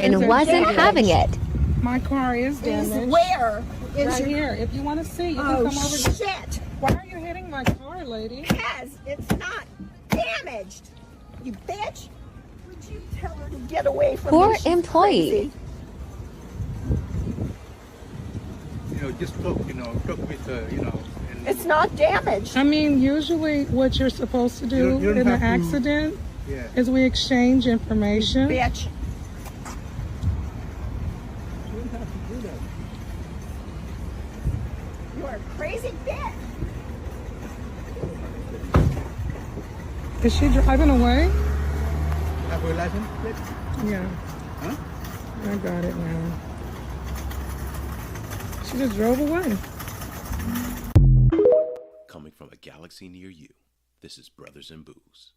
And wasn't having it. My car is damaged. Where? Right here. If you want to see, you can come over. Shit! Why are you hitting my car, lady? Because it's not damaged. You bitch! Would you tell her to get away from Poor me? She's employee. crazy. Just talk with, And It's not damaged. I mean, usually what you're supposed to do You don't in an have to- accident Yeah. is we exchange information. Bitch. You don't have to do that. You're a crazy bitch. Is she driving away? Have a license plate? Yeah. Huh? I got it now. She just drove away. Coming from a galaxy near you, this is Brothers in Booze.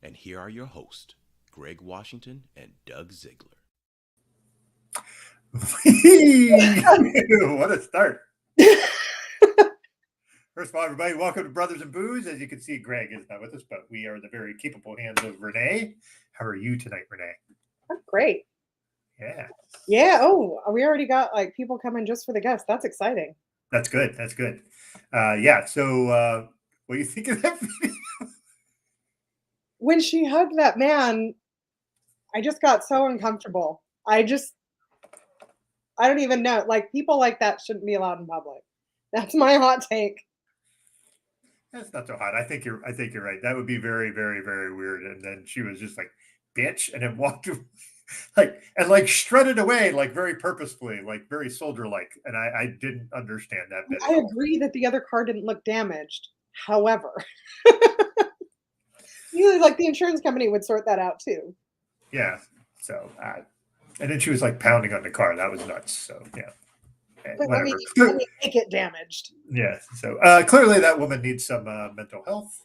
And here are your hosts, Greg Washington and Doug Ziegler. What a start. First of all, everybody, welcome to Brothers in Booze. As you can see, Greg is not with us, but we are in the very capable hands of Renee. How are you tonight, Renee? I'm great. Yeah. Yeah. Oh, we already got like people coming just for the guests. That's exciting. That's good. That's good. Yeah. So what do you think of that video? When she hugged that man, I just got so uncomfortable. I don't even know. Like, people like that shouldn't be allowed in public. That's my hot take. That's not so hot. I think you're right. That would be very, very, very weird. And then she was just like, bitch, and then walked like strutted away, like very purposefully, like very soldier-like. And I didn't understand that bit. I agree that the other car didn't look damaged. However, usually like the insurance company would sort that out too. Yeah. So, and then she was like pounding on the car. That was nuts. So, yeah. But Whatever. let me make it damaged. Yeah. So clearly that woman needs some mental health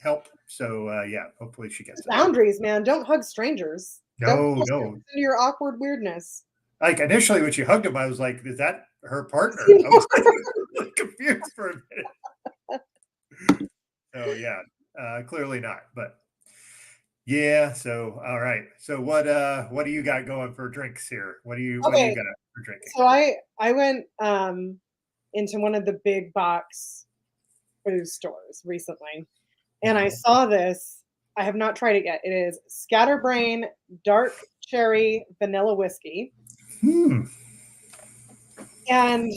help. So yeah, hopefully she gets that. Boundaries, man. Don't hug strangers. Don't push No. yourself into your awkward weirdness. Like initially when she hugged him, I was like, is that her partner? I was like, confused for a minute. So yeah, clearly not. But yeah, so all right. So what do you got going for drinks here? What do you got for drinking? So I went into one of the big box food stores recently, and I saw this. I have not tried it yet. It is Scatterbrain Dark Cherry Vanilla Whiskey. And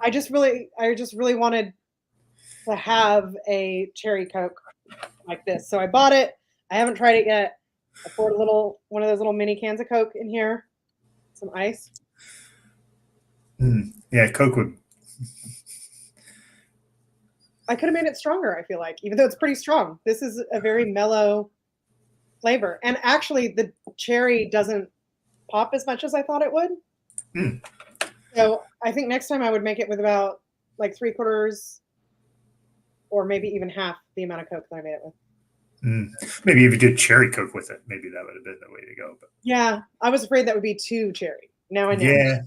I just really wanted to have a cherry Coke like this. So I bought it. I haven't tried it yet. I poured one of those little mini cans of Coke in here. Some ice. Yeah, Coke would. I could have made it stronger, I feel like, even though it's pretty strong. This is a very mellow flavor. And actually, the cherry doesn't pop as much as I thought it would. So I think next time I would make it with about like 3/4 or maybe even half the amount of Coke that I made it with. Maybe if you did cherry Coke with it, maybe that would have been the way to go. But Yeah, I was afraid that would be too cherry. Now I know. yeah.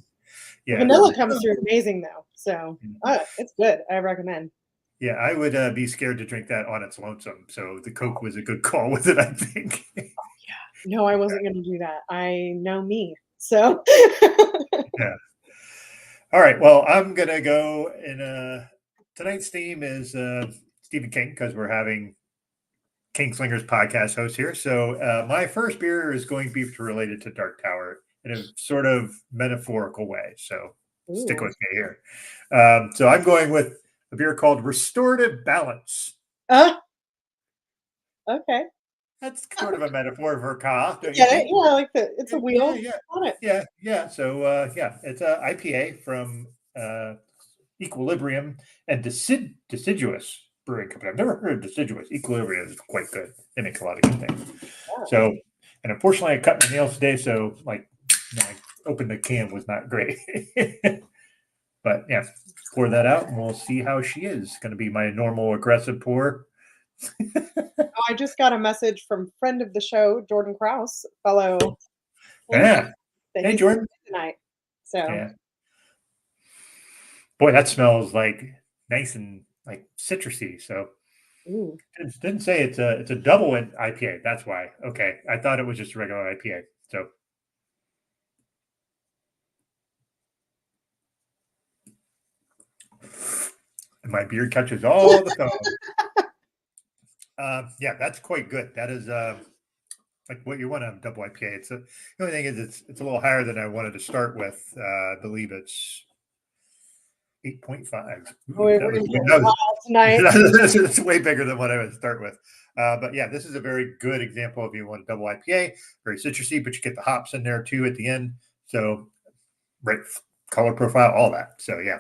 The vanilla comes through amazing, though. So it's good. I recommend. Yeah, I would be scared to drink that on its lonesome. So the Coke was a good call with it, I think. No, I wasn't going to do that. I know me. So. Yeah. All right. Well, I'm going to go in tonight's theme is Stephen King, because we're having Kingslinger's podcast host here. So my first beer is going to be related to Dark Tower in a sort of metaphorical way. So stick with me here. So I'm going with a beer called Restorative Balance. Okay. That's sort of a metaphor for a car. Yeah, I like that. It's a wheel. Yeah. On it. Yeah. So it's a IPA from Equilibrium and Deciduous Brewing Company. I've never heard of Deciduous. Equilibrium is quite good. They make a lot of good things. Oh. So And unfortunately, I cut my nails today, so like I opened the can was not great. But yeah, pour that out, and we'll see how she is. Going to be my normal aggressive pour. I just got a message from friend of the show, Jordan Krause, fellow. Yeah. that Hey, he's Jordan. tonight. So Yeah. Boy, that smells like nice and like citrusy. So ooh. it didn't say it's a double IPA. That's why. Okay, I thought it was just a regular IPA. So. And my beard catches all the foam. Yeah, that's quite good. That is like what you want to have double IPA. It's the only thing is it's a little higher than I wanted to start with. I believe it's 8.5. We're gonna get wild tonight. That's way bigger than what I would start with. But yeah, this is a very good example if you want a double IPA, very citrusy, but you get the hops in there too at the end. So right color profile, all that. So yeah.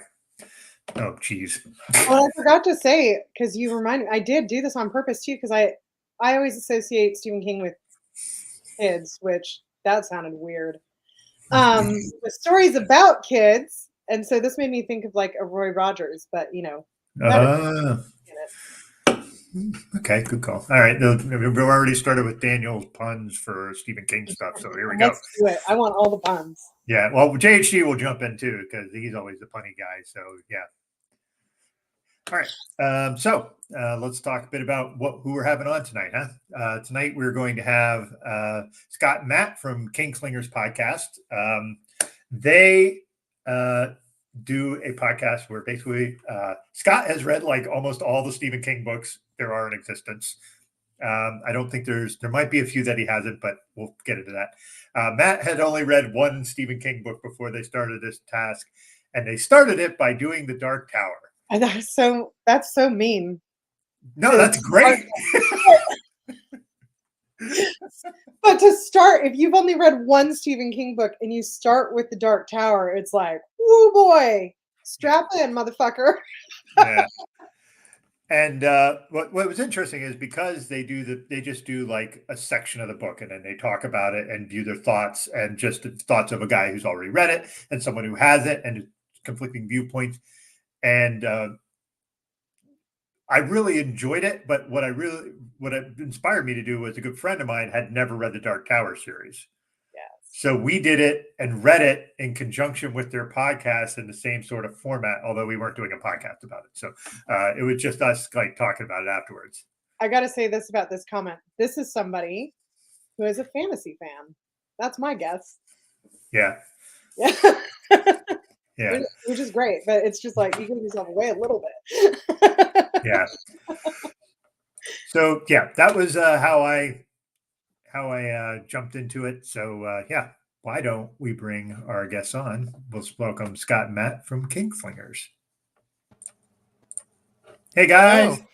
Oh, geez. Well, I forgot to say, because you reminded me, I did do this on purpose too, because I always associate Stephen King with kids, which that sounded weird. The stories about kids, and so this made me think of like a Roy Rogers, but okay, good call. All right, we've already started with Daniel's puns for Stephen King stuff, so here we go. Let's do it. I want all the puns. Yeah, well, JHG will jump in too because he's always the punny guy. So yeah. All right, so let's talk a bit about who we're having on tonight, huh? Tonight we're going to have Scott and Matt from Kingslinger Podcast. They do a podcast where basically Scott has read like almost all the Stephen King books there are in existence. I don't think there might be a few that he hasn't, but we'll get into that. Matt had only read one Stephen King book before they started this task, and they started it by doing The Dark Tower. And that's so mean. No, that's great. But to start, if you've only read one Stephen King book and you start with The Dark Tower, it's like, woo boy, strap in, motherfucker. Yeah. And what was interesting is because they just do like a section of the book and then they talk about it and view their thoughts and just the thoughts of a guy who's already read it and someone who has it and conflicting viewpoints. And I really enjoyed it. But what it inspired me to do was a good friend of mine had never read the Dark Tower series. Yes. So we did it and read it in conjunction with their podcast in the same sort of format, although we weren't doing a podcast about it. So it was just us like talking about it afterwards. I got to say this about this comment. This is somebody who is a fantasy fan. That's my guess. Yeah. Yeah. Yeah. Which is great, but it's just like you give yourself away a little bit. Yeah. So yeah, that was how I jumped into it. So yeah, why don't we bring our guests on? Let's welcome Scott and Matt from Kingslingers. Hey guys. Hello.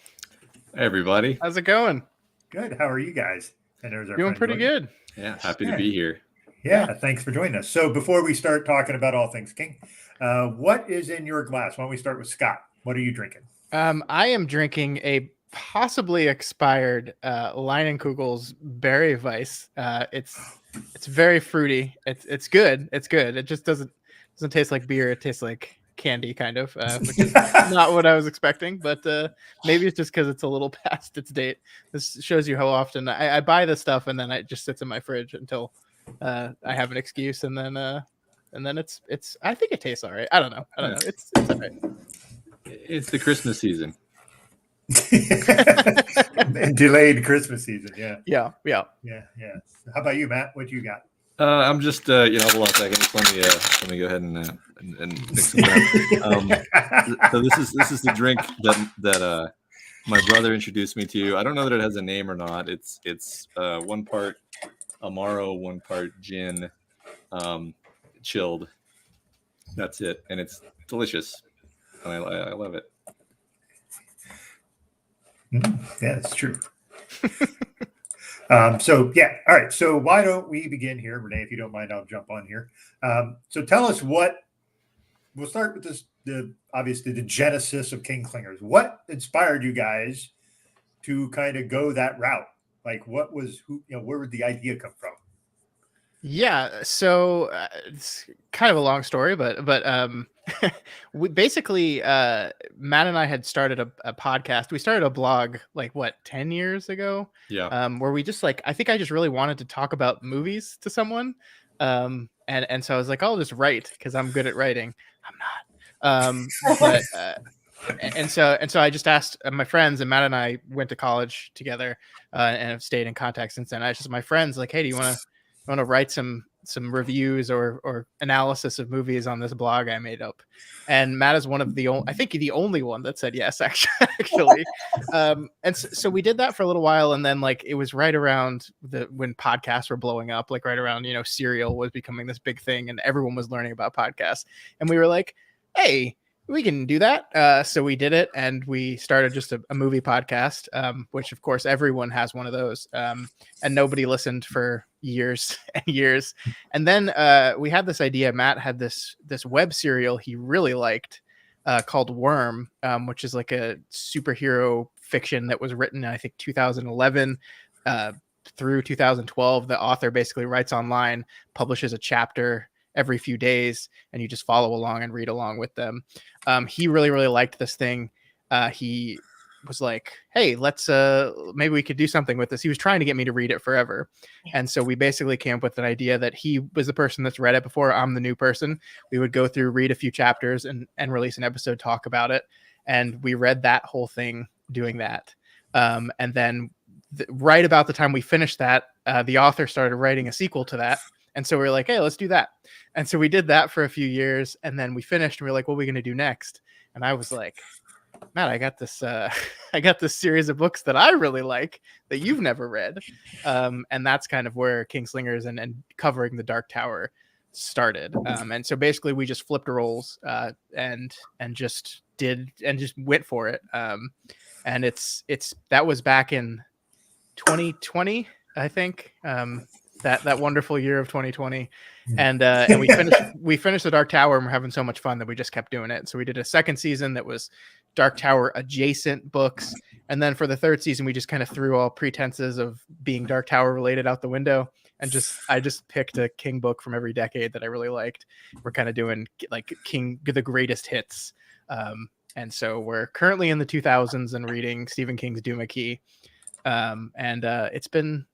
Hey everybody. How's it going? Good. How are you guys? And there's our Doing pretty Jordan. good. Yeah, happy to be here. Yeah, thanks for joining us. So before we start talking about all things King, what is in your glass? Why don't we start with Scott? What are you drinking? I am drinking a possibly expired Leinenkugel's Berry Weiss. It's very fruity. It's good. It's good. It just doesn't taste like beer. It tastes like candy, kind of, which is not what I was expecting. But maybe it's just because it's a little past its date. This shows you how often I buy this stuff and then it just sits in my fridge until I have an excuse, and then it's. I think it tastes all right. I don't know. It's all right. It's the Christmas season. Delayed Christmas season. Yeah. Yeah. How about you, Matt? What you got? I'm just hold on a second. Just let me go ahead and mix it up. So this is the drink that my brother introduced me to. I don't know that it has a name or not. It's 1 part Amaro, 1 part gin, chilled. That's it, and it's delicious. And I love it. Yeah, it's true. So yeah, all right. So why don't we begin here, Renee? If you don't mind, I'll jump on here. So tell us we'll start with this. Obviously the genesis of Kingslingers. What inspired you guys to kind of go that route? Like, where would the idea come from? Yeah, so it's kind of a long story, but we basically Matt and I had started a podcast. We started a blog like 10 years ago, Yeah. where we just I think I just really wanted to talk about movies to someone, and so I was like, I'll just write because I'm good at writing. I'm not, but and so I just asked my friends, and Matt and I went to college together, and have stayed in contact since then. I just my friends like, hey, do you want to write some reviews or analysis of movies on this blog I made up? And Matt is one of the only, I think the only one that said yes, actually. And so we did that for a little while, and then it was right around when podcasts were blowing up, right around Serial was becoming this big thing, and everyone was learning about podcasts, and we were like, hey, we can do that. So we did it, and we started just a movie podcast, which of course everyone has one of those, and nobody listened for years and years. And then we had this idea. Matt had this web serial he really liked, called Worm, which is like a superhero fiction that was written in, I think, 2011 through 2012. The author basically writes online, publishes a chapter every few days, and you just follow along and read along with them. He really, really liked this thing. He was like, hey, let's maybe we could do something with this. He was trying to get me to read it forever. And so we basically came up with an idea that he was the person that's read it before. I'm the new person. We would go through, read a few chapters, and release an episode, talk about it. And we read that whole thing doing that. And then right about the time we finished that, the author started writing a sequel to that. And so we were like, hey, let's do that. And so we did that for a few years, and then we finished, and we were like, what are we going to do next? And I was like, Matt, I got this series of books that I really like that you've never read. And that's kind of where Kingslingers and covering the Dark Tower started. And so basically we just flipped roles, and just went for it. And that was back in 2020, I think. That wonderful year of 2020, and we finished the Dark Tower, and we're having so much fun that we just kept doing it. So we did a second season that was Dark Tower adjacent books, and then for the third season we just kind of threw all pretenses of being Dark Tower related out the window, and I just picked a King book from every decade that I really liked. We're kind of doing the greatest hits, and so we're currently in the 2000s and reading Stephen King's Duma Key, and it's been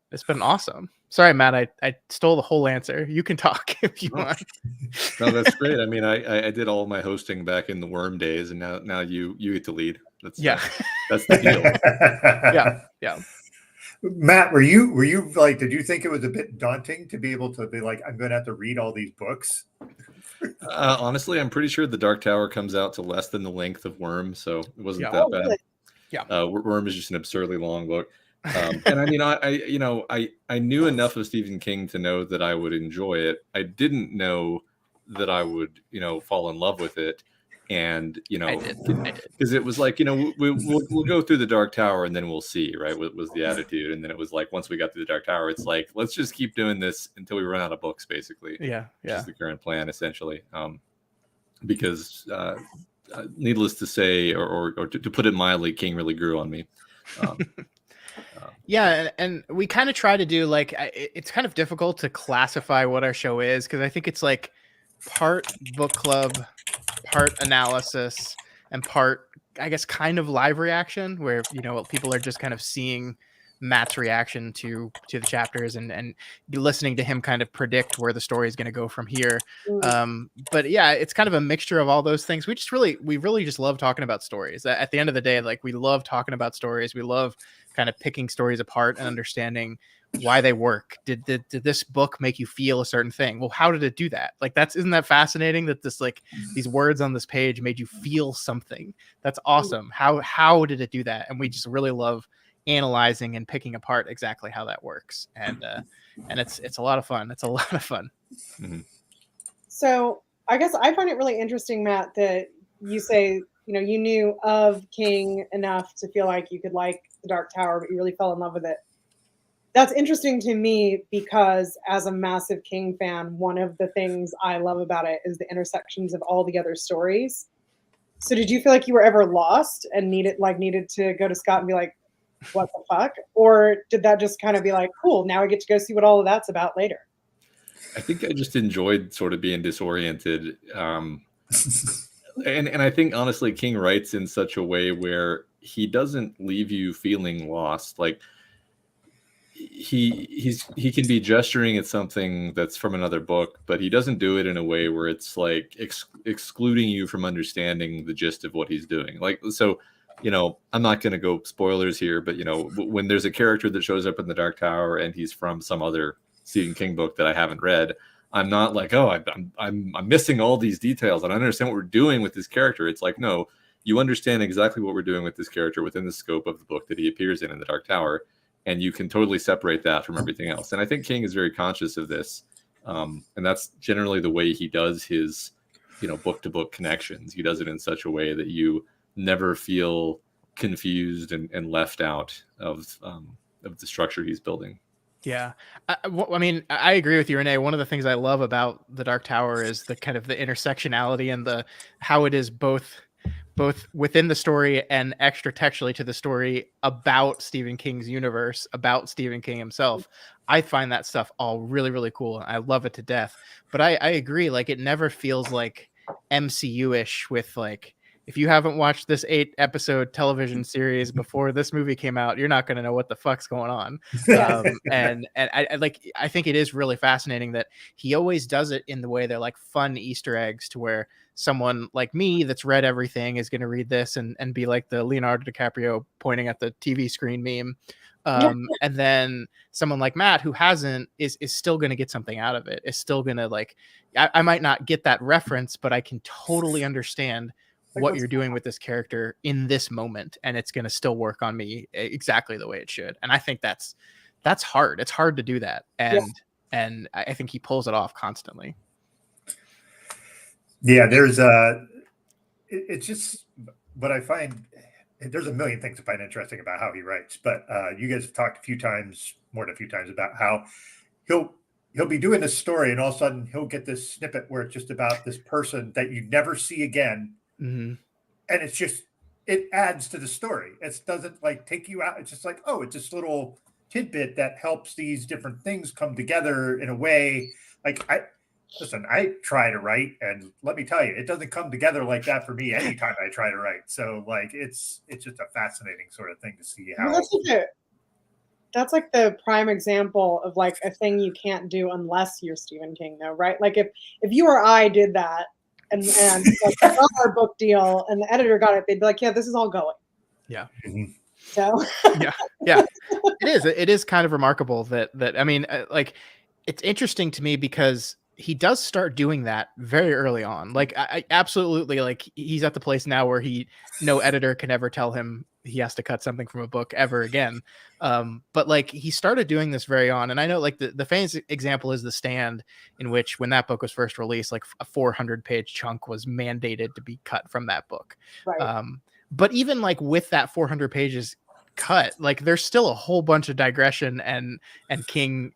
awesome. Sorry, Matt, I stole the whole answer. You can talk if you want. No, that's great. I mean, I did all my hosting back in the Worm days, and now you get to lead. That's the deal. Yeah. Matt, were you like, did you think it was a bit daunting to be able to be like, I'm going to have to read all these books? Honestly, I'm pretty sure the Dark Tower comes out to less than the length of Worm, so it wasn't that bad. Really? Yeah. Worm is just an absurdly long book. And I mean, I knew enough of Stephen King to know that I would enjoy it. I didn't know that I would, fall in love with it. And, I did. Because it was like, we'll go through the Dark Tower and then we'll see, right? What was the attitude? And then it was like, once we got through the Dark Tower, it's like, let's just keep doing this until we run out of books, basically. Yeah. Which is the current plan, essentially. Because needless to say, or to put it mildly, King really grew on me. Yeah, and we kind of try to do it's kind of difficult to classify what our show is, because I think it's like part book club, part analysis, and part, I guess, kind of live reaction, where people are just kind of seeing Matt's reaction to the chapters and listening to him kind of predict where the story is going to go from here. But yeah, it's kind of a mixture of all those things. We really just love talking about stories. At the end of the day, we love talking about stories. We love kind of picking stories apart and understanding why they work. Did this book make you feel a certain thing? Well, how did it do that? Isn't that fascinating that this these words on this page made you feel something? That's awesome. How did it do that? And we just really love analyzing and picking apart exactly how that works. And it's a lot of fun. It's a lot of fun. Mm-hmm. So I guess I find it really interesting, Matt, that you say, you knew of King enough to feel like you could like the Dark Tower, but you really fell in love with it. That's interesting to me because as a massive King fan, one of the things I love about it is the intersections of all the other stories. So did you feel like you were ever lost and needed to go to Scott and be like, what the fuck? Or did that just kind of be like, cool, now I get to go see what all of that's about later? I think I just enjoyed sort of being disoriented. And I think honestly, King writes in such a way where he doesn't leave you feeling lost. Like he can be gesturing at something that's from another book, but he doesn't do it in a way where it's like excluding you from understanding the gist of what he's doing. Like, so, I'm not going to go spoilers here, but when there's a character that shows up in the Dark Tower and he's from some other Stephen King book that I haven't read, I'm not like, oh, I'm missing all these details. I don't understand what we're doing with this character. It's like, no, you understand exactly what we're doing with this character within the scope of the book that he appears in the Dark Tower. And you can totally separate that from everything else. And I think King is very conscious of this. And that's generally the way he does his, book to book connections. He does it in such a way that you never feel confused and left out of the structure he's building. Yeah. I mean, I agree with you, Renee. One of the things I love about the Dark Tower is the kind of the intersectionality and how it is both within the story and extra textually to the story about Stephen King's universe, about Stephen King himself. I find that stuff all really, really cool. I love it to death. But I agree, like it never feels like MCU-ish with like, if you haven't watched this 8-episode television series before this movie came out, you're not going to know what the fuck's going on. And I think it is really fascinating that he always does it in the way they're like fun Easter eggs to where someone like me that's read everything is going to read this and be like the Leonardo DiCaprio pointing at the TV screen meme. And then someone like Matt who hasn't is still going to get something out of it. Is still going to like, I might not get that reference, but I can totally understand what you're doing with this character in this moment, and it's going to still work on me exactly the way it should. And I think that's hard. It's hard to do that. And I think he pulls it off constantly. Yeah, there's it's just what I find. There's a million things I find interesting about how he writes, but you guys have talked more than a few times about how he'll be doing this story and all of a sudden he'll get this snippet where it's just about this person that you never see again. Mm-hmm. And it's just, it adds to the story. It doesn't like take you out. It's just like, oh, it's this little tidbit that helps these different things come together in a way. Like I try to write, and let me tell you, it doesn't come together like that for me anytime I try to write. So like, it's just a fascinating sort of thing to see how. Well, that's like the prime example of like a thing you can't do unless you're Stephen King, though, right? Like if you or I did that, and like got our book deal and the editor got it, they'd be like, yeah, this is all going. Yeah. So yeah, it is kind of remarkable that I mean, like it's interesting to me because he does start doing that very early on. Like I absolutely, like he's at the place now where no editor can ever tell him he has to cut something from a book ever again. But like he started doing this very on. And I know like the famous example is The Stand, in which when that book was first released, like a 400-page chunk was mandated to be cut from that book. Right. But even like with that 400 pages cut, like there's still a whole bunch of digression and King,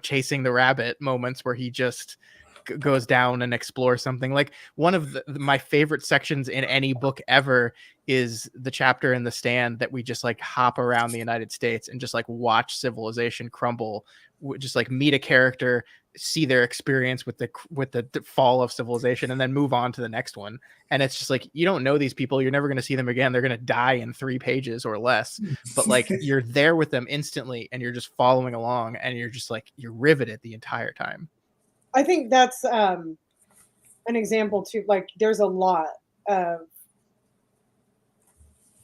chasing the rabbit moments where he just goes down and explores something. Like one of my favorite sections in any book ever is the chapter in The Stand that we just like hop around the United States and just like watch civilization crumble, just like meet a character, see their experience with the fall of civilization, and then move on to the next one. And it's just like, you don't know these people, you're never going to see them again, they're going to die in 3 pages or less, but like you're there with them instantly and you're just following along and you're just like, you're riveted the entire time. I think that's an example too. Like there's a lot of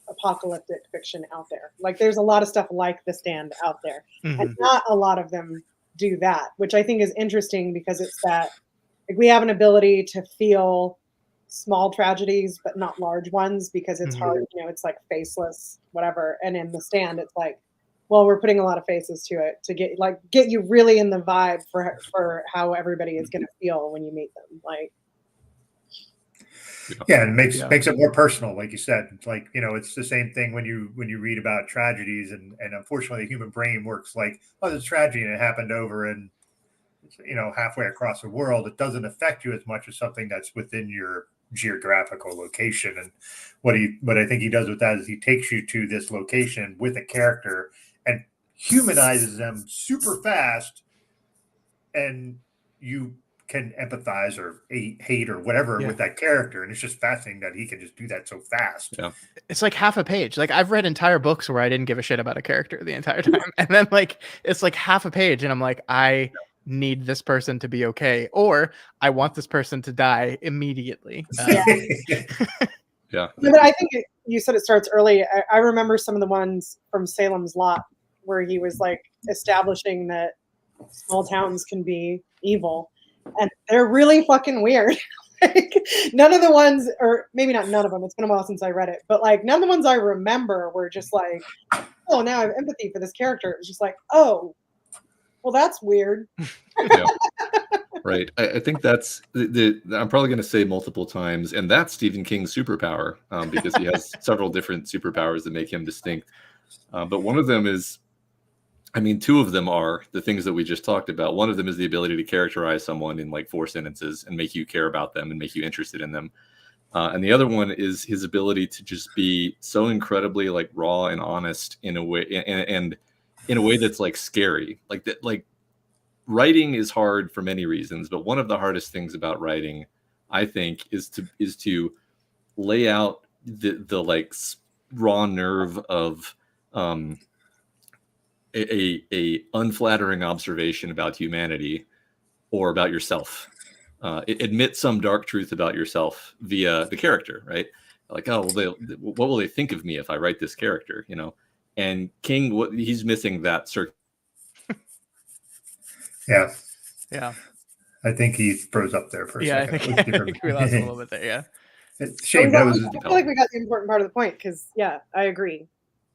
apocalyptic fiction out there. Like there's a lot of stuff like The Stand out there, and not a lot of them do that, which I think is interesting because it's that like we have an ability to feel small tragedies but not large ones because it's hard, it's like faceless whatever. And in The Stand it's like, well, we're putting a lot of faces to it to get you really in the vibe for how everybody is going to feel when you meet them. Like, yeah, and makes it more personal, like you said. It's like, it's the same thing when you read about tragedies, and unfortunately, the human brain works like, oh, there's a tragedy and it happened over and halfway across the world. It doesn't affect you as much as something that's within your geographical location. And what I think he does with that is he takes you to this location with a character and humanizes them super fast, and you can empathize or hate or whatever Yeah. with that character, and it's just fascinating that he can just do that so fast. Yeah. It's like half a page. Like I've read entire books where I didn't give a shit about a character the entire time, and then like it's like half a page, and I'm like, I need this person to be okay, or I want this person to die immediately. Yeah. No, but I think you said it starts early. I remember some of the ones from Salem's Lot where he was like establishing that small towns can be evil, and they're really fucking weird. Like none of the ones, or maybe not none of them, it's been a while since I read it, but like none of the ones I remember were just like, oh, now I have empathy for this character. It was just like, oh, well, that's weird. Yeah. Right. I think that's I'm probably going to say multiple times, and that's Stephen King's superpower, because he has several different superpowers that make him distinct. But one of them is, I mean, two of them are the things that we just talked about. One of them is the ability to characterize someone in like 4 sentences and make you care about them and make you interested in them. And the other one is his ability to just be so incredibly like raw and honest in a way, and in a way that's like scary. Like that, like writing is hard for many reasons, but one of the hardest things about writing, I think, is to lay out the like raw nerve of a unflattering observation about humanity or about yourself. Admit some dark truth about yourself via the character, right? Like, oh, well, what will they think of me if I write this character? You know, and King, he's missing that circle. Yeah. Yeah. I think he froze up there for a Yeah, second. I think we lost a little bit there. Yeah. It's a shame. That was, I feel like we got the important part of the point because, yeah, I agree.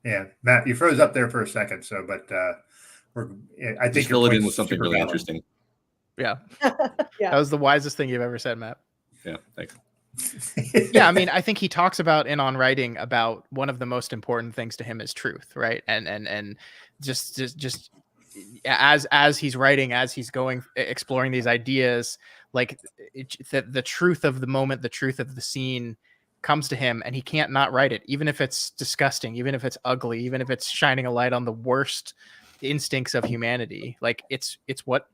yeah, Matt, you froze up there for a second. So, but I think Just your fill it in point's with something super really valid. interesting. Yeah. Yeah. That was the wisest thing you've ever said, Matt. Yeah, thanks. Yeah, I mean, I think he talks about in On Writing about one of the most important things to him is truth, right? And just as he's writing, as he's going exploring these ideas, like the truth of the moment, the truth of the scene comes to him, and he can't not write it, even if it's disgusting, even if it's ugly, even if it's shining a light on the worst instincts of humanity. Like it's what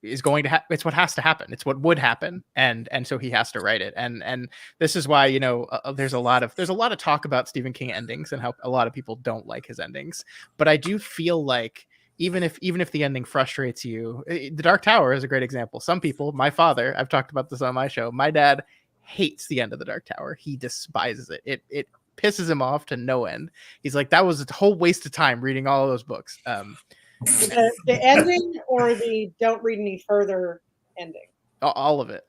is going to happen. It's what has to happen. It's what would happen. And so he has to write it. And this is why, you know, there's a lot of talk about Stephen King endings and how a lot of people don't like his endings. But I do feel like even if the ending frustrates you, The Dark Tower is a great example. Some people, my father, I've talked about this on my show, my dad hates the end of The Dark Tower. He despises it. It pisses him off to no end. He's like, that was a whole waste of time reading all of those books. The ending or the don't read any further ending? All of it.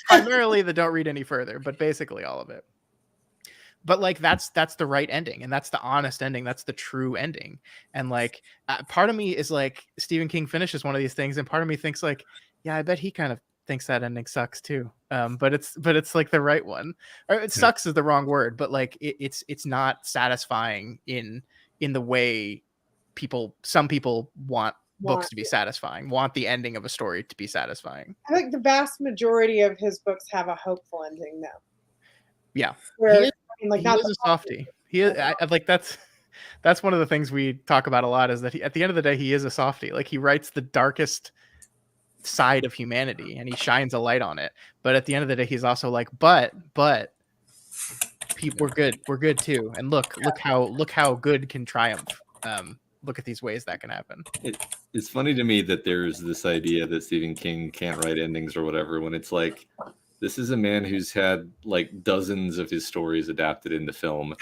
Primarily the don't read any further, but basically all of it. But like that's the right ending, and that's the honest ending. That's the true ending. And like part of me is like, Stephen King finishes one of these things, and part of me thinks like, yeah, I bet he kind of thinks that ending sucks too. But it's like the right one. Or it sucks is the wrong word, but like it's not satisfying in the way some people want books to be satisfying, want the ending of a story to be satisfying. I think the vast majority of his books have a hopeful ending, though. Yeah, Where, he is a softie. He is. I like that's one of the things we talk about a lot, is that at the end of the day, he is a softie. Like he writes the darkest side of humanity and he shines a light on it. But at the end of the day, he's also like, but people, we're good too. And look how good can triumph. Look at these ways that can happen. It's funny to me that there's this idea that Stephen King can't write endings or whatever, when it's like, this is a man who's had like dozens of his stories adapted into film.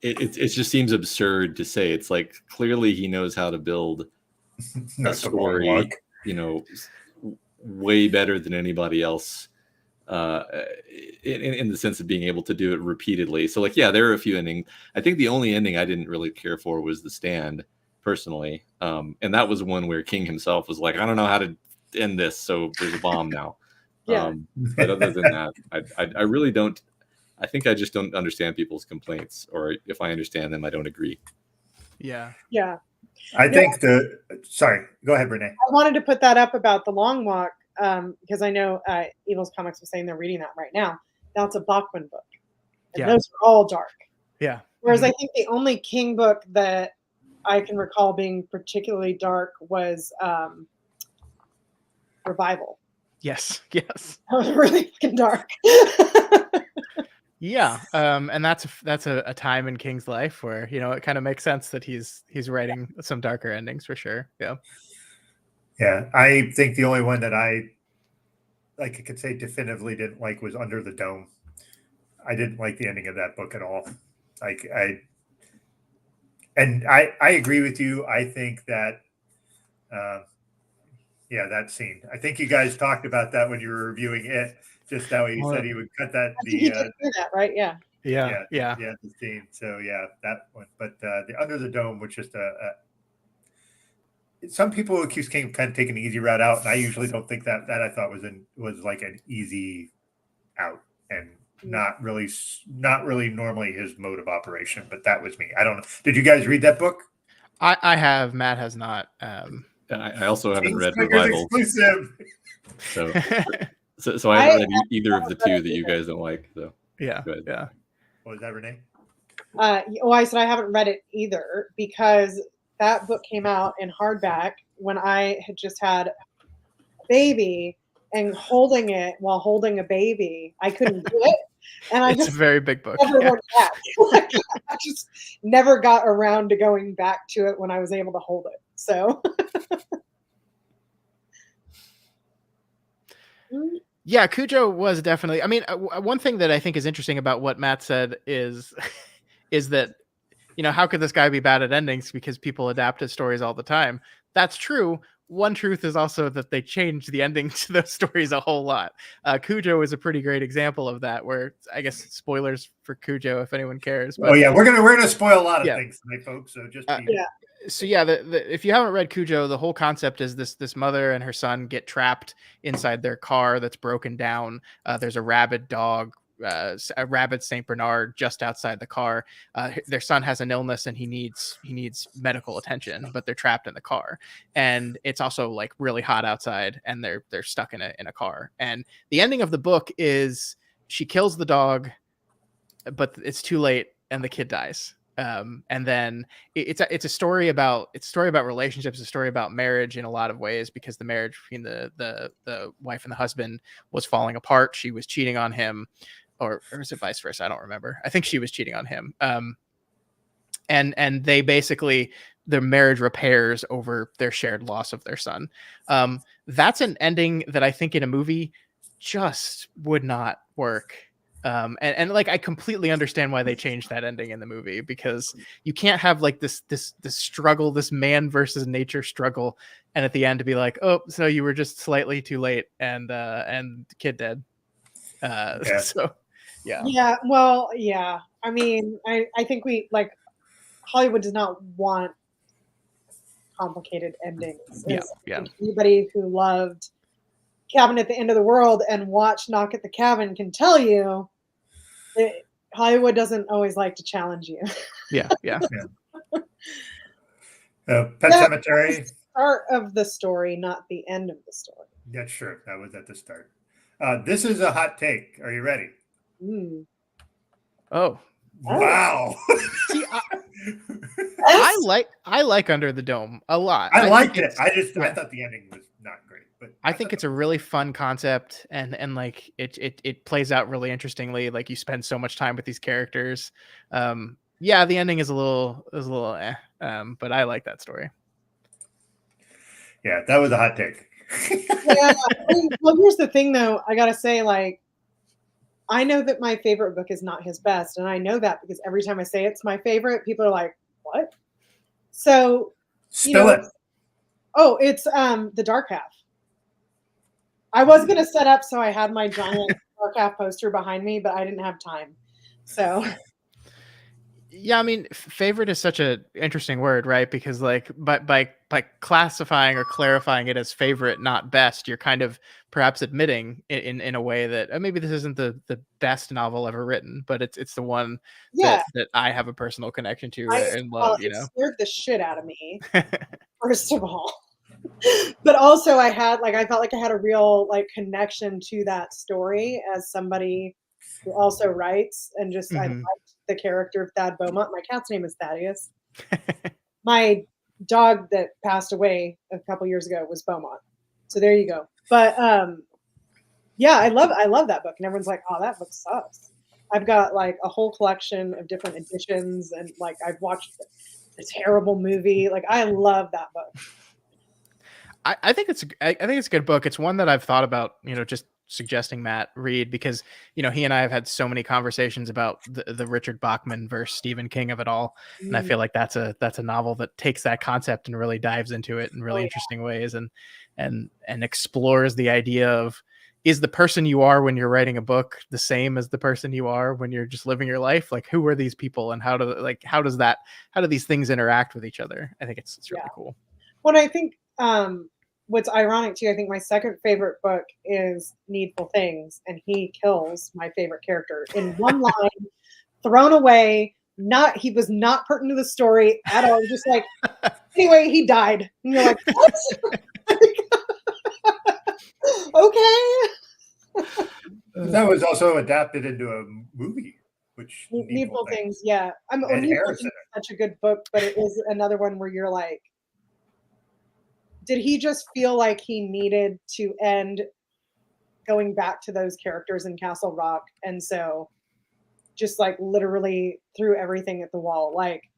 It just seems absurd to say. It's like, clearly he knows how to build a story, you know, way better than anybody else, in the sense of being able to do it repeatedly. So like, yeah, there are a few endings. I think the only ending I didn't really care for was The Stand, personally. And that was one where King himself was like, I don't know how to end this, so there's a bomb now. Yeah. But other than that, I really don't. I think I just don't understand people's complaints, or if I understand them, I don't agree. Yeah. Yeah. I think sorry, go ahead, Renee. I wanted to put that up about The Long Walk, because I know Evil's Comics was saying they're reading that right now. Now it's a Bachman book. And those are all dark. Yeah. Whereas I think the only King book that I can recall being particularly dark was revival. Yes. Yes. That was really fucking dark. Yeah. And that's a time in King's life where, it kind of makes sense that he's writing some darker endings for sure. Yeah. Yeah. I think the only one that I could say definitively didn't like was Under the Dome. I didn't like the ending of that book at all. I agree with you. I think that, that scene. I think you guys talked about that when you were reviewing it. Just how he said he would cut that. I think he did do that, right? Yeah. Yeah. The scene. So that one. But the Under the Dome was just some people accuse King of kind of taking the easy route out, and I usually don't think that I thought was like an easy out, and not really normally his mode of operation. But that was me. I don't know. Did you guys read that book? I have. Matt has not. I also haven't read Kingslinger's Revival. Exclusive. So I haven't read either of the two that you guys don't like. So Yeah. Yeah. What was that, Renee? I said I haven't read it either because that book came out in hardback when I had just had a baby, and holding it while holding a baby, I couldn't do it. And It's a very big book. never Yeah. went back. I just never got around to going back to it when I was able to hold it. So Yeah, Cujo was definitely. I mean, one thing that I think is interesting about what Matt said is that, how could this guy be bad at endings because people adapt his stories all the time? That's true. One truth is also that they changed the ending to those stories a whole lot. Cujo is a pretty great example of that, where I guess spoilers for Cujo if anyone cares. But, we're gonna spoil a lot of things tonight, folks. So just So yeah, if you haven't read Cujo, the whole concept is this mother and her son get trapped inside their car that's broken down. There's a rabid dog, a rabid Saint Bernard just outside the car. Their son has an illness and he needs medical attention, but they're trapped in the car. And it's also like really hot outside, and they're stuck in a car. And the ending of the book is she kills the dog, but it's too late and the kid dies. And then it's a story about relationships, a story about marriage in a lot of ways, because the marriage between the wife and the husband was falling apart. She was cheating on him, or was it vice versa? I don't remember. I think she was cheating on him. And they basically, their marriage repairs over their shared loss of their son. That's an ending that I think in a movie just would not work. And like, I completely understand why they changed that ending in the movie, because you can't have like this struggle, this man versus nature struggle, and at the end to be like, oh, so you were just slightly too late, and the kid dead. So yeah. Well, yeah. I mean, I think we like Hollywood does not want complicated endings. Yeah. Anybody who loved Cabin at the End of the World and watched Knock at the Cabin can tell you that Hollywood doesn't always like to challenge you. Yeah. Pet Cemetery. The start of the story, not the end of the story. Yeah, sure. That was at the start. This is a hot take. Are you ready? Oh. Wow. See, I like Under the Dome a lot. I liked it. I thought the ending was not great, but I think it's a really fun concept, and like it plays out really interestingly. Like, you spend so much time with these characters. Yeah, the ending is a little but I like that story. Yeah, that was a hot take. Yeah. Well, here's the thing, though. I gotta say, like, I know that my favorite book is not his best, and I know that because every time I say it's my favorite, people are like, "What?" So, Spill it. Oh, it's The Dark Half. I was gonna set up so I had my giant Dark Half poster behind me, but I didn't have time. So. Yeah, I mean, favorite is such an interesting word, right? Because like, by classifying or clarifying it as favorite, not best, you're kind of perhaps admitting in a way that maybe this isn't the best novel ever written, but it's the one that I have a personal connection to and love. It scared the shit out of me, first of all. But also, I felt like I had a real like connection to that story as somebody who also writes, and just I liked the character of Thad Beaumont. My cat's name is Thaddeus. My dog that passed away a couple years ago was Beaumont. So there you go. But yeah, I love that book, and everyone's like, "Oh, that book sucks." I've got like a whole collection of different editions, and like I've watched a terrible movie. Like I love that book. I think it's a good book. It's one that I've thought about, just suggesting Matt read because, he and I have had so many conversations about the Richard Bachman versus Stephen King of it all. And I feel like that's a novel that takes that concept and really dives into it in really interesting ways and explores the idea of, is the person you are when you're writing a book the same as the person you are when you're just living your life? Like, who are these people and how do these things interact with each other? I think it's really cool. Well, I think what's ironic too, I think my second favorite book is Needful Things, and he kills my favorite character in one line, thrown away. He was not pertinent to the story at all. Just like, anyway, he died. And you're like, what? Okay. That was also adapted into a movie, which Needful Things. Yeah. Needful Things is such a good book, but it is another one where you're like, did he just feel like he needed to end going back to those characters in Castle Rock? And so just like literally threw everything at the wall, like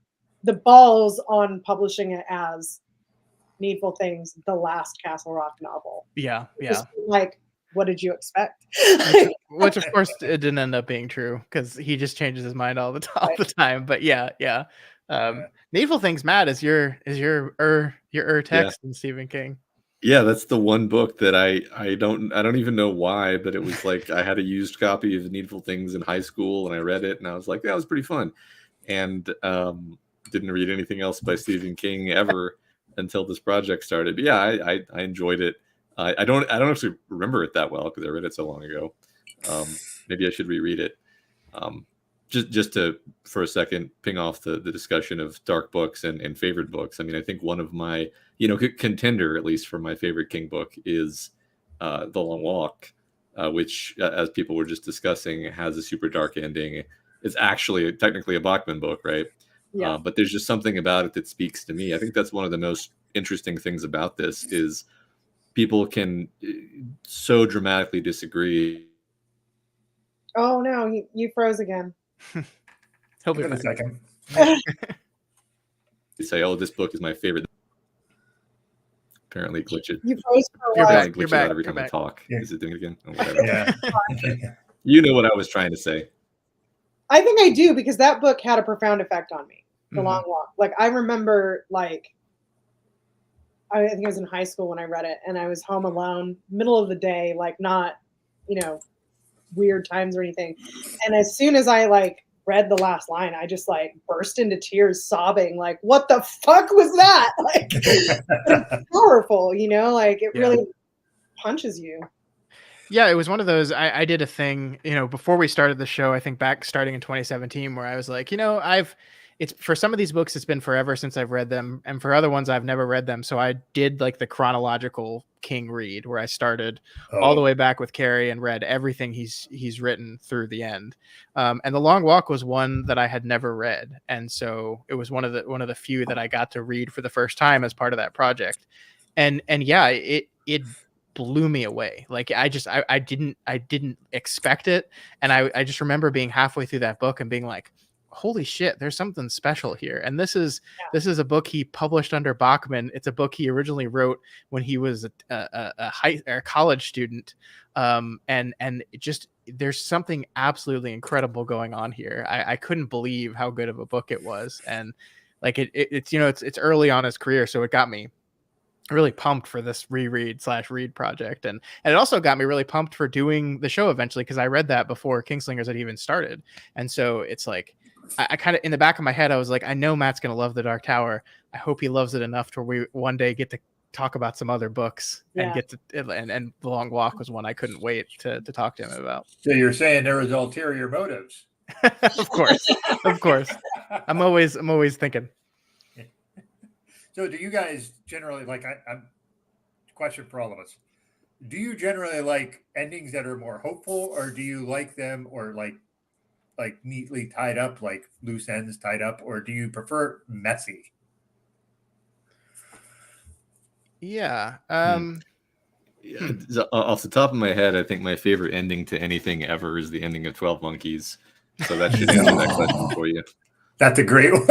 the balls on publishing it as Needful Things, the last Castle Rock novel. Yeah. Just like, what did you expect? Which of course it didn't end up being true because he just changes his mind all the time. But yeah. Needful Things, Matt, is your text in Stephen King. Yeah, that's the one book that I don't even know why, but it was like I had a used copy of Needful Things in high schow, and I read it, and I was like, that was pretty fun, and didn't read anything else by Stephen King ever until this project started. But yeah, I enjoyed it. I don't actually remember it that well because I read it so long ago. Maybe I should reread it. Just to, for a second, ping off the discussion of dark books and favorite books. I mean, I think one of my, contender, at least for my favorite King book is The Long Walk, which, as people were just discussing, has a super dark ending. It's actually technically a Bachman book, right? Yeah. But there's just something about it that speaks to me. I think that's one of the most interesting things about this is people can so dramatically disagree. Oh, no, you froze again. He'll be in back. a second. You say, "Oh, this book is my favorite." Apparently, glitch it. You froze for a You're while. back. Glitch it out every time I talk. Yeah. Is it doing it again? Oh, whatever. Yeah. You know what I was trying to say. I think I do because that book had a profound effect on me. The Long Walk. Like I remember, I think I was in high school when I read it, and I was home alone, middle of the day, like not, weird times or anything. And as soon as I read the last line, I just burst into tears, sobbing, like, what the fuck was that? Like, it's powerful, it really punches you. Yeah, it was one of those. I did a thing, before we started the show, I think starting in 2017, where I was like, it's for some of these books, it's been forever since I've read them. And for other ones, I've never read them. So I did the chronological King read where I started all the way back with Carrie and read everything he's written through the end. And The Long Walk was one that I had never read. And so it was one of the few that I got to read for the first time as part of that project. And yeah, it blew me away. Like I didn't expect it. And I just remember being halfway through that book and being like, holy shit, there's something special here. And this is a book he published under Bachman. It's a book he originally wrote when he was a college student. And it just, there's something absolutely incredible going on here. I couldn't believe how good of a book it was. And it's early on his career. So it got me really pumped for this read project. And it also got me really pumped for doing the show eventually, because I read that before Kingslingers had even started. And so it's like, I kind of, in the back of my head, I was like, I know Matt's going to love The Dark Tower. I hope he loves it enough to where we one day get to talk about some other books and get to, and The Long Walk was one I couldn't wait to talk to him about. So you're saying there was ulterior motives? Of course. I'm always thinking. So do you guys generally I'm question for all of us. Do you generally like endings that are more hopeful, or do you like them or like neatly tied up, like loose ends tied up, or do you prefer messy? Yeah. Yeah, off the top of my head, I think my favorite ending to anything ever is the ending of 12 Monkeys. So that should answer that question for you. That's a great one.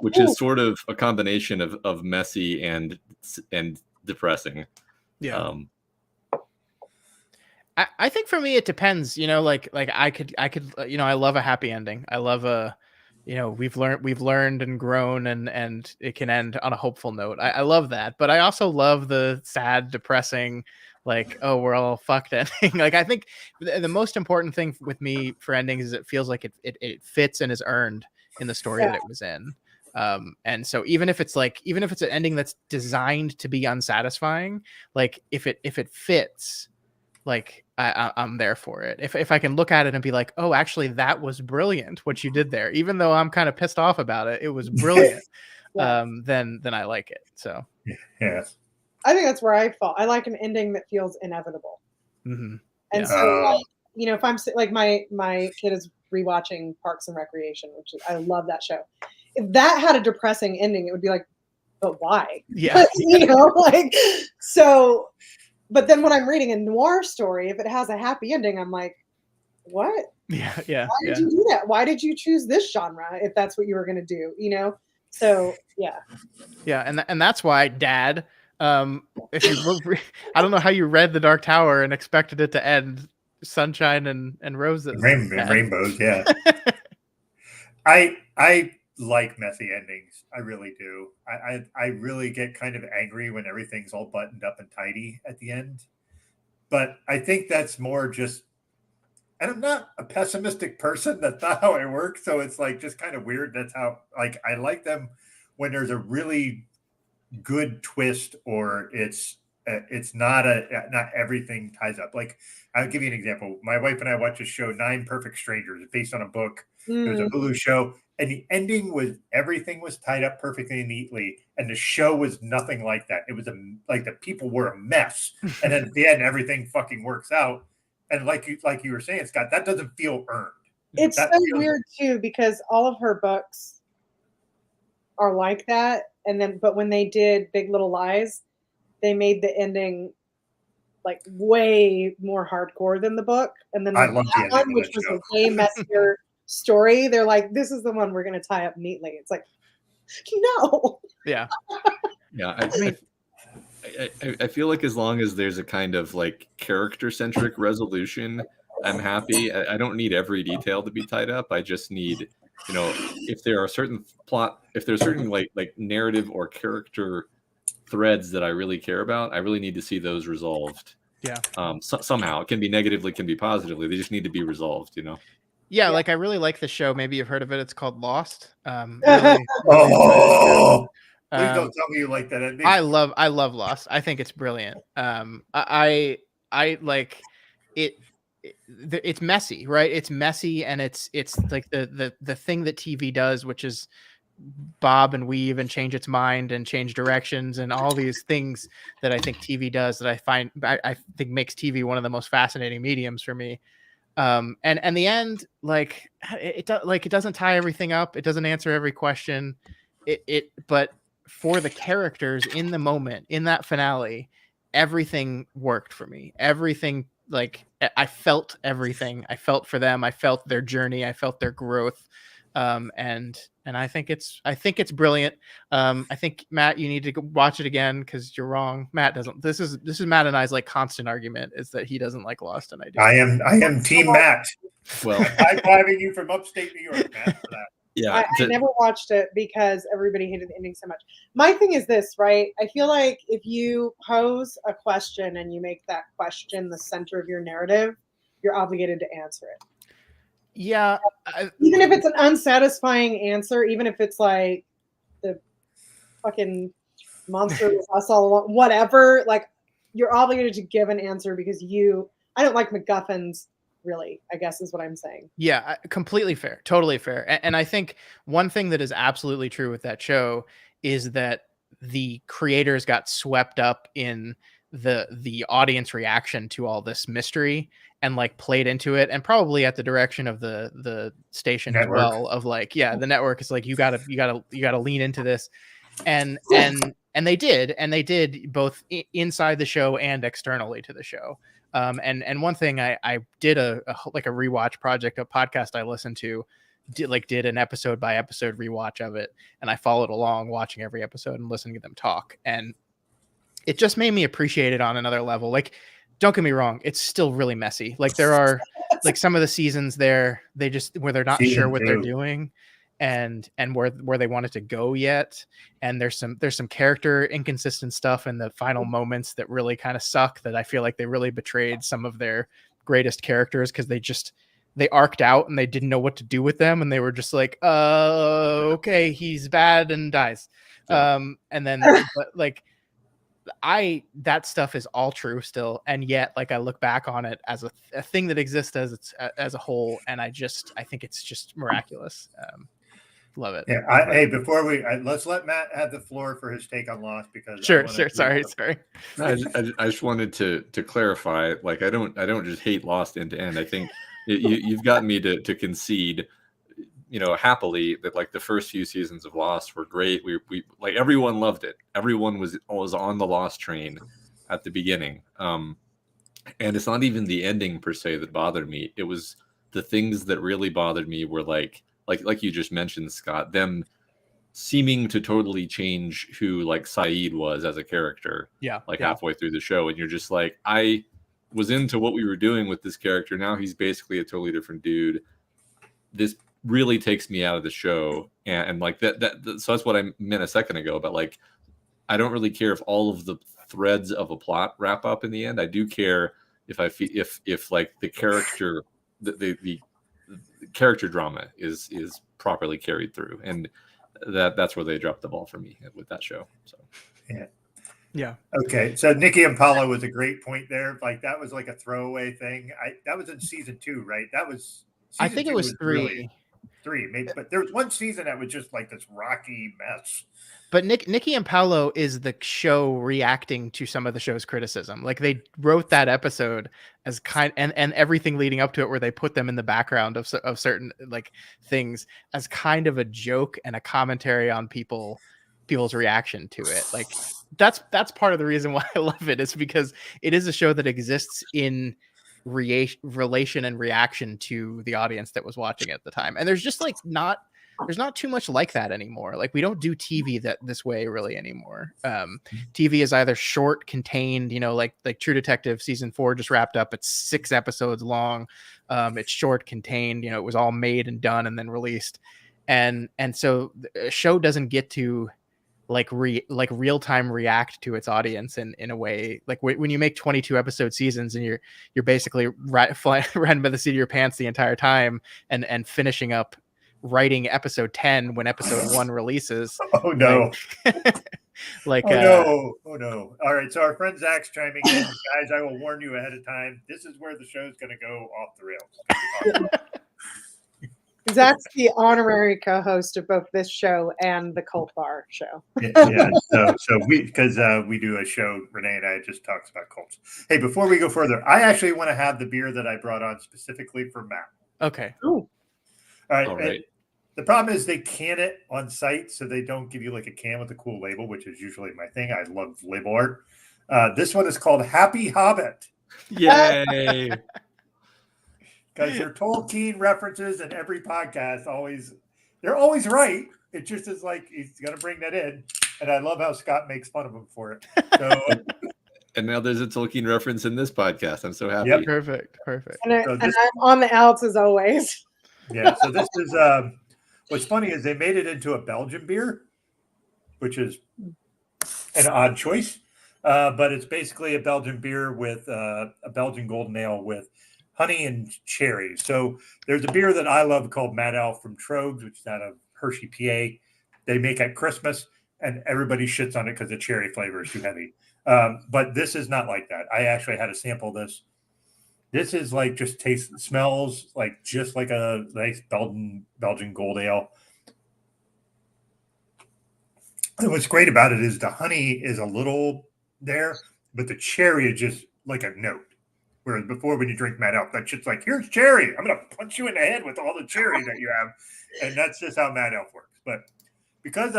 which is sort of a combination of messy and depressing. Yeah. I think for me it depends. Like I could I love a happy ending. I love we've learned and grown and it can end on a hopeful note. I love that, but I also love the sad, depressing, like, oh, we're all fucked ending. Like, I think the most important thing with me for endings is it feels like it fits and is earned in the story that it was in. And so even if it's an ending that's designed to be unsatisfying, like if it fits, like I'm there for it. If I can look at it and be like, oh, actually that was brilliant what you did there, even though I'm kind of pissed off about it, it was brilliant. Then I like it. So yeah, I think that's where I fall. I like an ending that feels inevitable. Mm-hmm. And so if I'm like my kid is rewatching Parks and Recreation, which is, I love that show. If that had a depressing ending, it would be like, but why? Yeah. Like, so, but then when I'm reading a noir story, if it has a happy ending, I'm like, what? Yeah. Why did you do that? Why did you choose this genre if that's what you were going to do? So yeah. Yeah. And that's why, Dad, if you I don't know how you read The Dark Tower and expected it to end sunshine and roses. Rainbows. Yeah. I like messy endings. I really do. I really get kind of angry when everything's all buttoned up and tidy at the end. But I think that's more just, and I'm not a pessimistic person. That's not how I work. So it's like just kind of weird. That's how, like, I like them when there's a really good twist, or it's not everything ties up. Like, I'll give you an example. My wife and I watched a show, 9 Perfect Strangers, based on a book. It was a Hulu show, and the ending was everything was tied up perfectly and neatly, and the show was nothing like that. It was like the people were a mess, and then at the end everything fucking works out. And like you were saying, Scott, that doesn't feel earned. It's so weird too, because all of her books are like that, but when they did Big Little Lies, they made the ending like way more hardcore than the book, and then I love that one, which was a way messier story, they're like, this is the one we're going to tie up neatly. It's like, no. Yeah. I feel like as long as there's a kind of like character-centric resolution, I'm happy. I don't need every detail to be tied up. I just need, if there are certain like narrative or character threads that I really care about, I really need to see those resolved. Yeah. Somehow it can be negatively, it can be positively. They just need to be resolved, Yeah, like I really like the show. Maybe you've heard of it. It's called Lost. Please don't tell me you like that. I love Lost. I think it's brilliant. I like it. It's messy, right? It's messy, and it's like the thing that TV does, which is bob and weave and change its mind and change directions and all these things that I think TV does, that I think makes TV one of the most fascinating mediums for me. And the end, like it doesn't tie everything up. It doesn't answer every question. But for the characters in the moment, in that finale, everything worked for me. Everything, like I felt everything. I felt for them. I felt their journey. I felt their growth. And I think it's brilliant. I think, Matt, you need to watch it again because you're wrong. Matt doesn't. This is Matt and I's like constant argument, is that he doesn't like Lost and I do. I am Team Matt. Well, I'm driving you from upstate New York, Matt, for that. Yeah, I never watched it because everybody hated the ending so much. My thing is this, right? I feel like if you pose a question and you make that question the center of your narrative, you're obligated to answer it. Yeah. Even if it's an unsatisfying answer, even if it's like the fucking monster was us all along, whatever, like you're obligated to give an answer because I don't like MacGuffins, really, I guess is what I'm saying. Yeah, completely fair. Totally fair. And I think one thing that is absolutely true with that show is that the creators got swept up in the audience reaction to all this mystery and like played into it, and probably at the direction of the station network as well, of like, yeah, the network is like, you gotta lean into this. And And they did both inside the show and externally to the show. And one thing I did a rewatch project, a podcast I listened to, did an episode by episode rewatch of it, and I followed along watching every episode and listening to them talk, and it just made me appreciate it on another level. Like, don't get me wrong, it's still really messy. Like, there are like some of the seasons there, where they're not sure what they're doing and where they want it to go yet. And there's some character inconsistent stuff in the final moments that really kind of suck, that I feel like they really betrayed some of their greatest characters, because they arced out and they didn't know what to do with them, and they were just like, okay, he's bad and dies. And then but like that stuff is all true still, and yet like I look back on it as a thing that exists as a whole, and I think it's just miraculous. Love it. Yeah. Hey, before let's let Matt have the floor for his take on Lost, because sure. Sorry. I just wanted to clarify. Like, I don't just hate Lost end to end. I think you've gotten me to concede, happily, that like the first few seasons of Lost were great. We like, everyone loved it. Everyone was on the Lost train at the beginning. And it's not even the ending per se that bothered me. It was the things that really bothered me were like you just mentioned, Scott, them seeming to totally change who like Saeed was as a character. Halfway through the show, and you're just like, I was into what we were doing with this character. Now he's basically a totally different dude. This really takes me out of the show, and like that. So that's what I meant a second ago. But like, I don't really care if all of the threads of a plot wrap up in the end. I do care if like the character, the character drama is properly carried through, and that's where they dropped the ball for me with that show. So yeah. Okay, so Nikki and Paolo was a great point there. Like, that was like a throwaway thing. That was in season 2, right? That was. I think it was 3. Really 3, maybe, but there was one season that was just like this rocky mess. But Nikki and Paolo is the show reacting to some of the show's criticism. Like, they wrote that episode as and everything leading up to it, where they put them in the background of certain like things as kind of a joke and a commentary on people's reaction to it. Like, that's part of the reason why I love it, is because it is a show that exists in relation and reaction to the audience that was watching it at the time. And there's just like there's not too much like that anymore. Like, we don't do TV this way really anymore. TV is either short, contained, like True Detective season 4 just wrapped up. It's 6 episodes long. It's short, contained, it was all made and done and then released. And so a show doesn't get to real time react to its audience in a way. Like, when you make 22 episode seasons and you're basically riding by the seat of your pants the entire time and finishing up writing episode 10 when episode 1 releases. Oh no. No. All right, so our friend Zach's chiming in. Guys, I will warn you ahead of time, this is where the show's going to go off the rails. Zach's the honorary co-host of both this show and the Cult Bar show. Yeah. So we do a show, Renee and I just talks about cults. Hey, before we go further, I actually want to have the beer that I brought on specifically for Matt. Okay. Ooh. All right. The problem is they can it on site, so they don't give you like a can with a cool label, which is usually my thing. I love label art. This one is called Happy Hobbit. Yay! Because your Tolkien references in every podcast they're always right. It just is like, he's going to bring that in. And I love how Scott makes fun of him for it. So, and now there's a Tolkien reference in this podcast. I'm so happy. Yep. Perfect. And I'm on the outs as always. Yeah. So this is, what's funny is they made it into a Belgian beer, which is an odd choice. But it's basically a Belgian beer with a Belgian golden ale with honey and cherry. So there's a beer that I love called Mad Elf from Trogs, which is out of Hershey, PA. They make at Christmas, and everybody shits on it because the cherry flavor is too heavy. But this is not like that. I actually had to sample this. This is like smells like just like a nice Belgian gold ale. And what's great about it is the honey is a little there, but the cherry is just like a note. Whereas before, when you drink Mad Elf, that's just like, here's cherry. I'm going to punch you in the head with all the cherry that you have. And that's just how Mad Elf works. But because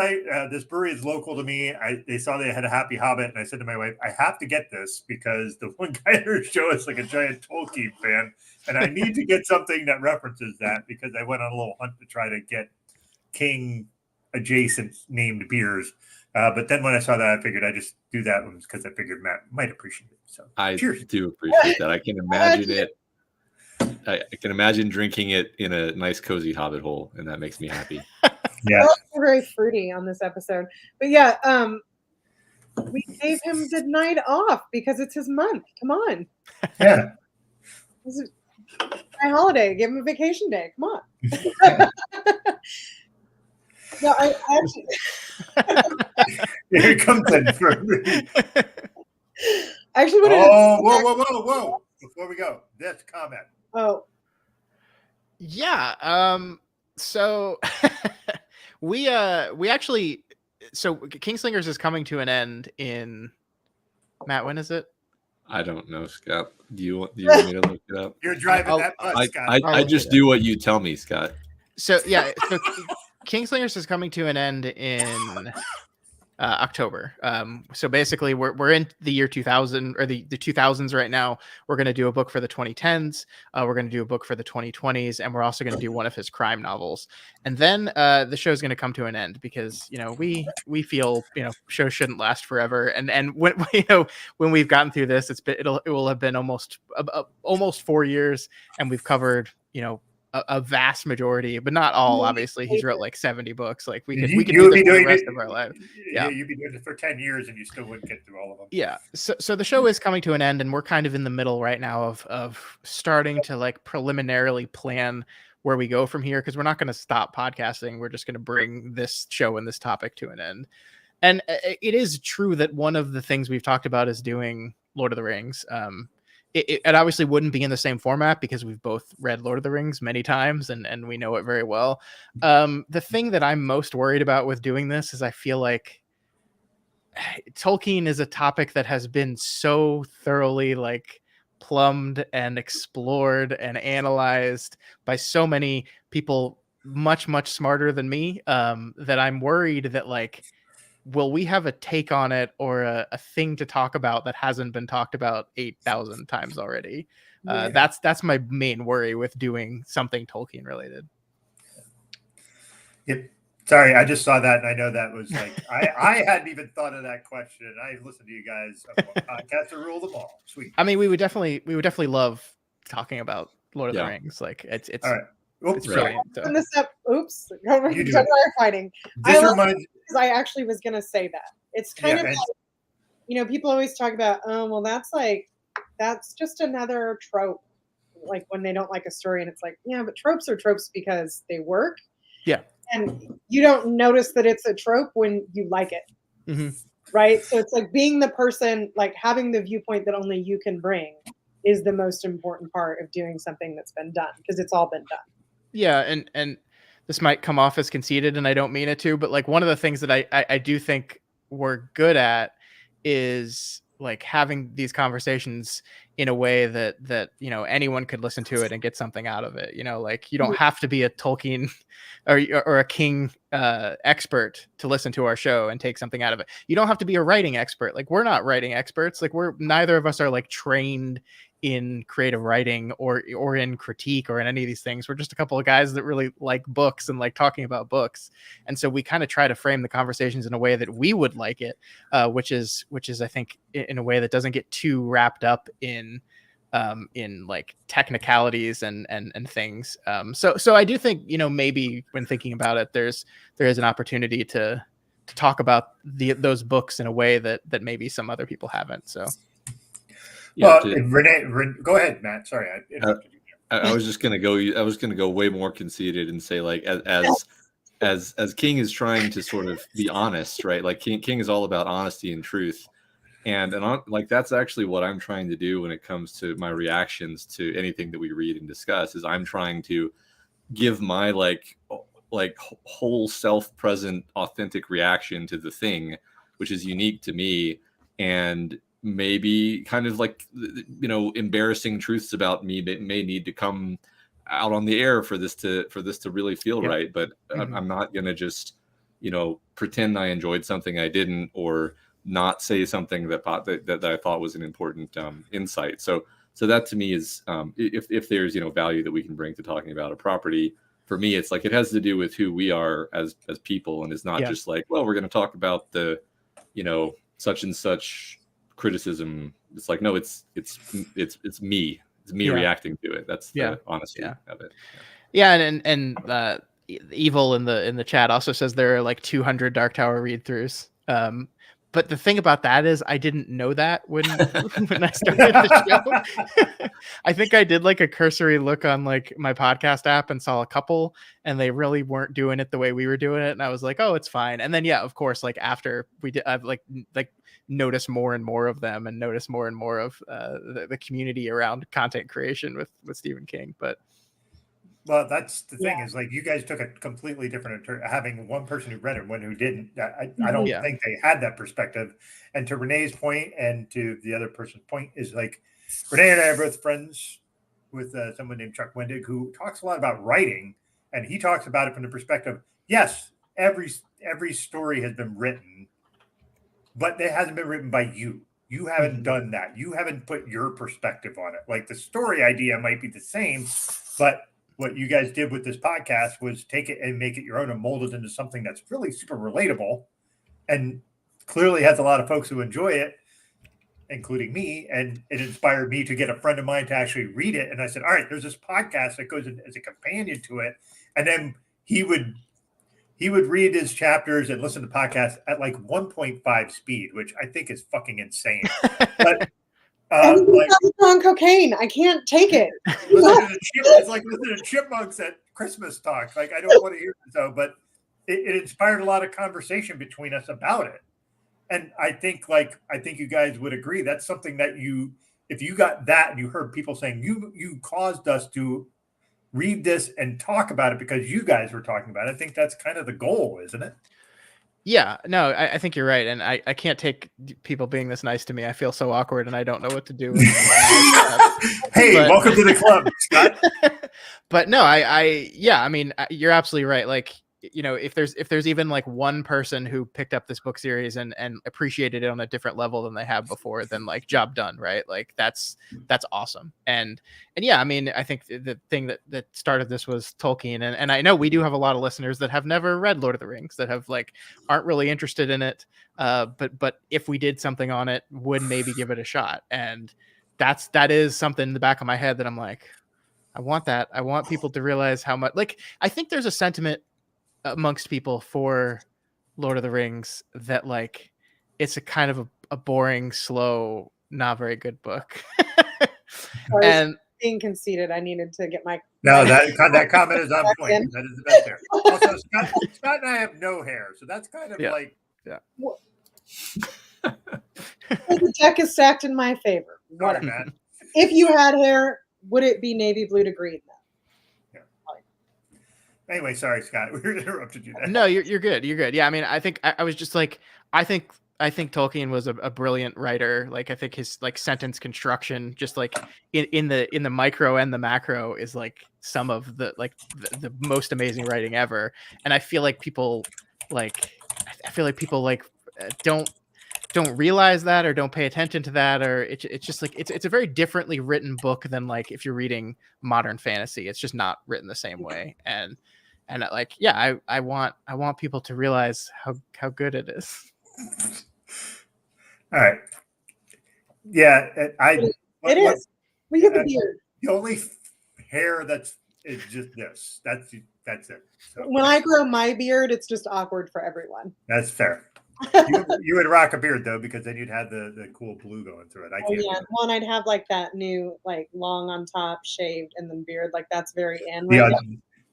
this brewery is local to me. They saw they had a Happy Hobbit, and I said to my wife, I have to get this because the one guy at her show is like a giant Tolkien fan, and I need to get something that references that because I went on a little hunt to try to get King adjacent named beers. But then when I saw that, I figured I'd just do that one because I figured Matt might appreciate it. So I cheers. do appreciate that. I can imagine it. I can imagine drinking it in a nice, cozy hobbit hole, and that makes me happy. Yeah, We're very fruity on this episode, but yeah, we gave him the night off because it's his month. Come on, yeah. this is my holiday. Give him a vacation day. Come on. No, I actually. Here it comes in. I actually wanted Whoa! Before we go, this comment. Oh, Yeah. So we actually, so Kingslingers is coming to an end in, Matt, when is it? I don't know, Scott. Do you want me to look it up? You're driving that bus, Scott. I just do what you tell me, Scott. So yeah, so Kingslingers is coming to an end in October. So basically we're in the year 2000 or the 2000s right now. We're going to do a book for the 2010s. We're going to do a book for the 2020s, and we're also going to do one of his crime novels. And then the show's going to come to an end because, you know, we feel, you know, shows shouldn't last forever. And when, you know, when we've gotten through this, it will have been almost 4 years, and we've covered, you know, a vast majority, but not all. Obviously, he's wrote like 70 books. Like we could do this for the rest of our life. Yeah, you'd be doing it for 10 years, and you still wouldn't get through all of them. Yeah. So the show is coming to an end, and we're kind of in the middle right now of starting to like preliminarily plan where we go from here, because we're not going to stop podcasting. We're just going to bring this show and this topic to an end. And it is true that one of the things we've talked about is doing Lord of the Rings. It obviously wouldn't be in the same format because we've both read Lord of the Rings many times and we know it very well. The thing that I'm most worried about with doing this is I feel like Tolkien is a topic that has been so thoroughly like plumbed and explored and analyzed by so many people much, much smarter than me, that I'm worried that like, will we have a take on it or a thing to talk about that hasn't been talked about 8,000 times already? That's my main worry with doing something Tolkien related. Yep. Sorry, I just saw that, and I know that was like I hadn't even thought of that question. I listened to you guys on one podcast to rule them all. Sweet. I mean, we would definitely love talking about Lord of the Rings. Like it's all right. It's brilliant. Turn this up. Oops. Firefighting. I actually was going to say that. It's kind of like, you know, people always talk about, oh, well, that's just another trope. Like when they don't like a story, and it's like, yeah, but tropes are tropes because they work. Yeah. And you don't notice that it's a trope when you like it. Mm-hmm. Right. So it's like being the person, like having the viewpoint that only you can bring is the most important part of doing something that's been done, because it's all been done. Yeah. And this might come off as conceited, and I don't mean it to, but like one of the things that I do think we're good at is like having these conversations in a way that, you know, anyone could listen to it and get something out of it. You know, like you don't have to be a Tolkien or a King expert to listen to our show and take something out of it. You don't have to be a writing expert. Like we're not writing experts. Like neither of us are like trained in creative writing or in critique or in any of these things. We're just a couple of guys that really like books and like talking about books. And so we kind of try to frame the conversations in a way that we would like it, which is I think in a way that doesn't get too wrapped up in like technicalities and things. So I do think, you know, maybe when thinking about it, there is an opportunity to talk about those books in a way that maybe some other people haven't. So. Well, Renee, go ahead, Matt. Sorry, I interrupted you. I was just gonna go. I was gonna go way more conceited and say, like, as King is trying to sort of be honest, right? Like King is all about honesty and truth, and like that's actually what I'm trying to do when it comes to my reactions to anything that we read and discuss. Is I'm trying to give my like whole self-present, authentic reaction to the thing, which is unique to me, and maybe kind of like, you know, embarrassing truths about me that may need to come out on the air for this to really feel right. But I'm not going to just, pretend I enjoyed something I didn't, or not say something that I thought was an important insight. So that to me is, if there's value that we can bring to talking about a property, for me it's like it has to do with who we are as people, and it's not just like, well, we're going to talk about the such and such criticism. It's like, no, it's me. It's me reacting to it. That's the honesty of it. Yeah, and Evil in the chat also says there are like 200 Dark Tower read-throughs. But the thing about that is I didn't know that when I started the show. I think I did like a cursory look on like my podcast app and saw a couple, and they really weren't doing it the way we were doing it. And I was like, oh, it's fine. And then, of course, like after we did, I've like noticed more and more of them, and noticed more and more of the community around content creation with Stephen King. But well, that's the thing is like you guys took a completely different having one person who read it, one who didn't. I don't think they had that perspective. And to Renee's point and to the other person's point is like Renee and I are both friends with someone named Chuck Wendig who talks a lot about writing, and he talks about it from the perspective, yes, every story has been written, but it hasn't been written by you. You haven't done that. You haven't put your perspective on it. Like the story idea might be the same, but what you guys did with this podcast was take it and make it your own and mold it into something that's really super relatable and clearly has a lot of folks who enjoy it, including me. And it inspired me to get a friend of mine to actually read it. And I said, all right, there's this podcast that goes in as a companion to it. And then he would read his chapters and listen to podcasts at like 1.5 speed, which I think is fucking insane. But like, on cocaine. I can't take it. It's like listening to chipmunks at Christmas talk. Like I don't want to hear it though, but it inspired a lot of conversation between us about it. And I think you guys would agree that's something that if you got that and you heard people saying you caused us to read this and talk about it because you guys were talking about it, I think that's kind of the goal, isn't it? Yeah, no, I think you're right. And I can't take people being this nice to me. I feel so awkward and I don't know what to do. Hey, welcome to the club, Scott. But no, I mean, you're absolutely right. Like, if there's even like one person who picked up this book series and appreciated it on a different level than they have before, then like job done, right? Like that's awesome. And yeah, I mean, I think the thing that started this was Tolkien, and I know we do have a lot of listeners that have never read Lord of the Rings, that have like aren't really interested in it, but if we did something on it, would maybe give it a shot. And that is something in the back of my head that I'm like, I want that. I want people to realize how much, like, I think there's a sentiment amongst people for Lord of the Rings that like it's a kind of a boring, slow, not very good book. And being conceited, I needed to get my that comment is on point. That is the best hair. Also, Scott and I have no hair, so that's kind of like the deck is stacked in my favor. What, man? If you had hair, would it be navy blue to green then? Anyway, sorry, Scott. We interrupted you there. No, you're good. You're good. Yeah, I mean, I think I was just like, I think Tolkien was a brilliant writer. Like, I think his like sentence construction, just like in the micro and the macro, is like some of the most amazing writing ever. And I feel like people don't realize that, or don't pay attention to that, or it's just like it's a very differently written book than like if you're reading modern fantasy. It's just not written the same way. And like, yeah, I want people to realize how good it is. All right. Yeah, it is. Well, you have a beard. The only hair is just this. That's it. So, when I grow my beard, it's just awkward for everyone. That's fair. You would rock a beard though, because then you'd have the cool blue going through it. I can't. Yeah, well, and I'd have like that new like long on top, shaved, and then beard. Like that's very in.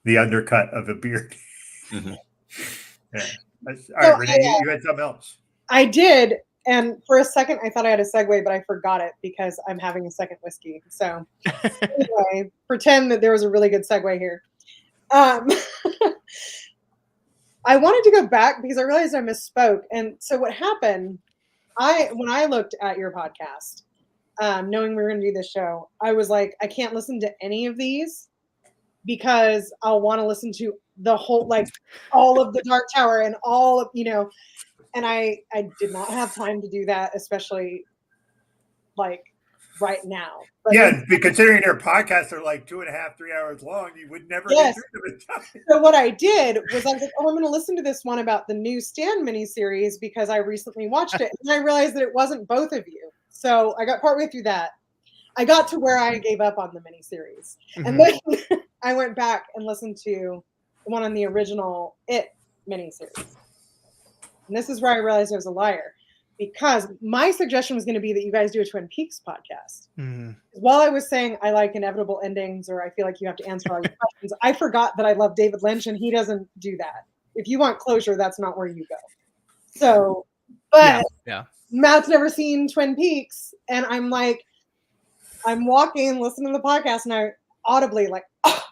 The undercut of a beard. Mm-hmm. Yeah. All right, Renee, you had something else. I did, and for a second I thought I had a segue, but I forgot it because I'm having a second whiskey. So anyway, pretend that there was a really good segue here. I wanted to go back because I realized I misspoke. And so what happened, when I looked at your podcast, knowing we were going to do this show, I was like, I can't listen to any of these because I'll want to listen to the whole, like all of the Dark Tower and all of, and I did not have time to do that, especially like right now. But Yeah, considering their podcasts are like 2.5, 3 hours long, you would never get through them in time. So what I did was I was like, oh, I'm going to listen to this one about the new Stan miniseries because I recently watched it. And I realized that it wasn't both of you. So I got partway through that. I got to where I gave up on the miniseries. And then I went back and listened to the one on the original It miniseries. And this is where I realized I was a liar. Because my suggestion was going to be that you guys do a Twin Peaks podcast. While I was saying I like inevitable endings, or I feel like you have to answer all your questions, I forgot that I love David Lynch, and he doesn't do that. If you want closure, that's not where you go. So, but Matt's never seen Twin Peaks, and I'm like, I'm walking, listening to the podcast, and I audibly like, oh.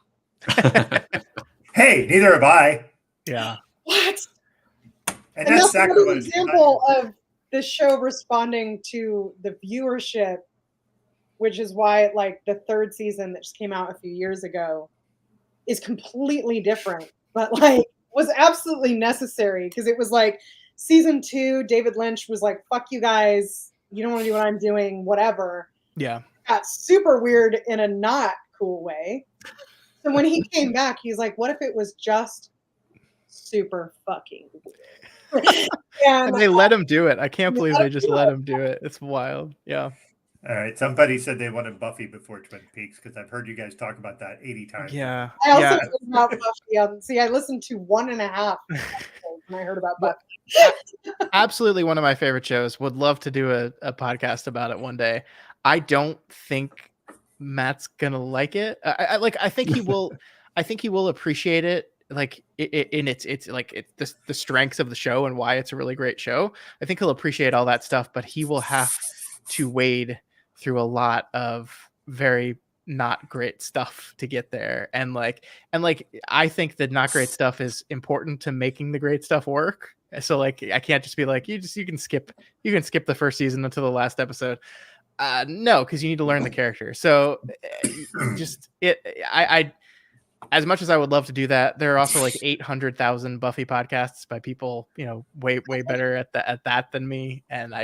Hey, neither have I. Yeah. What? And that's another example of the show responding to the viewership, which is why like the third season that just came out a few years ago is completely different, but like was absolutely necessary because it was like season 2, David Lynch was like, fuck you guys, you don't want to do what I'm doing, whatever. Yeah. Got super weird in a not cool way. So when he came back, he's like, what if it was just super fucking weird? And they let him do it. I can't believe they just let him do it. It's wild. Yeah. All right. Somebody said they wanted Buffy before Twin Peaks because I've heard you guys talk about that 80 times. Yeah. I also heard about Buffy. See, I listened to 1.5 when I heard about Buffy. Absolutely one of my favorite shows. Would love to do a podcast about it one day. I don't think Matt's gonna like it. I think he will. I think he will appreciate it. Like in its the strengths of the show and why it's a really great show. I think he'll appreciate all that stuff, but he will have to wade through a lot of very not great stuff to get there. And I think that not great stuff is important to making the great stuff work. So like I can't just be like you can skip the first season until the last episode. No, because you need to learn the character. So I as much as I would love to do that, there are also like 800,000 Buffy podcasts by people, way better at that than me. And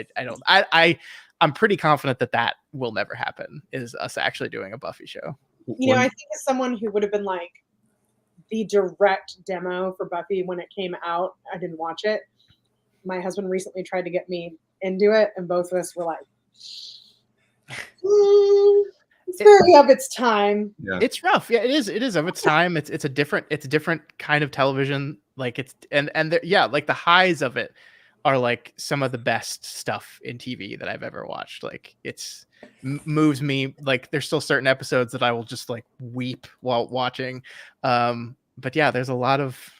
I'm pretty confident that will never happen, is us actually doing a Buffy show. I think as someone who would have been like the direct demo for Buffy when it came out, I didn't watch it. My husband recently tried to get me into it, and both of us were like, it's very of its time. Yeah. It's rough. Yeah, it is of its time. It's a different kind of television. Like like the highs of it are like some of the best stuff in TV that I've ever watched. Like it's moves me. Like there's still certain episodes that I will just like weep while watching. But yeah, there's a lot of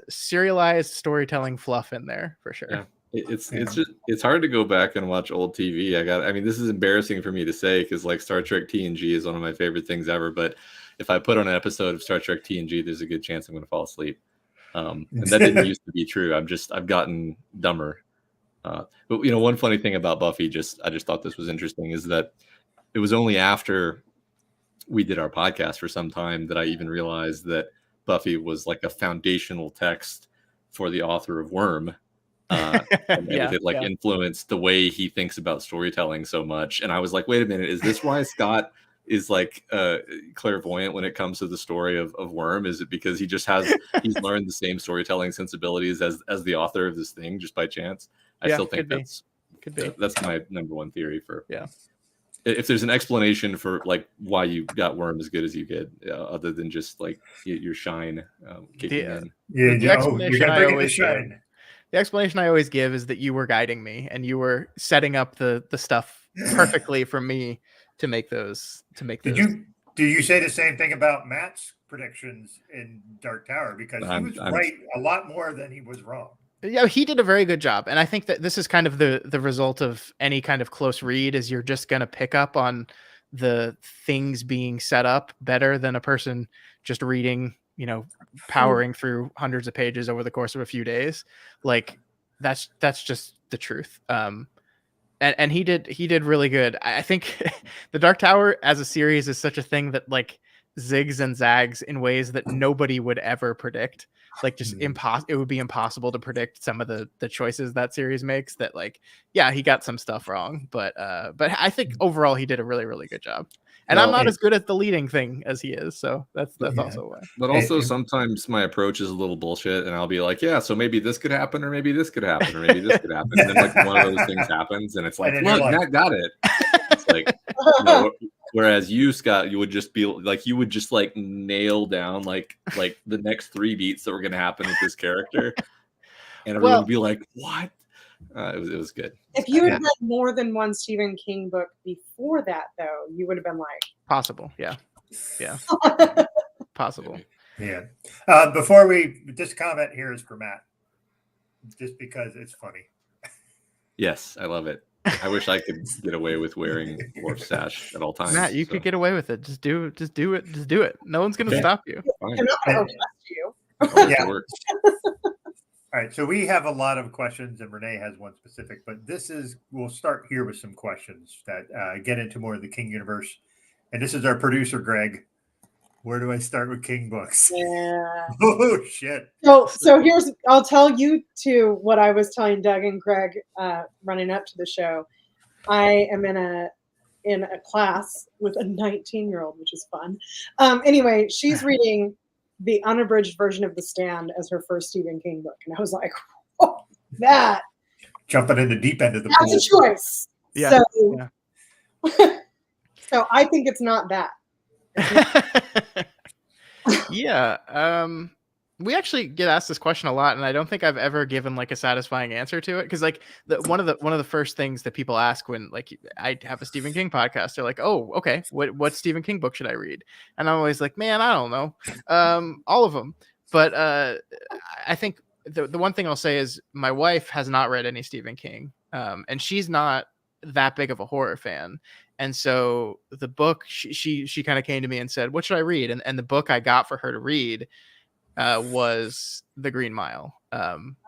serialized storytelling fluff in there for sure. Yeah. It's hard to go back and watch old TV. This is embarrassing for me to say because like Star Trek TNG is one of my favorite things ever. But if I put on an episode of Star Trek TNG, there's a good chance I'm going to fall asleep. And that didn't used to be true. I've gotten dumber. But one funny thing about Buffy, I just thought this was interesting, is that it was only after we did our podcast for some time that I even realized that Buffy was like a foundational text for the author of Worm. It influenced the way he thinks about storytelling so much. And I was like, wait a minute, is this why Scott is like clairvoyant when it comes to the story of Worm? Is it because he's learned the same storytelling sensibilities as the author of this thing just by chance? I still think that's my number one theory for if there's an explanation for like why you got Worm as good as you did, other than just like your shine kicking in. The explanation I always give is that you were guiding me and you were setting up the stuff perfectly for me to make those. Do you say the same thing about Matt's predictions in Dark Tower? Because he was right a lot more than he was wrong. Yeah, he did a very good job. And I think that this is kind of the result of any kind of close read, is you're just going to pick up on the things being set up better than a person just reading, powering through hundreds of pages over the course of a few days. Like that's just the truth. And he did really good. I think the Dark Tower as a series is such a thing that like zigs and zags in ways that nobody would ever predict. Like just it would be impossible to predict some of the choices that series makes. That like, yeah, he got some stuff wrong, but I think overall he did a really, really good job. And I'm not as good at the leading thing as he is, so that's also why. But also sometimes my approach is a little bullshit, and I'll be like, yeah, so maybe this could happen, or maybe this could happen, or maybe this could happen. And then like one of those things happens, and it's like, look, Matt got it. It's like, whereas you, Scott, you would just be like, you would just like nail down like the next 3 beats that were going to happen with this character, and everyone would be like, what? It was good. If you had read more than one Stephen King book before that, though, you would have been like possible, yeah, possible, yeah. Before this comment here is for Matt, just because it's funny. Yes, I love it. I wish I could get away with wearing Worf sash at all times. Matt, you could get away with it. Just do it. No one's gonna stop you. I'm not gonna arrest you. Yeah. All right, so we have a lot of questions, and Renee has one specific, but we'll start here with some questions that get into more of the King universe. And this is our producer, Greg. Where do I start with King books? Yeah. Oh, shit. So I'll tell you two what I was telling Doug and Greg running up to the show. I am in a class with a 19-year-old, which is fun. Anyway, she's reading the unabridged version of The Stand as her first Stephen King book. And I was like, oh, that. Jumping in the deep end of the pool. That's a choice. Yeah. So I think it's not that. Yeah. We actually get asked this question a lot, and I don't think I've ever given like a satisfying answer to it. Because like one of the first things that people ask when like I have a Stephen King podcast, they're like, "Oh, okay, what Stephen King book should I read?" And I'm always like, "Man, I don't know, all of them." But I think the one thing I'll say is my wife has not read any Stephen King, and she's not that big of a horror fan. And so the book she kind of came to me and said, "What should I read?" And the book I got for her to read was The Green Mile,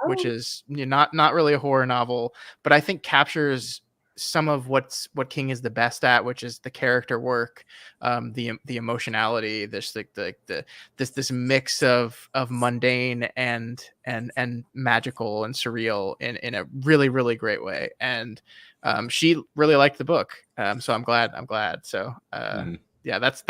which is not really a horror novel, but I think captures some of what King is the best at, which is the character work, the emotionality, this mix of mundane and magical and surreal in a really, really great way. And she really liked the book, so I'm glad. So yeah, that's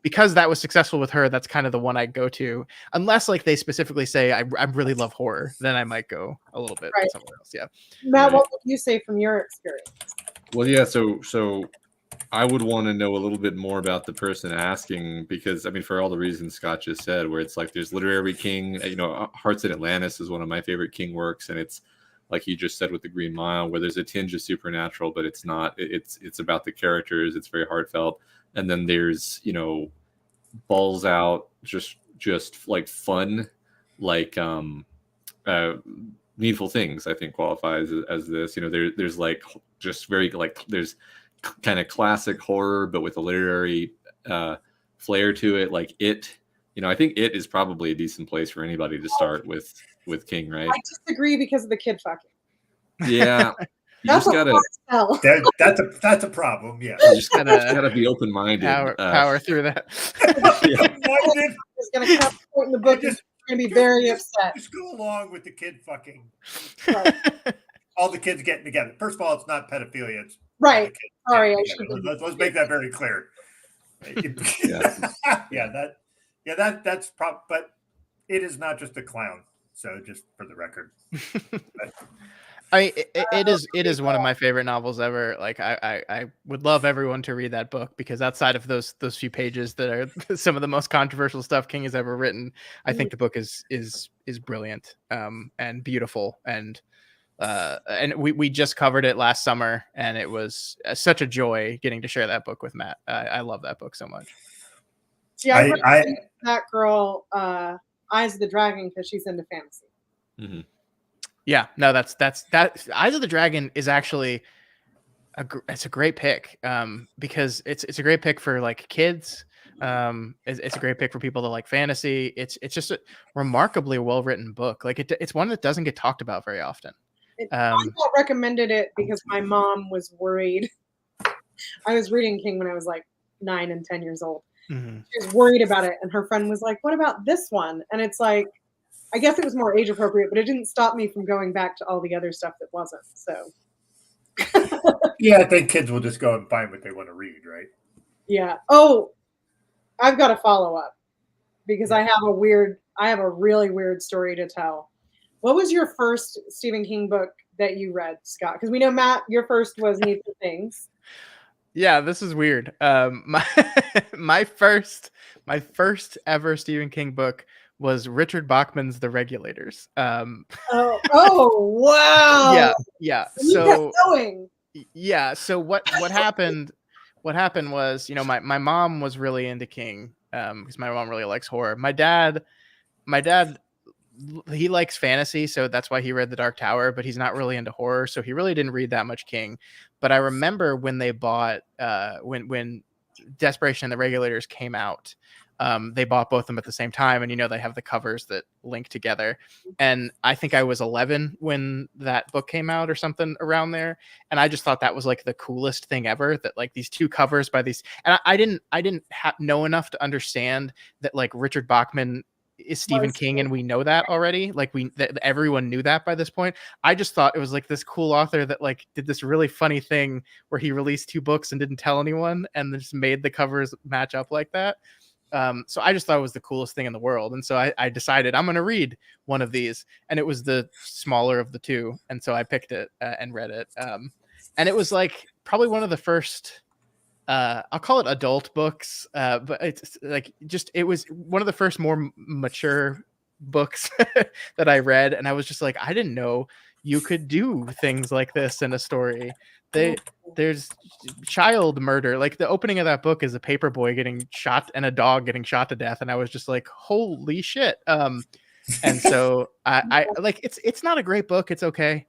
because that was successful with her. That's kind of the one I go to, unless like they specifically say I really love horror, then I might go a little bit somewhere else. Yeah, Matt, what would you say from your experience? Well, yeah, so I would want to know a little bit more about the person asking, because I mean, for all the reasons Scott just said, where it's like there's literary King, Hearts in Atlantis is one of my favorite King works, and it's like you just said with The Green Mile, where there's a tinge of supernatural, but it's not. It's about the characters. It's very heartfelt. And then there's, balls out, just like fun, like Needful Things, I think qualifies as this. There's like just very like there's kind of classic horror, but with a literary flair to it. Like It, I think It is probably a decent place for anybody to start with King, right? I disagree because of the kid fucking. Yeah. You that's just gotta. That's a problem. Yeah, you just gotta be open minded. Power through that. He's gonna come in the book. He's gonna be very upset. Just go along with the kid fucking. Right. All the kids getting together. First of all, it's not pedophilia. It's right. Sorry, let's make that very clear. That's probably. But it is not just a clown. So just for the record. It is one of my favorite novels ever. Like I would love everyone to read that book, because outside of those few pages that are some of the most controversial stuff King has ever written, I think the book is brilliant and beautiful, and we just covered it last summer, and it was such a joy getting to share that book with Matt. I love that book so much. Yeah, I that girl Eyes of the Dragon because she's into fantasy. Mm-hmm. Yeah, no, that's Eyes of the Dragon is actually it's a great pick, because it's a great pick for like kids. It's a great pick for people that like fantasy. It's just a remarkably well written book. Like it's one that doesn't get talked about very often. I recommended it because my mom was worried. I was reading King when I was like 9 and 10 years old, Mhm. She was worried about it, and her friend was like, "What about this one?" And it's like, I guess it was more age appropriate, but it didn't stop me from going back to all the other stuff that wasn't. So Yeah, I think kids will just go and find what they want to read, right? yeah. Oh, I've got a follow up because I have a really weird story to tell. What was your first Stephen King book that you read, Scott? Because we know, Matt, your first was Needful Things. Yeah, this is weird. My first ever Stephen King book was Richard Bachman's The Regulators. Oh, wow. Yeah. You kept going. Yeah. So what happened? What happened was, my mom was really into King, because my mom really likes horror. My dad, he likes fantasy, so that's why he read The Dark Tower, but he's not really into horror, so he really didn't read that much King. But I remember when they bought when Desperation and The Regulators came out, they bought both of them at the same time, and they have the covers that link together. And I think I was 11 when that book came out or something around there, and I just thought that was like the coolest thing ever, that like these two covers by these, and I didn't know enough to understand that like Richard Bachman is Stephen King, and we know that already. Like everyone knew that by this point. I just thought it was like this cool author that like did this really funny thing where he released 2 books and didn't tell anyone, and just made the covers match up like that. So I just thought it was the coolest thing in the world, and so I decided I'm going to read one of these, and it was the smaller of the 2, and so I picked it and read it. And it was like probably one of the first. I'll call it adult books, but it's like it was one of the first more mature books that I read, and I was just like, I didn't know you could do things like this in a story. There's child murder. Like the opening of that book is a paper boy getting shot and a dog getting shot to death, and I was just like, holy shit. And so I like it's not a great book. It's okay.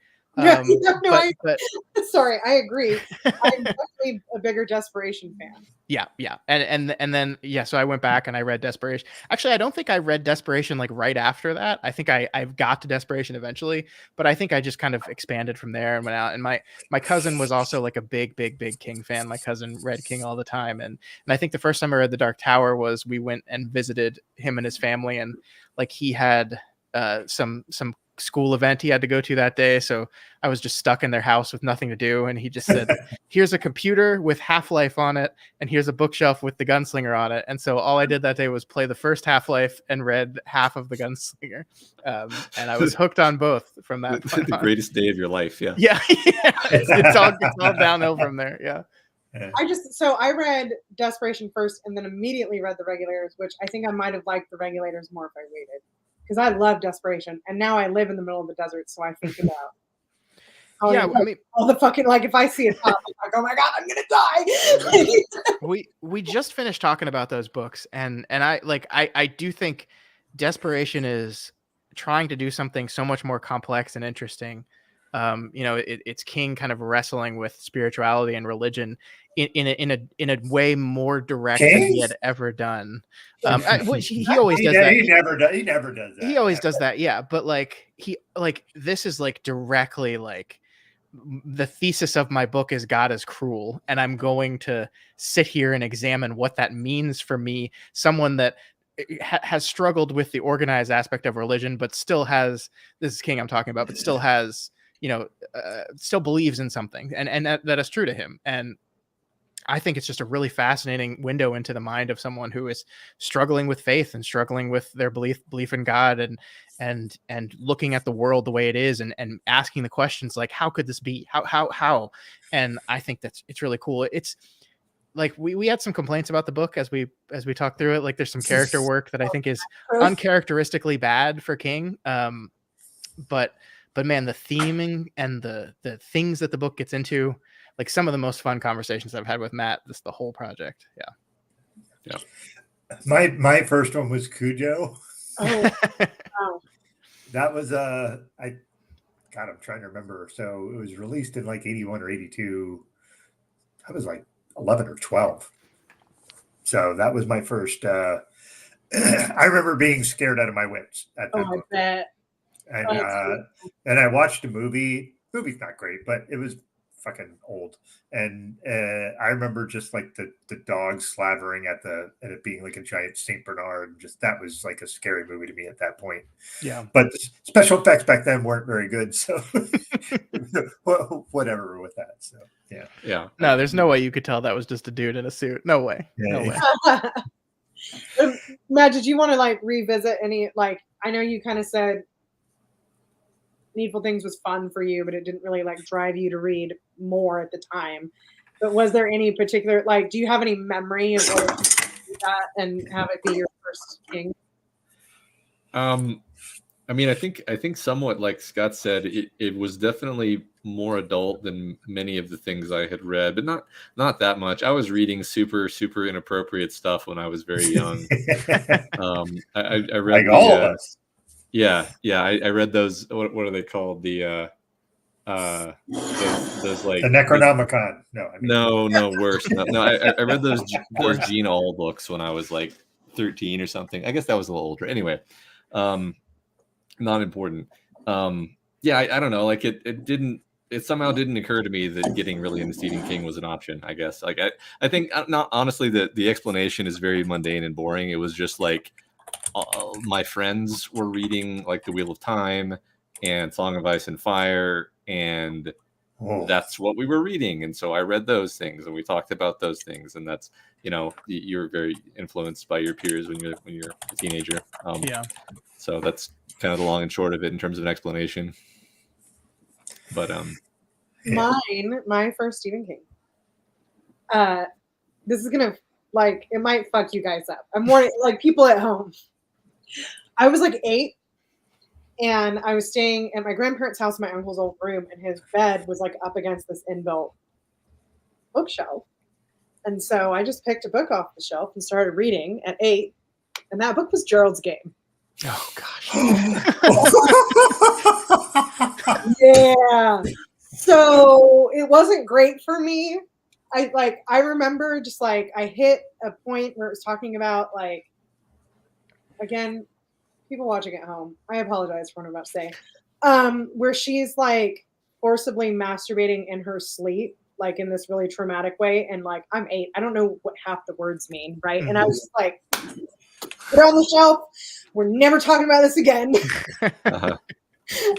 Sorry, I agree. I'm definitely a bigger Desperation fan. Yeah. And then so I went back and I read Desperation. Actually, I don't think I read Desperation like right after that. I think I've got to Desperation eventually, but I think I just kind of expanded from there and went out. And my cousin was also like a big King fan. My cousin read King all the time. And I think the first time I read The Dark Tower was we went and visited him and his family, and like he had some school event he had to go to that day, so I was just stuck in their house with nothing to do, and he just said, here's a computer with Half-Life on it, and here's a bookshelf with The Gunslinger on it. And so all I did that day was play the first Half-Life and read half of The Gunslinger, and I was hooked on both from that point the on. greatest day of your life. Yeah. It's all downhill from there. I read Desperation first and then immediately read The Regulators, which I think I might have liked The Regulators more if I waited, because I love Desperation, and now I live in the middle of the desert, so I think about all the fucking, like, if I see a top, I'm like, oh my god, I'm gonna die. we just finished talking about those books, and I do think Desperation is trying to do something so much more complex and interesting. It's King kind of wrestling with spirituality and religion in a way more direct than he had ever done. He always does that. He never does that. He always does that. Yeah, but this is like directly like the thesis of my book is God is cruel, and I'm going to sit here and examine what that means for me, someone that has struggled with the organized aspect of religion, but still has, this is King I'm talking about, but still has, still believes in something, and that is true to him. And I think it's just a really fascinating window into the mind of someone who is struggling with faith and struggling with their belief in God, and looking at the world the way it is, and asking the questions like, how could this be? How? And I think it's really cool. It's like we had some complaints about the book as we talked through it. Like there's some character work that I think is uncharacteristically bad for King. But man, the theming and the things that the book gets into, like some of the most fun conversations I've had with Matt, the whole project. Yeah. My first one was Cujo. Oh, wow. That was I'm trying to remember. So it was released in like 81 or 82. I was like 11 or 12. So that was my first. I remember being scared out of my wits at that book. I bet. And I watched a movie. Movie's not great, but it was fucking old. And I remember just like the dogs slavering at it being like a giant Saint Bernard. Just that was like a scary movie to me at that point. Yeah. But the special effects back then weren't very good, so whatever with that. So Yeah. No, there's no way you could tell that was just a dude in a suit. No way. Yeah. No way. Matt, did you want to like revisit any, like, I know you kind of said Needful Things was fun for you, but it didn't really like drive you to read more at the time. But was there any particular, like, do you have any memory of what it that and have it be your first King? I mean, I think somewhat like Scott said, it was definitely more adult than many of the things I had read, but not that much. I was reading super inappropriate stuff when I was very young. I read like all of us. Yeah. I read those. What are they called? The those like The Necronomicon. No, worse. No, I read those Gene Aul books when I was like 13 or something. I guess that was a little older. Anyway, not important. Yeah, I don't know. Like it somehow didn't occur to me that getting really into Stephen King was an option. I guess. Like I think not honestly the explanation is very mundane and boring. It was just like my friends were reading like The Wheel of Time and Song of Ice and Fire, and that's what we were reading. And so I read those things, and we talked about those things, and that's, you know, you're very influenced by your peers when you're a teenager. Yeah. So that's kind of the long and short of it in terms of an explanation. But my first Stephen King. This is gonna, like, it might fuck you guys up. I'm more like people at home. I was like 8, and I was staying at my grandparents' house in my uncle's old room, and his bed was like up against this inbuilt bookshelf. And so I just picked a book off the shelf and started reading at 8, and that book was Gerald's Game. Oh gosh. Yeah. So it wasn't great for me. I remember just like I hit a point where it was talking about, like, again, people watching at home, I apologize for what I'm about to say, where she's like forcibly masturbating in her sleep, like in this really traumatic way. And like, I'm 8, I don't know what half the words mean, right? Mm-hmm. And I was just like, put it on the shelf. We're never talking about this again. uh-huh.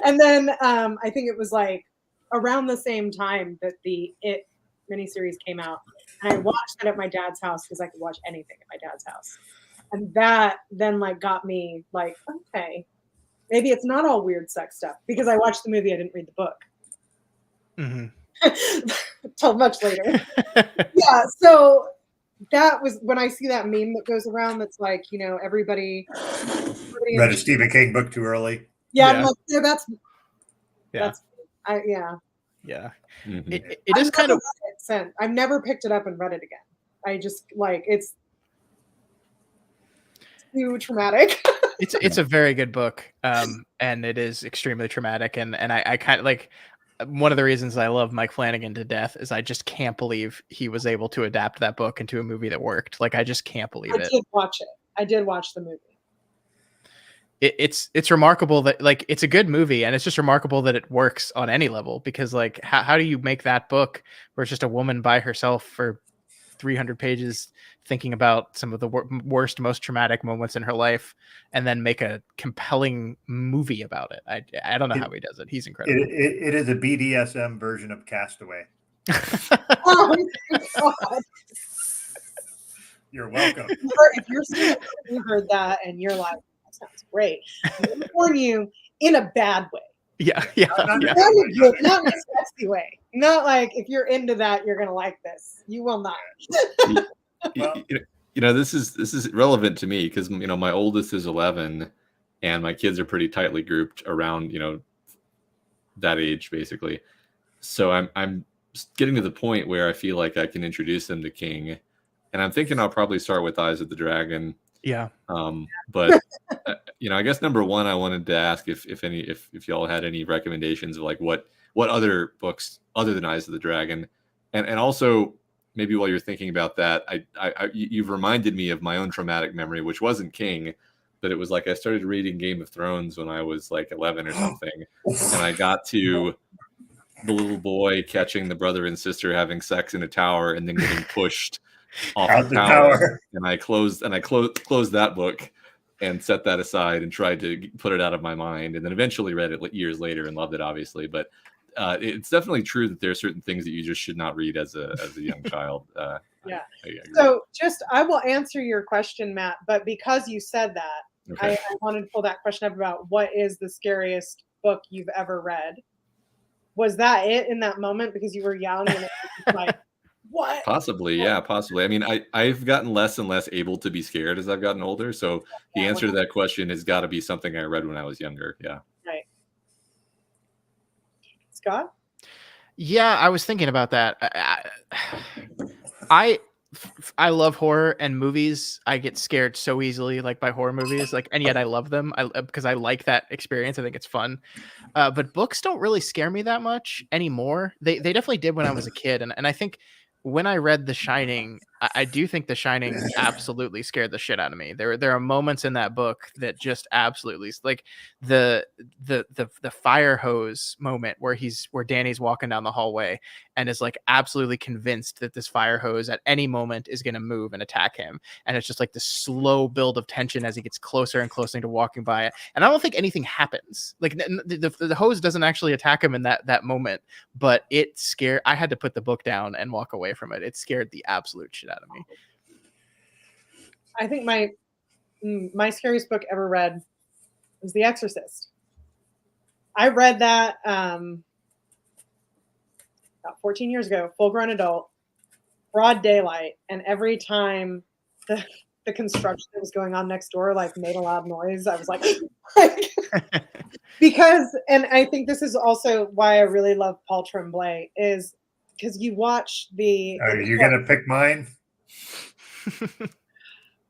And then I think it was like around the same time that the It miniseries came out, and I watched it at my dad's house because I could watch anything at my dad's house. And that then like got me like, okay, maybe it's not all weird sex stuff, because I watched the movie, I didn't read the book. Mm-hmm. Till much later. Yeah, so that was when I see that meme that goes around that's like, you know, everybody read a Stephen King book too early. Yeah, Yeah. I'm like, yeah, that's Yeah. Mm-hmm. It is kind of. I've never picked it up and read it again. I just like it's too traumatic. It's a very good book, and it is extremely traumatic. And I kind of like, one of the reasons I love Mike Flanagan to death is I just can't believe he was able to adapt that book into a movie that worked. Like, I just can't believe it. I did watch it. I did watch the movie. It's remarkable that, like, it's a good movie, and it's just remarkable that it works on any level, because like how do you make that book where it's just a woman by herself for 300 pages thinking about some of the worst, most traumatic moments in her life, and then make a compelling movie about it? I don't know how he does it. He's incredible. It is a BDSM version of Castaway. Oh my God. You're welcome. If you heard that and you're like, that sounds great, I'm going to warn you, in a bad way. Yeah. Not in a sexy way. Not like, if you're into that, you're going to like this. You will not. Well, you know, this is relevant to me because, you know, my oldest is 11, and my kids are pretty tightly grouped around, you know, that age basically. So I'm getting to the point where I feel like I can introduce them to King, and I'm thinking I'll probably start with Eyes of the Dragon. Yeah. But you know, I guess number one, I wanted to ask if y'all had any recommendations of like what other books other than Eyes of the Dragon, and also maybe while you're thinking about that, you've reminded me of my own traumatic memory, which wasn't King, but it was like I started reading Game of Thrones when I was like 11 or something, and I got to the little boy catching the brother and sister having sex in a tower and then getting pushed off Out the the tower. tower. And I closed that book and set that aside and tried to put it out of my mind. And then eventually read it years later and loved it, obviously. But it's definitely true that there are certain things that you just should not read as a young child. Yeah. I agree. So I will answer your question, Matt, but because you said that, Okay. I wanted to pull that question up about what is the scariest book you've ever read. Was that it in that moment because you were young and it was like, what? Possibly, yeah, possibly. I mean, I've gotten less and less able to be scared as I've gotten older. So the answer to that question has got to be something I read when I was younger. Yeah. Right. Scott? Yeah, I was thinking about that. I love horror and movies. I get scared so easily, like by horror movies, like, and yet I love them because I like that experience. I think it's fun. But books don't really scare me that much anymore. They definitely did when I was a kid, and I think when I read The Shining, I do think The Shining absolutely scared the shit out of me. There are moments in that book that just absolutely, like the fire hose moment where Danny's walking down the hallway and is like absolutely convinced that this fire hose at any moment is going to move and attack him, and it's just like this slow build of tension as he gets closer and closer to walking by it. And I don't think anything happens. Like the hose doesn't actually attack him in that moment, but it scared. I had to put the book down and walk away from it. It scared the absolute shit out of me. I think my scariest book ever read was The Exorcist. I read that about 14 years ago, full-grown adult, broad daylight, and every time the construction that was going on next door like made a loud noise, I was like because, and I think this is also why I really love Paul Tremblay, is because you watch the. Are you gonna pick mine?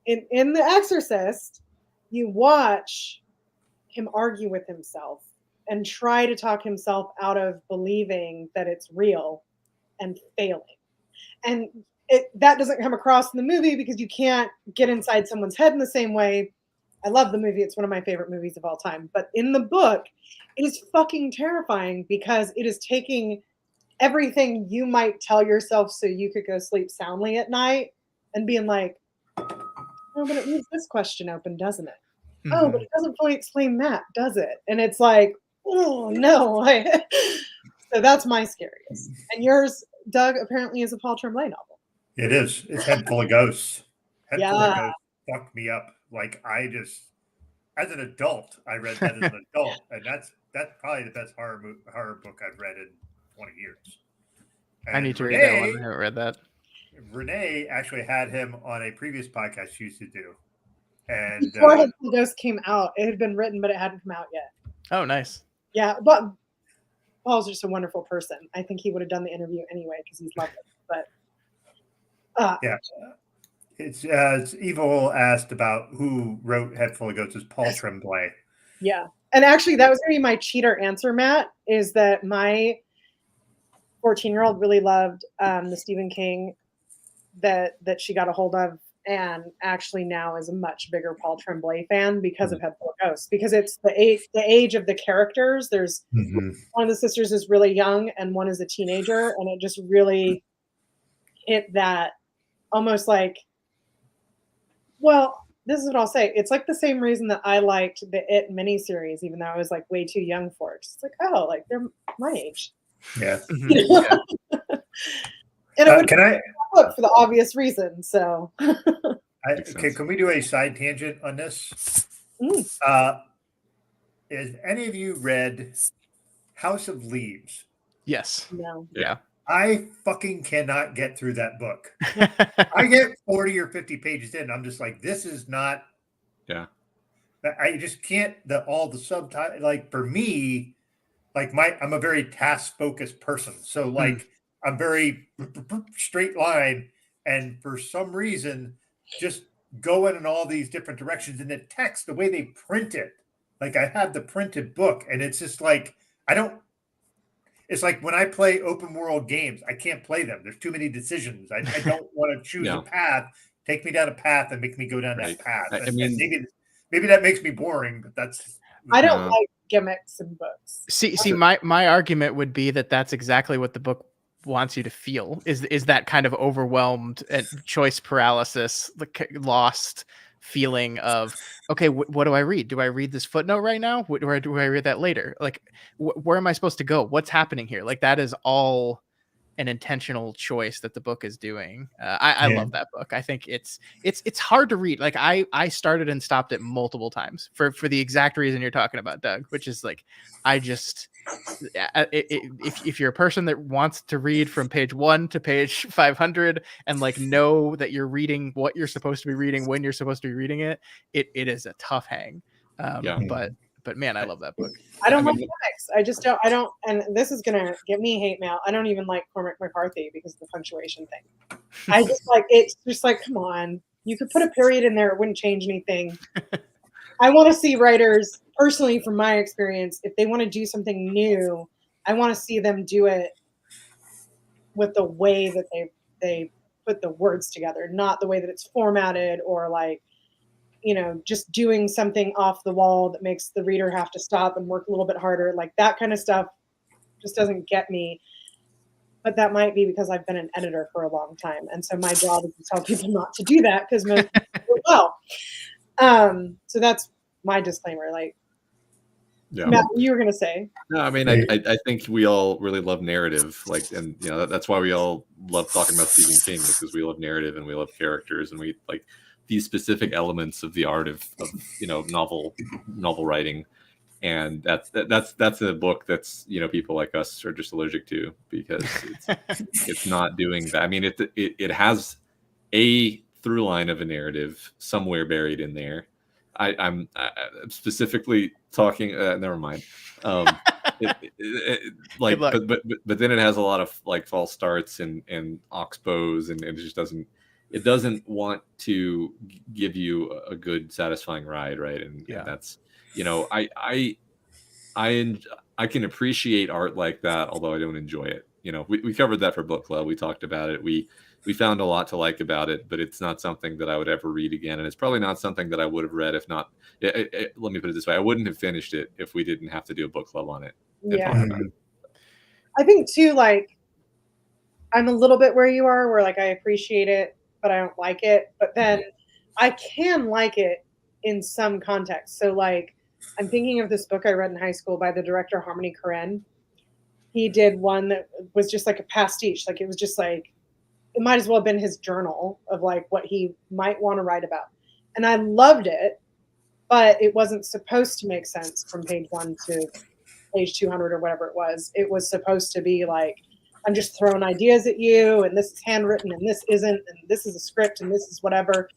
In The Exorcist, you watch him argue with himself and try to talk himself out of believing that it's real and failing. And that doesn't come across in the movie because you can't get inside someone's head in the same way. I love the movie. It's one of my favorite movies of all time. But in the book, it is fucking terrifying because it is taking everything you might tell yourself so you could go sleep soundly at night and being like, oh, but it leaves this question open, doesn't it? Mm-hmm. Oh, but it doesn't fully explain that, does it? And it's like, oh, no. So that's my scariest. And yours, Doug, apparently is a Paul Tremblay novel. It is. It's Head Full of Ghosts. Head Full of Ghosts fucked me up. Like, I just, as an adult, I read that as an adult. And that's probably the best horror book I've read in 20 years. And I need to read that one. I haven't read that. Renee actually had him on a previous podcast she used to do. And before Head Full of Ghosts came out, it had been written, but it hadn't come out yet. Oh, nice. Yeah, but Paul's just a wonderful person. I think he would have done the interview anyway because he's lovely. But yeah, it's Evil asked about who wrote Head Full of Ghosts. It's Paul Tremblay. Yeah, and actually, that was going to be my cheater answer, Matt. Is that my 14-year-old really loved the Stephen King that she got a hold of, and actually now is a much bigger Paul Tremblay fan because of Head Full of Ghosts, because it's the age of the characters. There's one of the sisters is really young and one is a teenager, and it just really hit that almost like, well, this is what I'll say. It's like the same reason that I liked the It miniseries, even though I was like way too young for it. It's like, oh, like they're my age. Yeah. Yeah. And it would can I look for the obvious reason. So, can we do a side tangent on this? Has any of you read House of Leaves? Yes. No. Yeah. I fucking cannot get through that book. I get 40 or 50 pages in. I'm just like, this is not. Yeah. I just can't. All the subtitles. Like for me, like I'm a very task focused person. So like I'm very straight line, and for some reason, just going in all these different directions. And the text, the way they print it, like I have the printed book, and it's just like I don't. It's like when I play open world games, I can't play them. There's too many decisions. I don't want to choose a path. Take me down a path and make me go down that path. I mean, maybe that makes me boring, but that's. I don't like gimmicks in books. See, my argument would be that that's exactly what the book wants you to feel is that kind of overwhelmed and choice paralysis, lost feeling of, okay, what do I read? Do I read this footnote right now? Or do I read that later? Like, where am I supposed to go? What's happening here? Like, that is all an intentional choice that the book is doing. I love that book. I think it's hard to read. Like, I started and stopped it multiple times for the exact reason you're talking about, Doug, which is like, I just, if you're a person that wants to read from page 1 to page 500 and like know that you're reading what you're supposed to be reading when you're supposed to be reading it, it is a tough hang. But man, I love that book. I don't like comics. I don't, and this is going to get me hate mail. I don't even like Cormac McCarthy because of the punctuation thing. I just like, it's just like, come on, you could put a period in there. It wouldn't change anything. I want to see writers, personally, from my experience, if they want to do something new, I want to see them do it with the way that they put the words together, not the way that it's formatted or like, just doing something off the wall that makes the reader have to stop and work a little bit harder. Like, that kind of stuff just doesn't get me. But that might be because I've been an editor for a long time. And so my job is to tell people not to do that because most people do well. So that's my disclaimer. Like, Yeah. Matt, you were going to say. No, I mean, I think we all really love narrative. Like, and, that's why we all love talking about Stephen King, because we love narrative and we love characters and we like these specific elements of the art of novel writing, and that's a book that's people like us are just allergic to because it's not doing that. I mean, it has a through line of a narrative somewhere buried in there. I'm specifically talking. Never mind. But then it has a lot of like false starts and oxbows, and it just doesn't. It doesn't want to give you a good, satisfying ride, right? And that's, I can appreciate art like that, although I don't enjoy it. We covered that for book club. We talked about it. We found a lot to like about it, but it's not something that I would ever read again, and it's probably not something that I would have read if not. Let me put it this way: I wouldn't have finished it if we didn't have to do a book club on it. Yeah, I think too. Like, I'm a little bit where you are, where like I appreciate it, but I don't like it. But then I can like it in some context. So like, I'm thinking of this book I read in high school by the director Harmony Korine. He did one that was just like a pastiche. Like, it was just like, it might as well have been his journal of like what he might want to write about. And I loved it, but it wasn't supposed to make sense from page 1 to page 200 or whatever it was. It was supposed to be like, I'm just throwing ideas at you, and this is handwritten, and this isn't, and this is a script, and this is whatever.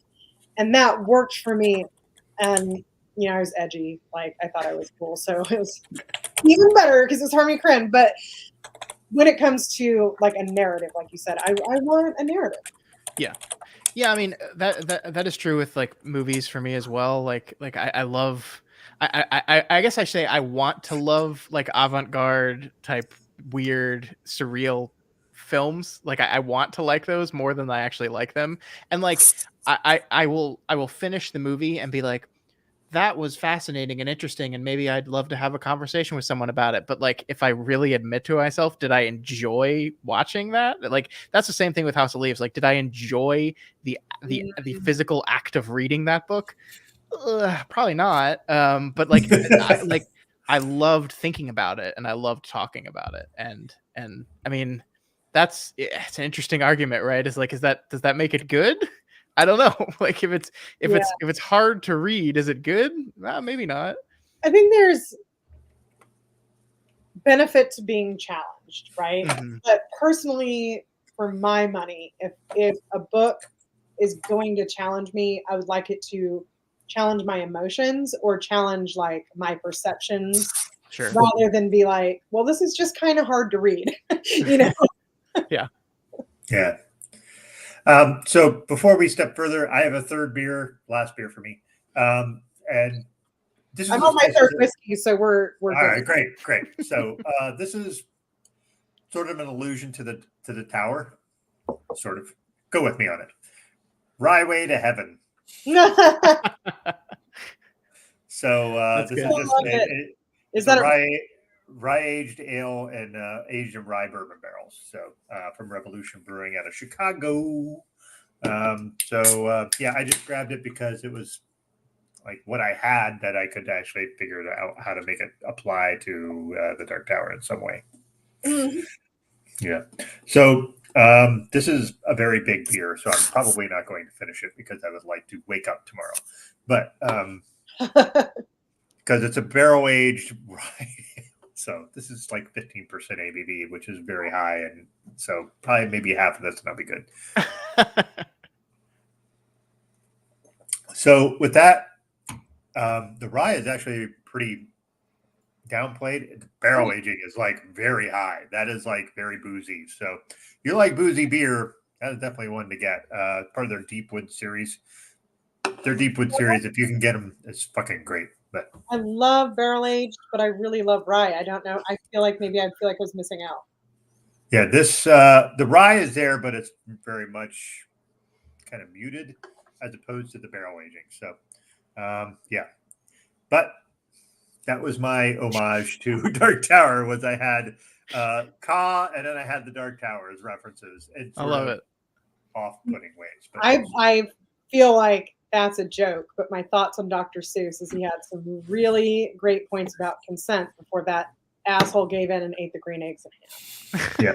And that worked for me. And, I was edgy. Like, I thought I was cool. So it was even better because it's Harmony Korine. But when it comes to like a narrative, like you said, I want a narrative. Yeah. I mean, that is true with like movies for me as well. Like I love, I guess I say I want to love like avant-garde type weird surreal films. Like I want to like those more than I actually like them. And like I will finish the movie and be like, that was fascinating and interesting, and maybe I'd love to have a conversation with someone about it. But like, if I really admit to myself, did I enjoy watching that? Like, that's the same thing with House of Leaves. Like, did I enjoy the physical act of reading that book? Probably not. But like, I loved thinking about it, and I loved talking about it. And I mean, it's an interesting argument, right? Does that make it good? I don't know. Like, if it's hard to read, is it good? Maybe not. I think there's benefit to being challenged, right? Mm-hmm. But personally, for my money, if a book is going to challenge me, I would like it to challenge my emotions or challenge like my perceptions, sure, rather than be like, well, this is just kind of hard to read. Yeah. So before we step further, I have a third beer, last beer for me. And this is I'm on my third whiskey, so we're all right, great. So this is sort of an allusion to the tower. Sort of. Go with me on it. Rye Way to Heaven. So That's this good. is just I love it. it, Is it's that a a, rye aged ale and aged in rye bourbon barrels. So from Revolution Brewing out of Chicago. Yeah, I just grabbed it because it was like what I had that I could actually figure out how to make it apply to the Dark Tower in some way. Mhm. Yeah. So this is a very big beer, so I'm probably not going to finish it because I would like to wake up tomorrow. But because it's a barrel aged rye, so this is like 15% ABV, which is very high, and so probably maybe half of this and I'll be good. So with that, the rye is actually pretty downplayed. Barrel aging is like very high. That is like very boozy. So you like boozy beer, that is definitely one to get. Part of their Deepwood series. Their Deepwood series, if you can get them, it's fucking great. But I love barrel aged, but I really love rye. I don't know. I feel like I was missing out. yeah, this the rye is there, but it's very much kind of muted as opposed to the barrel aging. So yeah, but that was my homage to Dark Tower. Was I had Ka, and then I had the Dark Tower as references. I love it. Off-putting ways. But I feel like that's a joke, but my thoughts on Dr. Seuss is he had some really great points about consent before that asshole gave in and ate the green eggs and ham. Yeah.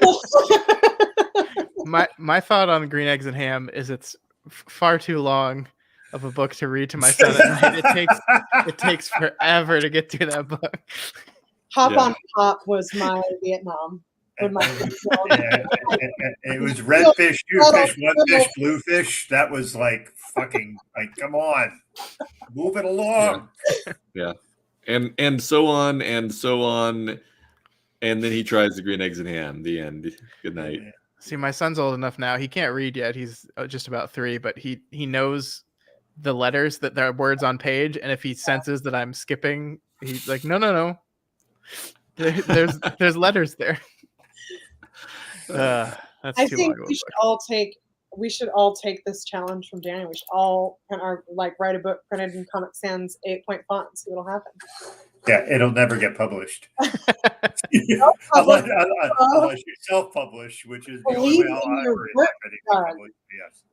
My thought on Green Eggs and Ham is it's far too long of a book to read to my son at night. It takes forever to get through that book. Hop on Pop was my Vietnam. When my it was red fish, two fish, one fish, blue fish. That was like fucking like, come on, move it along. Yeah. And so on and so on. And then he tries the green eggs and ham. The end. Good night. See, my son's old enough now. He can't read yet. He's just about 3, but he knows the letters that there are words on page. And if he senses that I'm skipping, he's like, no. There's letters there. That's I too think long. we should all take this challenge from Danny. We should all write a book printed in Comic Sans 8-point font. See what'll happen. Yeah, it'll never get published. unless you self-publish, which is the only way I'll ever have anything published. Yes.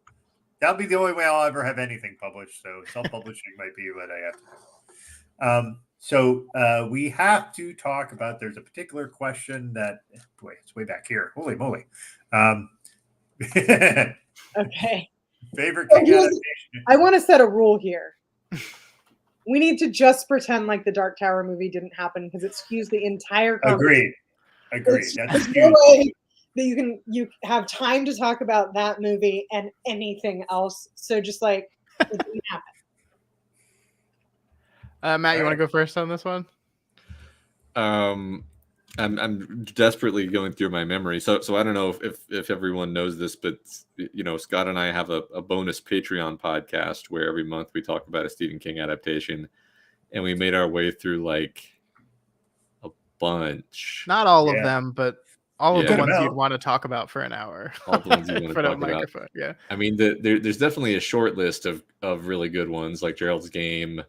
That'll be the only way I'll ever have anything published. So self-publishing might be what I have to do. So we have to talk about, there's a particular question that, boy, it's way back here. Holy moly. Okay. Favorite King adaptation. I want to set a rule here. We need to just pretend like the Dark Tower movie didn't happen because it skews the entire conversation. Agreed. There's no way that you have time to talk about that movie and anything else. So just like it didn't happen. Matt, you want to go first on this one? I'm desperately going through my memory. So I don't know if everyone knows this, but Scott and I have a bonus Patreon podcast where every month we talk about a Stephen King adaptation, and we made our way through like a bunch. Not all of them, but all of the ones about. you'd want to talk about for an hour. All the ones you want to for talk the about. microphone. Yeah. I mean, there's definitely a short list of really good ones like Gerald's Game,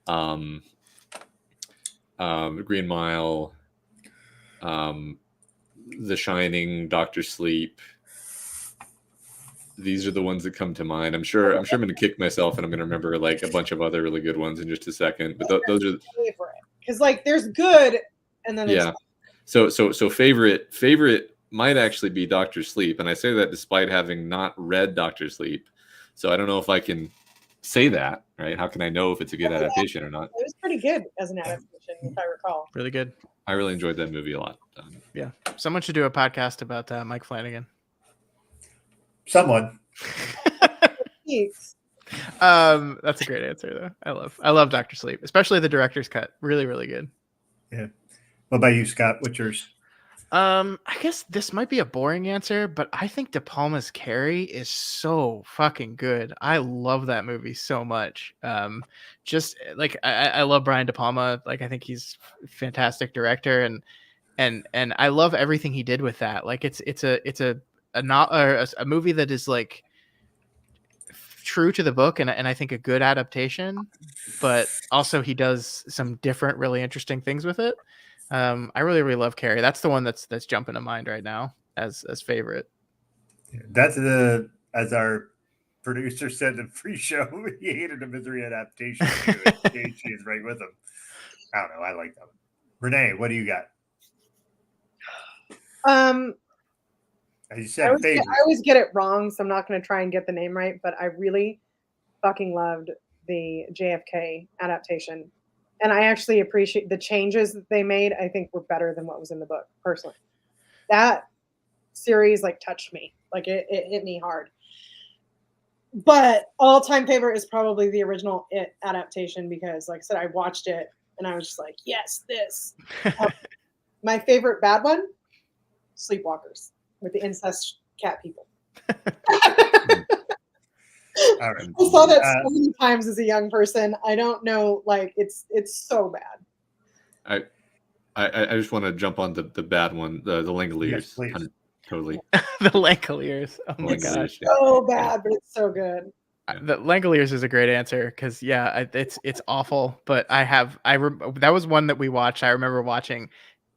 Green Mile, The Shining, Doctor Sleep. These are the ones that come to mind. I'm sure I'm going to kick myself, and I'm going to remember like a bunch of other really good ones in just a second. But those are favorite, because like there's good, and then there's So favorite might actually be Doctor Sleep, and I say that despite having not read Doctor Sleep. So I don't know if I can say that, right? How can I know if it's a good adaptation or not? It was pretty good as an adaptation, if I recall. Really good. I really enjoyed that movie a lot. Yeah. Someone should do a podcast about Mike Flanagan. Someone. That's a great answer, though. I love Dr. Sleep, especially the director's cut. Really, really good. Yeah. What about you, Scott? What's yours? I guess this might be a boring answer, but I think De Palma's Carrie is so fucking good. I love that movie so much. Just like I love Brian De Palma. Like I think he's a fantastic director, and I love everything he did with that. Like it's a movie that is like true to the book, and I think a good adaptation, but also he does some different, really interesting things with it. I really, really love Carrie. That's the one that's jumping to mind right now as favorite. That's as our producer said in the pre-show, he hated the Misery adaptation. She is right with him. I don't know. I like that one. Renee, what do you got? As you said, I always get it wrong, so I'm not going to try and get the name right, but I really fucking loved the JFK adaptation. And I actually appreciate the changes that they made. I think were better than what was in the book, personally. That series like touched me. Like it hit me hard. But all-time favorite is probably the original It adaptation because, like I said, I watched it and I was just like, yes, this. My favorite bad one, Sleepwalkers, with the incest cat people. All right. I saw that so many times as a young person. I don't know, like it's so bad. I just want to jump on the bad one, the Langoliers. Yes, totally. The Langoliers. Oh my gosh. So bad, but it's so good. The Langoliers is a great answer because it's awful. But that was one that we watched. I remember watching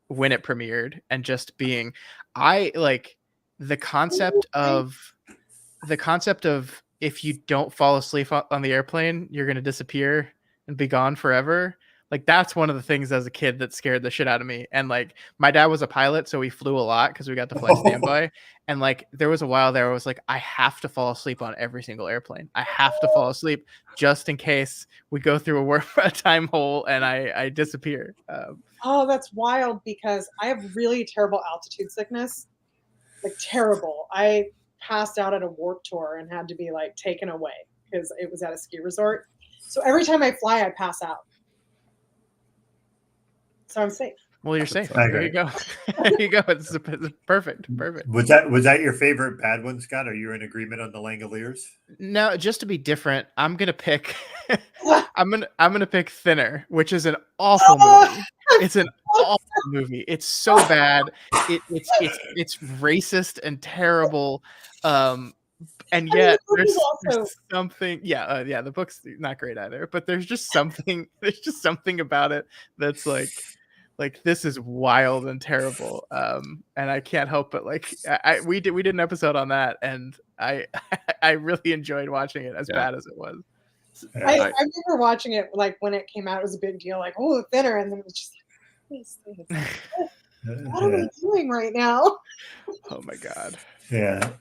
when it premiered and just being, I like the concept of if you don't fall asleep on the airplane, you're gonna disappear and be gone forever. Like that's one of the things as a kid that scared the shit out of me. And like my dad was a pilot, so we flew a lot because we got to fly standby. And like there was a while there, I was like, I have to fall asleep on every single airplane. I have to fall asleep just in case we go through a time hole and I disappear. Oh, that's wild because I have really terrible altitude sickness, like terrible. I passed out at a Warped Tour and had to be like taken away because it was at a ski resort. So every time I fly, I pass out. So I'm safe. Well, you're safe. There you go. There you go. It's perfect. Was that your favorite bad one, Scott? Are you in agreement on the Langoliers? No, just to be different, I'm gonna pick. I'm gonna pick Thinner, which is an awful movie. It's an awful movie. It's so bad. It's racist and terrible. And yet there's something. Yeah. The book's not great either. But there's just something. There's just something about it that's like this is wild and terrible. And I can't help but like we did an episode on that, and I really enjoyed watching it as bad as it was. I remember watching it like when it came out, it was a big deal, like, oh, Thinner, and then it was just like, what are we doing right now? Oh my god. Yeah.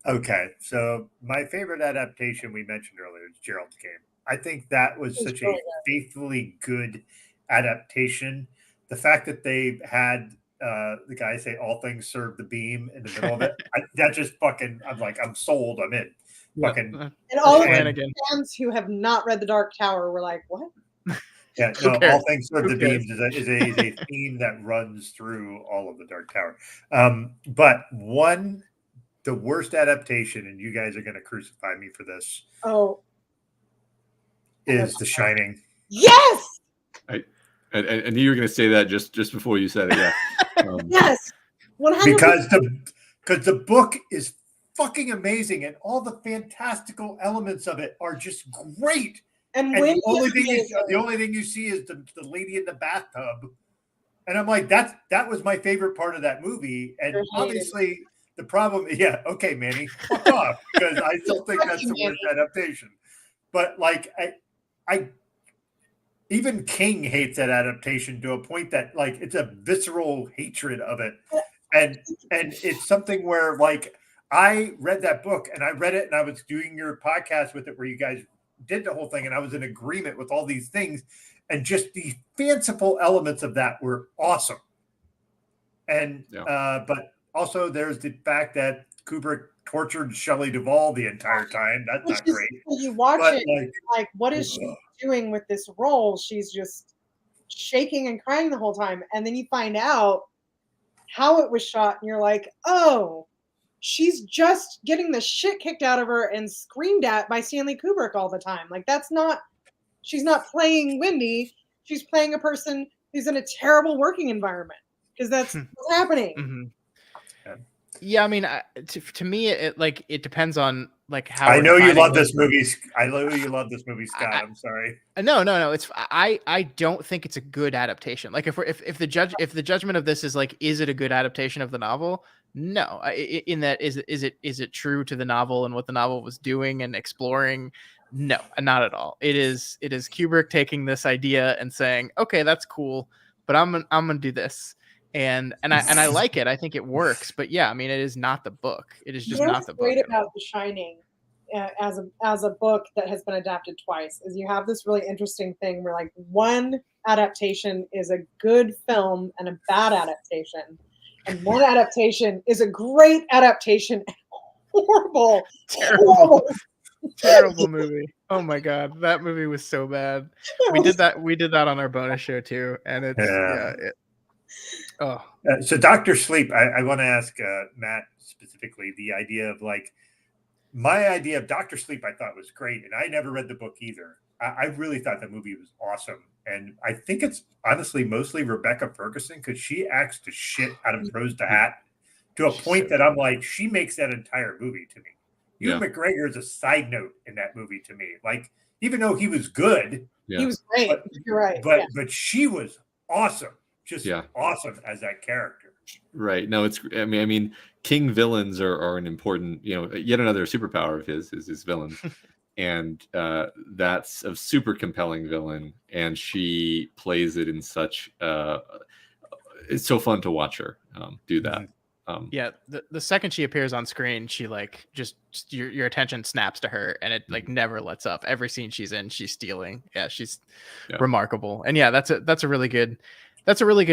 Okay. So my favorite adaptation we mentioned earlier is Gerald's Game. I think that was such a faithfully good adaptation. The fact that they had the guy say all things serve the beam in the middle of it, that just fucking, I'm like, I'm sold. I'm in. Fucking. And all of the fans who have not read The Dark Tower were like, what? Yeah, no, all things serve the beams is a theme that runs through all of The Dark Tower. But the worst adaptation, and you guys are going to crucify me for this. Is The Shining. Yes. I knew you were going to say that just before you said it. Yeah. Yes. 100%. Because the book is fucking amazing, and all the fantastical elements of it are just great. And the only thing you see is the lady in the bathtub, and I'm like, that was my favorite part of that movie. And obviously, the problem, okay, Manny, fuck off, because I still think that's the worst adaptation. But like, I even King hates that adaptation to a point that like it's a visceral hatred of it, and it's something where like I read that book and I read it and I was doing your podcast with it where you guys did the whole thing and I was in agreement with all these things, and just the fanciful elements of that were awesome. And but also there's the fact that Kubrick tortured Shelley Duvall the entire time. That's not great. You watch it like what is she doing with this role? She's just shaking and crying the whole time, and then you find out how it was shot, and you're like, oh, she's just getting the shit kicked out of her and screamed at by Stanley Kubrick all the time. Like she's not playing Wendy. She's playing a person who's in a terrible working environment because that's what's happening. Mm-hmm. Yeah, I mean, to me, it depends on like how I know you defining love was. this movie. I know you love this movie, Scott. I'm sorry. No. It's I don't think it's a good adaptation. Like if the judgment of this is like, is it a good adaptation of the novel? No. In that, is it true to the novel and what the novel was doing and exploring? No, not at all. It is Kubrick taking this idea and saying, okay, that's cool, but I'm gonna do this. And I like it. I think it works. But yeah, I mean, it is not the book. It is just not the book. What's great about The Shining as a book that has been adapted twice is you have this really interesting thing where like one adaptation is a good film and a bad adaptation, and one adaptation is a great adaptation and terrible movie. Oh my god, that movie was so bad. We did that on our bonus show too, and it's So Dr. Sleep, I want to ask Matt specifically the idea of like, my idea of Dr. Sleep I thought was great, and I never read the book either. I really thought the movie was awesome, and I think it's honestly mostly Rebecca Ferguson because she acts the shit out of Rose the Hat to a point that I'm like, she makes that entire movie to me. Ewan McGregor is a side note in that movie to me. Like, even though he was good, he was great. You're right. But she was awesome. Just awesome as that character. Right. No, it's. I mean, king villains are an important. Yet another superpower of his is his villains, and that's a super compelling villain, and she plays it in such. It's so fun to watch her do that. The second she appears on screen, she like just your attention snaps to her, and it like never lets up. Every scene she's in, she's stealing. Yeah, she's remarkable, and that's a really good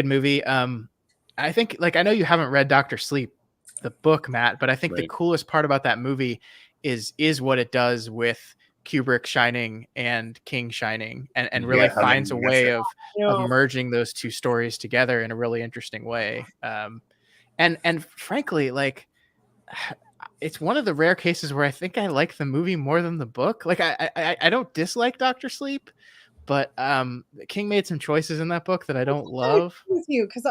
movie. I think, like, I know you haven't read Dr. Sleep, the book, Matt, but I think the coolest part about that movie is what it does with Kubrick Shining and King Shining, and really finds a way of merging those two stories together in a really interesting way. And frankly, like, it's one of the rare cases where I think I like the movie more than the book. Like, I don't dislike Dr. Sleep, but King made some choices in that book that I don't love. With you, because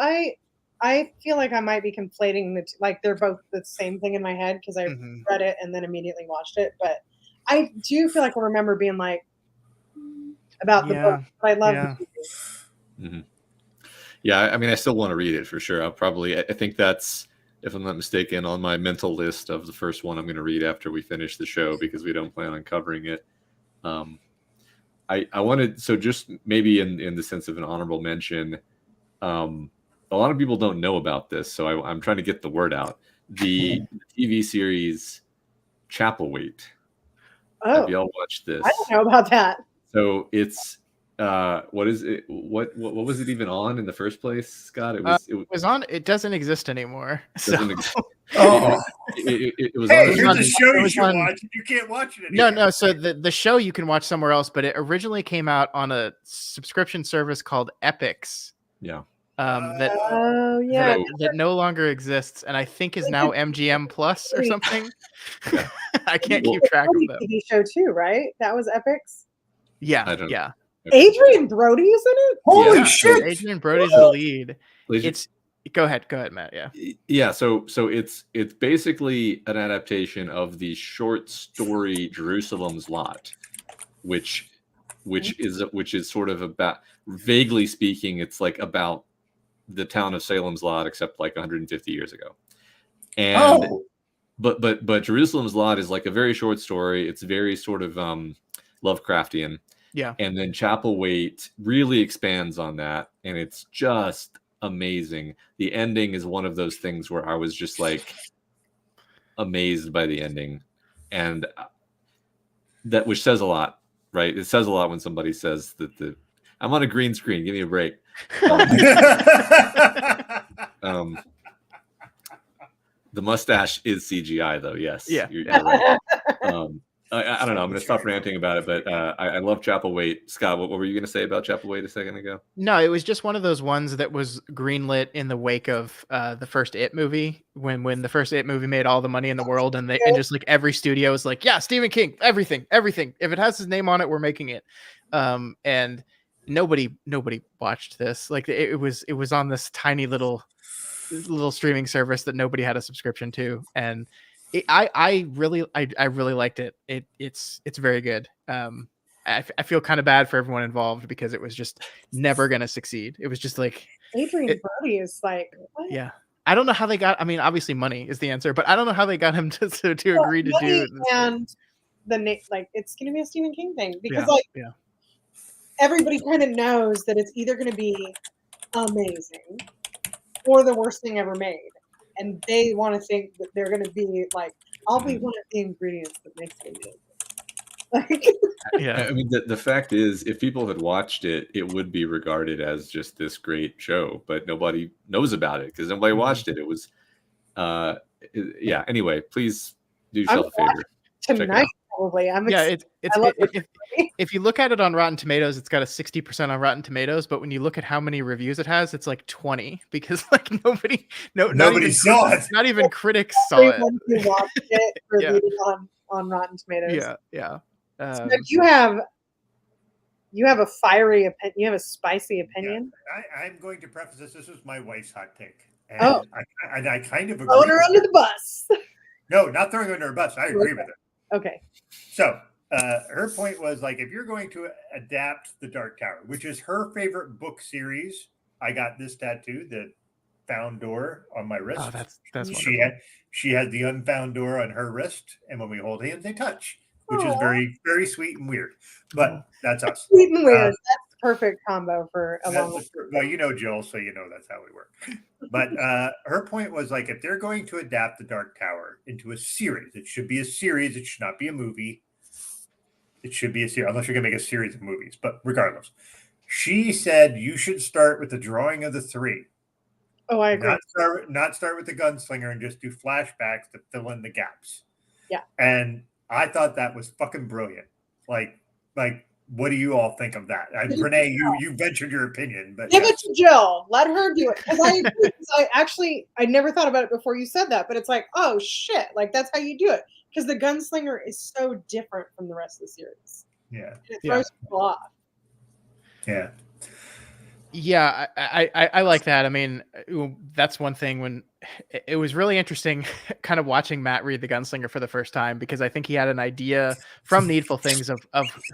I feel like I might be conflating like they're both the same thing in my head because I read it and then immediately watched it. But I do feel like I remember being like about the book. But I love the movie. Mm-hmm. Yeah, I mean, I still want to read it for sure. I think that's, if I'm not mistaken, on my mental list of the first one I'm going to read after we finish the show because we don't plan on covering it. I wanted, so just maybe in the sense of an honorable mention, a lot of people don't know about this, so I'm trying to get the word out. The TV series Chapelwaite. Oh, have y'all watched this? I don't know about that. So it's what is it? What was it even on in the first place, Scott? It was on. It doesn't exist anymore. It was. Hey, here's a show you should watch. You can't watch it anymore. No. So the show you can watch somewhere else, but it originally came out on a subscription service called Epix. Yeah. That no longer exists, and I think is now MGM Plus or something. I can't keep track of them. TV show too, right? That was Epix. Yeah. Adrian Brody's in it. Holy shit! So Adrian Brody's the lead. Go ahead, Matt. Yeah. So it's basically an adaptation of the short story Jerusalem's Lot, which is sort of about, vaguely speaking, it's like about the town of Salem's Lot, except like 150 years ago. And but Jerusalem's Lot is like a very short story. It's very sort of Lovecraftian. Yeah. And then Chapelwaite really expands on that, and it's just amazing. The ending is one of those things where I was just like amazed by the ending, and that, which says a lot, right? It says a lot when somebody says that I'm on a green screen. Give me a break. The mustache is CGI, though. Yes. Yeah. You're right. I don't know. I'm going to stop ranting about it, but I love Chapelwaite. Scott, what were you going to say about Chapelwaite a second ago? No, it was just one of those ones that was greenlit in the wake of the first It movie, when the first It movie made all the money in the world, and just like every studio was like, yeah, Stephen King, everything. If it has his name on it, we're making it. And nobody watched this. Like it was on this tiny little streaming service that nobody had a subscription to, and I really liked it. It's very good. I feel kind of bad for everyone involved because it was just never gonna succeed. It was just like Adrian Brody is like, what? yeah. I don't know how they got. I mean, obviously money is the answer, but I don't know how they got him to agree to do Money this. and like it's gonna be a Stephen King thing because Yeah. everybody kind of knows that it's either gonna be amazing or the worst thing ever made, and they want to think that they're gonna be like, I'll be one of the ingredients that makes it good. Like, Yeah. I mean, the fact is, if people had watched it, it would be regarded as just this great show, but nobody knows about it because nobody watched it. It was, yeah. Anyway, please do yourself a favor. Check it tonight, out. probably. If you look at it on Rotten Tomatoes, it's got a 60% on Rotten Tomatoes, but when you look at how many reviews it has, it's like 20 because like nobody saw it. Not even critics saw it. Everyone who watched it reviewed it on Rotten Tomatoes. Yeah. So you have a fiery opinion. You have a spicy opinion. Yeah. I'm going to preface this. This was my wife's hot take. And I kind of agree. Throwing her under the bus. No, not throwing her under a bus. I agree with it. Okay. So her point was like, if you're going to adapt The Dark Tower, which is her favorite book series, I got this tattoo, the found door on my wrist. Oh, that's she had the unfound door on her wrist, and when we hold hands, they touch, which is very, very sweet and weird. But that's us. Sweet and weird. That's the perfect combo for a long. Well, you know Jill, so you know that's how we work. But her point was like, if they're going to adapt The Dark Tower into a series, it should be a series. It should not be a movie. It should be a series, unless you're going to make a series of movies. But regardless, she said you should start with the drawing of the three. Oh, I agree. Not start with the gunslinger and just do flashbacks to fill in the gaps. Yeah. And I thought that was fucking brilliant. Like, what do you all think of that? Renee, you ventured your opinion, but give it to Jill. Let her do it. Because I agree. I never thought about it before you said that, but it's like, oh shit, like that's how you do it. Because the gunslinger is so different from the rest of the series. Yeah. And it throws people off. Yeah. Yeah, I like that. I mean, that's one thing when it was really interesting kind of watching Matt read The Gunslinger for the first time, because I think he had an idea from Needful Things of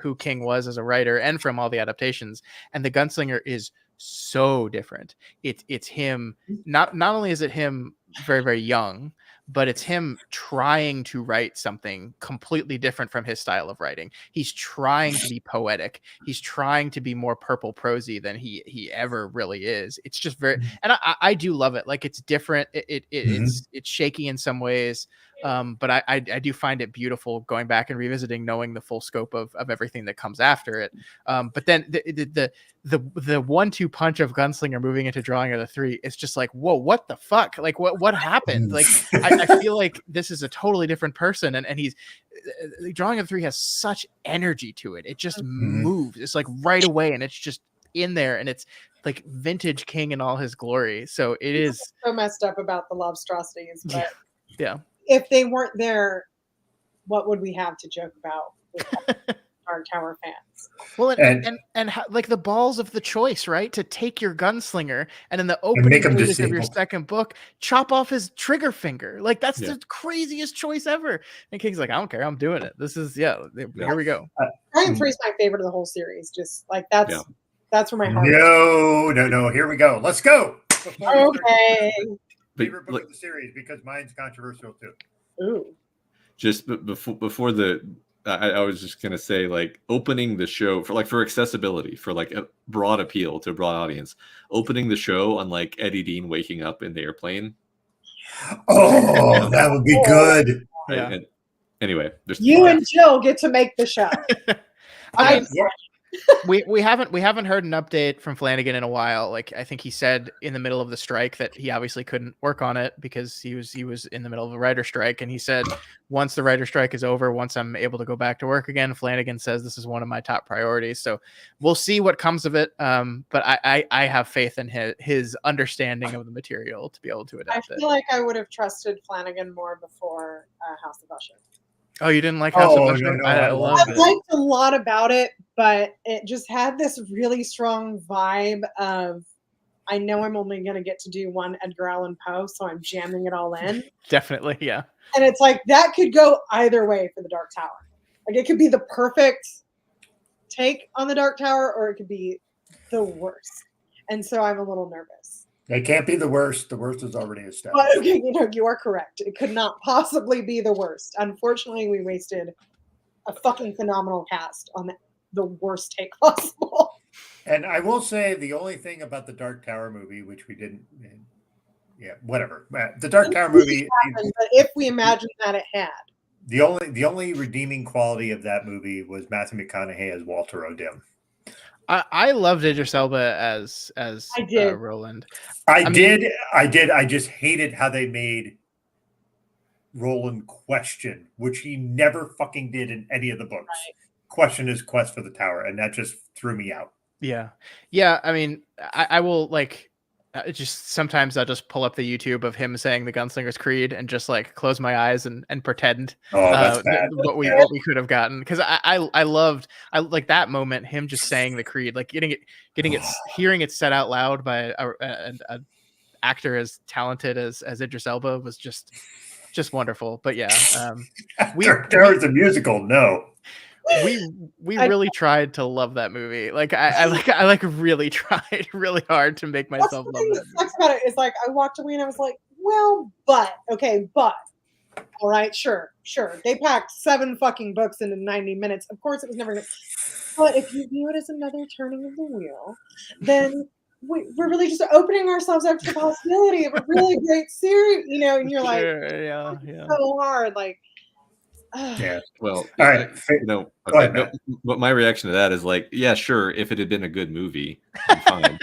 who King was as a writer and from all the adaptations. And The Gunslinger is so different. It's him. Not only is it him very, very young, but it's him trying to write something completely different from his style of writing. He's trying to be poetic. He's trying to be more purple prosy than he ever really is. It's just very, and I do love it. Like it's different. It's shaky in some ways. But I do find it beautiful going back and revisiting, knowing the full scope of everything that comes after it. But then the 1-2 punch of Gunslinger moving into drawing of the three is just like, whoa, what the fuck? Like what happened? Like I feel like this is a totally different person, and he's the drawing of the three has such energy to it. It just moves. It's like right away, and it's just in there, and it's like vintage King in all his glory. So it is so messed up about the Lovestrosities, but yeah. If they weren't there, what would we have to joke about with Dark Tower fans? Well, and how, like the balls of the choice, right? To take your gunslinger and in the opening pages of your second book, chop off his trigger finger. Like that's the craziest choice ever. And King's like, I don't care, I'm doing it. This is here we go. Dragon 3 is my favorite of the whole series. Just like that's where my heart. No. Here we go. Let's go. Okay. Favorite book of the series, because mine's controversial too. Ooh. Just before I was just gonna say, like, opening the show for accessibility, for like a broad appeal to a broad audience, opening the show on like Eddie Dean waking up in the airplane. Oh, that would be good. Yeah. And anyway, you and Jill get to make the show. We haven't heard an update from Flanagan in a while. Like I think he said in the middle of the strike that he obviously couldn't work on it because he was in the middle of a writer strike, and he said once the writer strike is over, once I'm able to go back to work again, Flanagan says this is one of my top priorities. So we'll see what comes of it. But I have faith in his understanding of the material to be able to adapt it. I feel like I would have trusted Flanagan more before House of Usher. Oh, you didn't like House of Usher? No, I loved it. I liked a lot about it, but it just had this really strong vibe of I know I'm only going to get to do one Edgar Allan Poe, so I'm jamming it all in. Definitely, yeah. And it's like that could go either way for the Dark Tower. Like it could be the perfect take on the Dark Tower, or it could be the worst. And so I'm a little nervous. It can't be the worst. The worst is already established. But okay, you are correct. It could not possibly be the worst. Unfortunately, we wasted a fucking phenomenal cast on the worst take possible. And I will say the only thing about the Dark Tower movie, which we didn't, yeah, whatever. The Dark Tower movie. Happened, but if we imagined that it had. The only redeeming quality of that movie was Matthew McConaughey as Walter O'Dim. I loved Idris Elba as I did. Roland. I did. I just hated how they made Roland question, which he never fucking did in any of the books. Right. Question his quest for the tower, and that just threw me out. Yeah. I mean, I will like just sometimes I'll just pull up the YouTube of him saying the Gunslinger's Creed and just like close my eyes and pretend what we could have gotten, because I loved that moment, him just saying the Creed, like getting it hearing it said out loud by a actor as talented as Idris Elba was just wonderful. But yeah, there was a musical. No. We really tried to love that movie. Like I really tried really hard to make myself love that movie. Sucks about it is like I walked away and I was like, well, but all right, sure. They packed 7 fucking books into 90 minutes. Of course, it was never. But if you view it as another turning of the wheel, then we're really just opening ourselves up to the possibility of a really great series, And you're like, yeah. so hard, like. Yeah. Well, all right. But my reaction to that is like, yeah, sure. If it had been a good movie, I'm fine.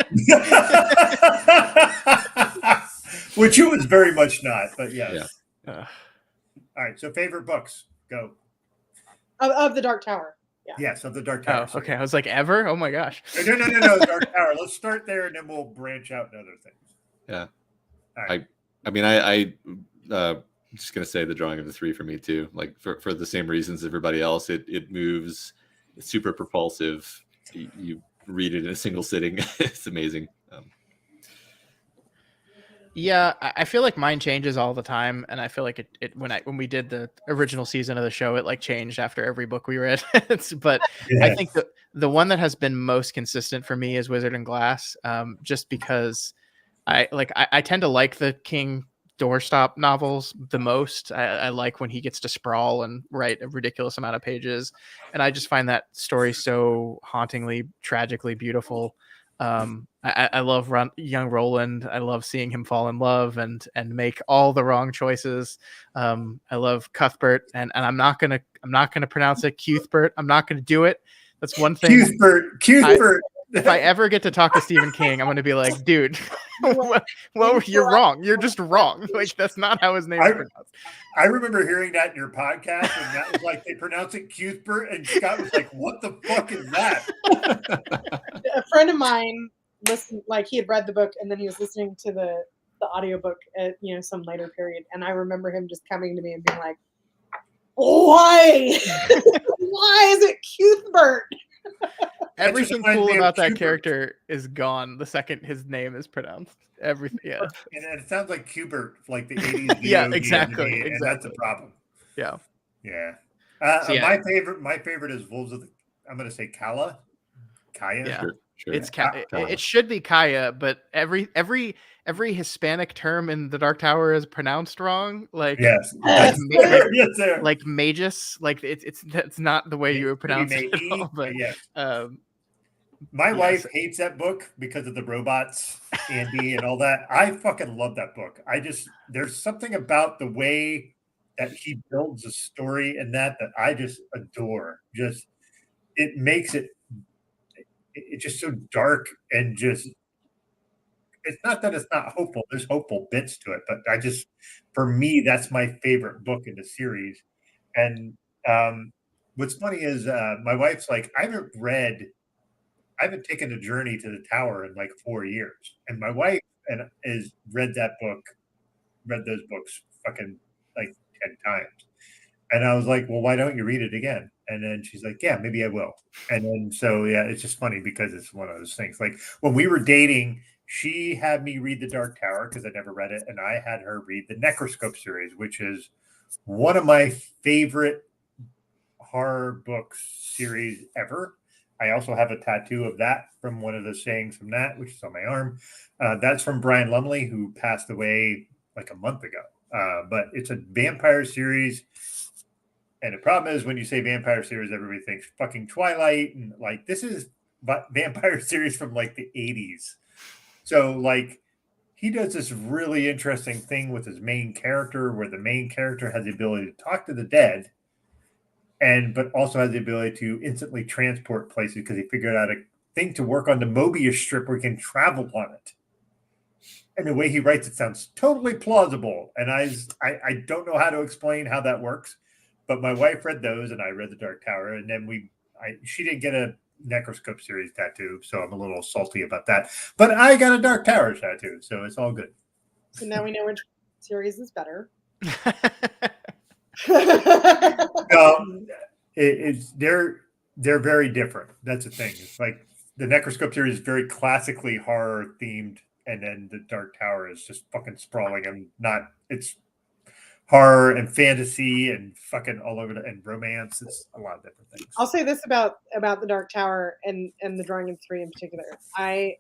Which it was very much not, but yes. Yeah. All right. So favorite books, go. Of the Dark Tower. Yeah. Yes, of the Dark Tower. Oh, okay. I was like, ever? Oh my gosh. No, Dark Tower. Let's start there, and then we'll branch out into other things. Yeah. All right. I mean, I'm just gonna say the drawing of the 3 for me too. Like for the same reasons everybody else. It moves. It's super propulsive. You read it in a single sitting. It's amazing. Yeah, I feel like mine changes all the time, and I feel like it when we did the original season of the show, it like changed after every book we read. But yeah. I think the one that has been most consistent for me is Wizard and Glass, just because I tend to like the King doorstop novels the most. I like when he gets to sprawl and write a ridiculous amount of pages, and I just find that story so hauntingly, tragically beautiful. I love young Roland. I love seeing him fall in love and make all the wrong choices. I love Cuthbert, and I'm not gonna pronounce it Cuthbert. I'm not gonna do it. That's one thing. Cuthbert. If I ever get to talk to Stephen King, I'm going to be like, dude, well, you're wrong. You're just wrong. Like, that's not how his name is pronounced. I remember hearing that in your podcast, and that was like, they pronounce it Cuthbert, and Scott was like, what the fuck is that? A friend of mine listened, like he had read the book, and then he was listening to the audiobook at, some later period. And I remember him just coming to me and being like, why? Why is it Cuthbert? Everything cool about that character is gone the second his name is pronounced. Everything, yeah. And it sounds like Cubert, like the 80s. Yeah, exactly. And that's a problem. Yeah. Yeah. My favorite is Wolves of the. I'm going to say Kaya. Yeah. Sure. It's it should be Kaya, but every Hispanic term in the Dark Tower is pronounced wrong. Like yes, like Magus, like it's not the way you would pronounce it at all, but yeah. My wife hates that book because of the robots, Andy, and all that. I fucking love that book. There's something about the way that he builds a story and that I just adore. Just it makes it. It's just so dark and just. It's not that it's not hopeful. There's hopeful bits to it, but for me, that's my favorite book in the series. And what's funny is my wife's like, I haven't taken a journey to the tower in like 4 years, and my wife has read those books fucking like 10 times. And I was like, well, why don't you read it again? And then she's like, yeah, maybe I will. And then, so yeah, it's just funny because it's one of those things. Like when we were dating she had me read The Dark Tower because I never read it, and I had her read the Necroscope series, which is one of my favorite horror books series ever. I also have a tattoo of that from one of the sayings from that, which is on my arm. That's from Brian Lumley, who passed away like a month ago. But it's a vampire series. And the problem is when you say vampire series, everybody thinks fucking Twilight. And like, this is vampire series from like the 80s. So like, he does this really interesting thing with his main character where the main character has the ability to talk to the dead but also has the ability to instantly transport places because he figured out a thing to work on the Mobius strip where he can travel on it. And the way he writes it sounds totally plausible. And I don't know how to explain how that works, but my wife read those and I read The Dark Tower. And then she didn't get a Necroscope series tattoo, so I'm a little salty about that. But I got a Dark Tower tattoo, so it's all good. So now we know which series is better. They're very different. That's the thing. It's like the Necroscope series is very classically horror themed, and then the Dark Tower is just fucking sprawling and it's horror and fantasy and fucking all over and romance. It's a lot of different things. I'll say this about the Dark Tower and the Drawing of Three in particular. I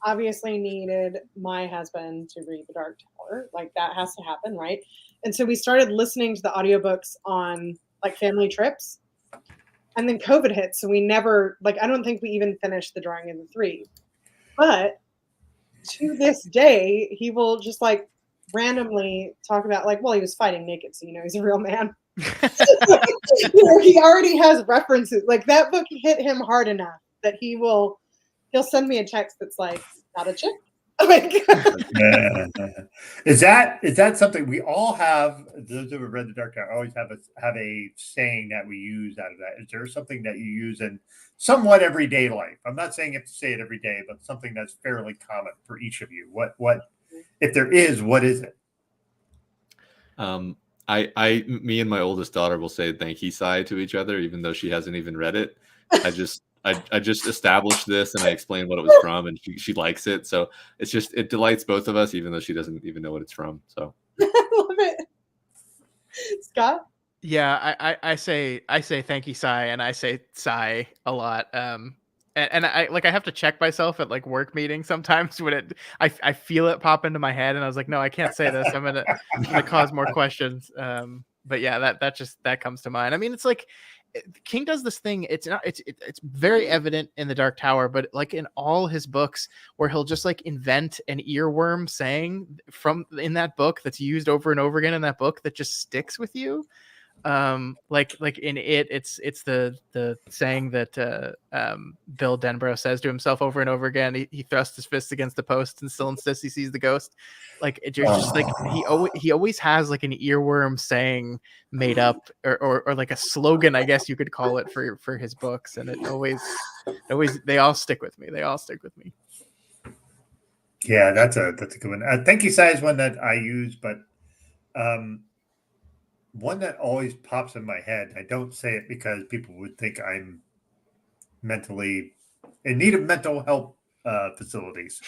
obviously needed my husband to read the Dark Tower. Like, that has to happen, right? And so we started listening to the audiobooks on like family trips. And then COVID hit. So we never, like, I don't think we even finished the Drawing of the Three. But to this day, he will just like randomly talk about like, well, he was fighting naked, so he's a real man. He already has references. Like, that book hit him hard enough that he'll send me a text that's like, not a chick. Is that something we all have? Those who have read The Dark Tower always have a saying that we use out of that. Is there something that you use in somewhat everyday life? I'm not saying you have to say it every day, but something that's fairly common for each of you. What if there is? What is it? Me and my oldest daughter will say "thank you, Sai" to each other, even though she hasn't even read it. I just established this and I explained what it was from, and she likes it. So it delights both of us, even though she doesn't even know what it's from. So I love it. Scott? Yeah, I say thank you, Sai, and I say Sai a lot. And I have to check myself at like work meetings sometimes when I feel it pop into my head, and I was like, no, I can't say this. I'm gonna cause more questions. But yeah, that comes to mind. I mean, it's like King does this thing. It's very evident in The Dark Tower, but like in all his books, where he'll just like invent an earworm saying from in that book that's used over and over again in that book that just sticks with you. Like in it's the saying that Bill Denbrough says to himself over and over again. He thrusts his fist against the post and still insists he sees the ghost. Like it's just like he always has like an earworm saying made up or like a slogan, I guess you could call it, for his books, and it always they all stick with me. Yeah, that's a good one. Thank you, Sai, is one that I use, but one that always pops in my head. I don't say it because people would think I'm mentally in need of mental health facilities.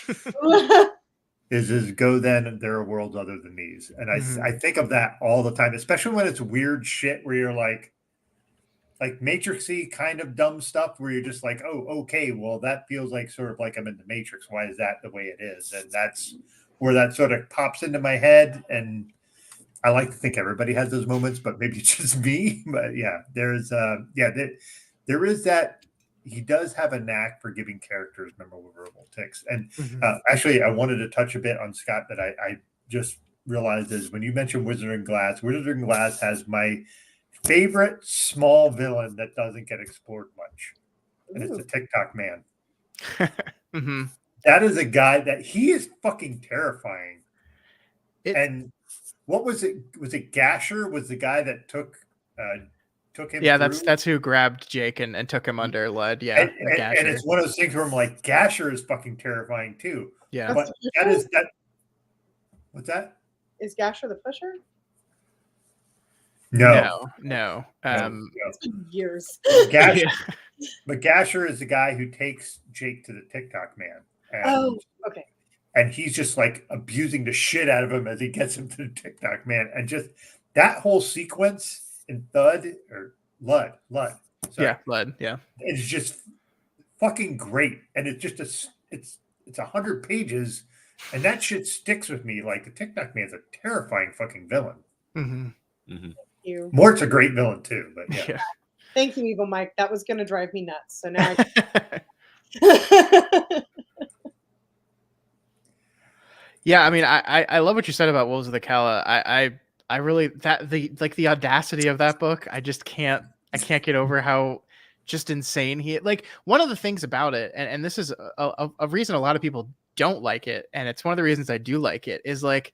is go then, there are worlds other than these. And I think of that all the time, especially when it's weird shit where you're like Matrixy kind of dumb stuff where you're just like, oh, okay, well, that feels like sort of like I'm in the Matrix. Why is that the way it is? And that's where that sort of pops into my head. And I like to think everybody has those moments, but maybe it's just me. But yeah, there is that. He does have a knack for giving characters memorable tics. And actually, I wanted to touch a bit on Scott that I just realized is when you mentioned Wizard and Glass has my favorite small villain that doesn't get explored much. And it's the TikTok man. That is a guy that he is fucking terrifying. And what was it? Was it Gasher? Was the guy that took him? Yeah, through? that's who grabbed Jake and took him under Lud. Yeah, and it's one of those things where I'm like, Gasher is fucking terrifying too. Yeah, but that is that. What's that? Is Gasher the pusher? No. It's been years. Gasher, but Gasher is the guy who takes Jake to the TikTok man. Okay. And he's just like abusing the shit out of him as he gets him to the TikTok man. And just that whole sequence in Lud. Sorry. Yeah, Blood. Yeah. It's just fucking great. And it's just it's 100 pages, and that shit sticks with me. Like the TikTok man's a terrifying fucking villain. Mm-hmm. Thank you. Mort's a great villain too, but yeah. Yeah. Thank you, Evil Mike. That was going to drive me nuts. So now Yeah, I mean, I love what you said about Wolves of the Kala. I really the audacity of that book. I can't get over how just insane like one of the things about it, and this is a reason a lot of people don't like it, and it's one of the reasons I do like it, is like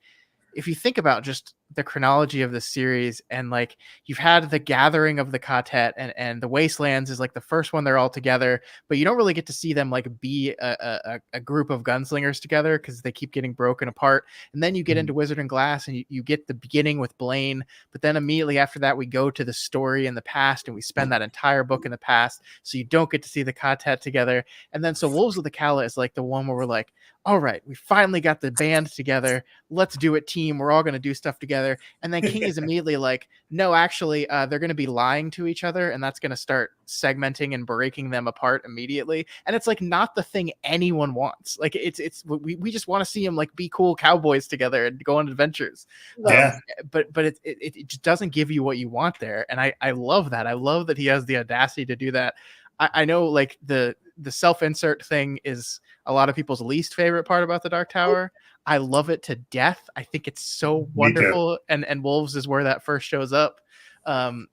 if you think about just the chronology of the series, and like you've had the gathering of the Katet, and the Wastelands is like the first one they're all together, but you don't really get to see them like be a group of gunslingers together because they keep getting broken apart. And then you get into Wizard and Glass, and you get the beginning with Blaine, but then immediately after that we go to the story in the past, and we spend that entire book in the past, so you don't get to see the Katet together. And then so Wolves of the Kala is like the one where we're like, all right, we finally got the band together. Let's do it, team. We're all going to do stuff together. And then King is immediately like, no, actually, they're going to be lying to each other. And that's going to start segmenting and breaking them apart immediately. And it's like not the thing anyone wants. Like we just want to see them like be cool cowboys together and go on adventures. Yeah. But it just doesn't give you what you want there. And I love that. I love that he has the audacity to do that. I know like the self-insert thing is a lot of people's least favorite part about the Dark Tower. I love it to death. I think it's so wonderful. And Wolves is where that first shows up.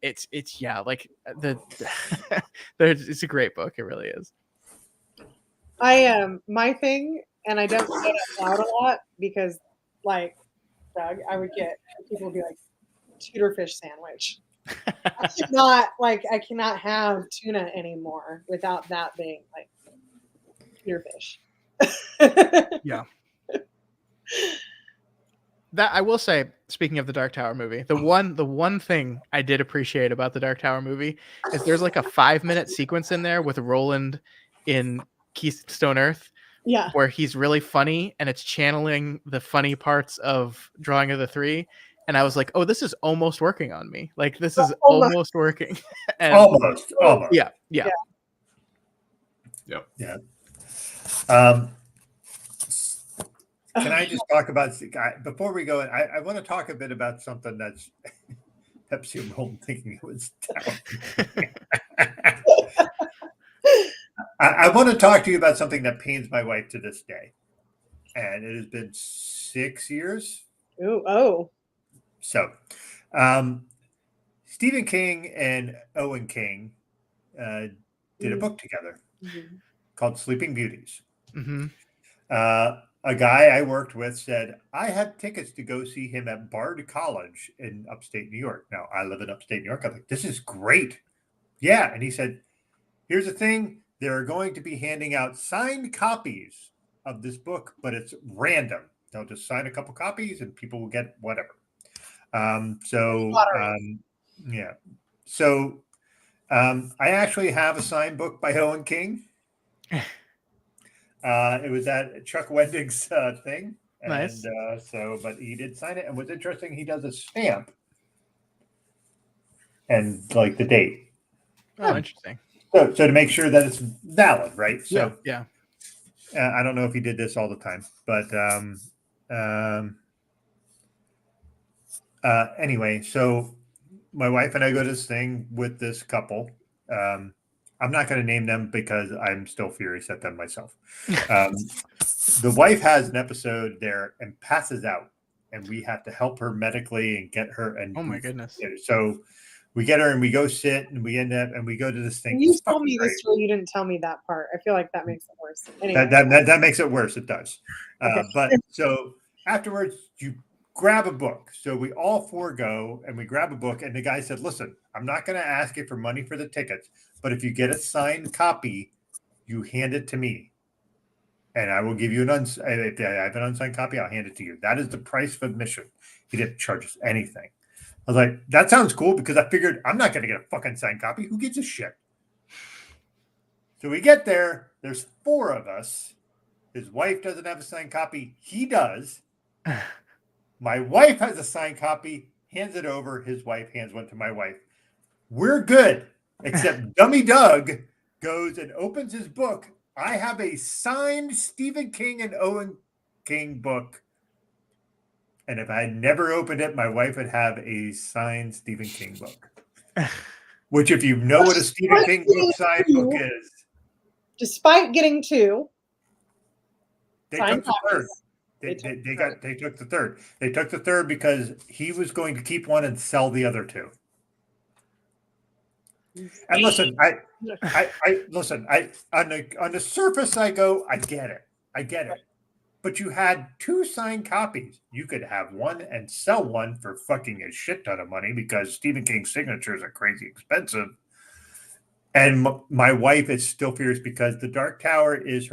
It's yeah, like it's a great book. It really is. my thing, and I don't say it out loud a lot because like Doug, people would be like Tudor fish sandwich. I cannot have tuna anymore without that being like Tudor fish. Yeah. That I will say, speaking of the Dark Tower movie, the one thing I did appreciate about the Dark Tower movie is there's like a 5-minute sequence in there with Roland in Keystone Earth, yeah, where he's really funny, and it's channeling the funny parts of Drawing of the Three. And I was like, oh, this is almost working on me. Like this is almost working. And almost. Yeah. Yep. Yeah. Can I just talk about before we go? I want to talk a bit about something that's Pepsi Roll thinking it was down. I want to talk to you about something that pains my wife to this day, and it has been 6 years. Oh. So, Stephen King and Owen King did a book together called Sleeping Beauties. Mm-hmm. A guy I worked with said, I had tickets to go see him at Bard College in upstate New York. Now, I live in upstate New York. I'm like, this is great. Yeah. And he said, here's the thing. They're going to be handing out signed copies of this book, but it's random. They'll just sign a couple copies and people will get whatever. Yeah. So I actually have a signed book by Owen King. It was at Chuck Wendig's thing. And, nice. But he did sign it. And what's interesting, he does a stamp and like the date. Oh, interesting. So to make sure that it's valid, right? So yeah. I don't know if he did this all the time, but anyway, so my wife and I go to this thing with this couple. I'm not going to name them because I'm still furious at them myself. The wife has an episode there and passes out, and we have to help her medically and get her. And oh my goodness! So we get her and we go sit and we end up and we go to this thing. You told me this story. You didn't tell me that part. I feel like that makes it worse. Anyway. That makes it worse. It does. Okay. But so afterwards, you grab a book. So we all four go and we grab a book. And the guy said, listen, I'm not going to ask you for money for the tickets, but if you get a signed copy, you hand it to me. And I will give you if I have an unsigned copy, I'll hand it to you. That is the price of admission. He didn't charge us anything. I was like, that sounds cool, because I figured I'm not going to get a fucking signed copy. Who gives a shit? So we get there. There's 4 of us. His wife doesn't have a signed copy. He does. My wife has a signed copy, hands it over. His wife hands one to my wife. We're good, except Dummy Doug goes and opens his book. I have a signed Stephen King and Owen King book. And if I had never opened it, my wife would have a signed Stephen King book. Which, if you know what a Stephen King book signed book is, despite getting 2, they took the third. They took the third. They took the third because he was going to keep one and sell the other 2. And listen, I on the surface I go, I get it. But you had 2 signed copies. You could have one and sell one for fucking a shit ton of money because Stephen King's signatures are crazy expensive. And my wife is still furious because The Dark Tower is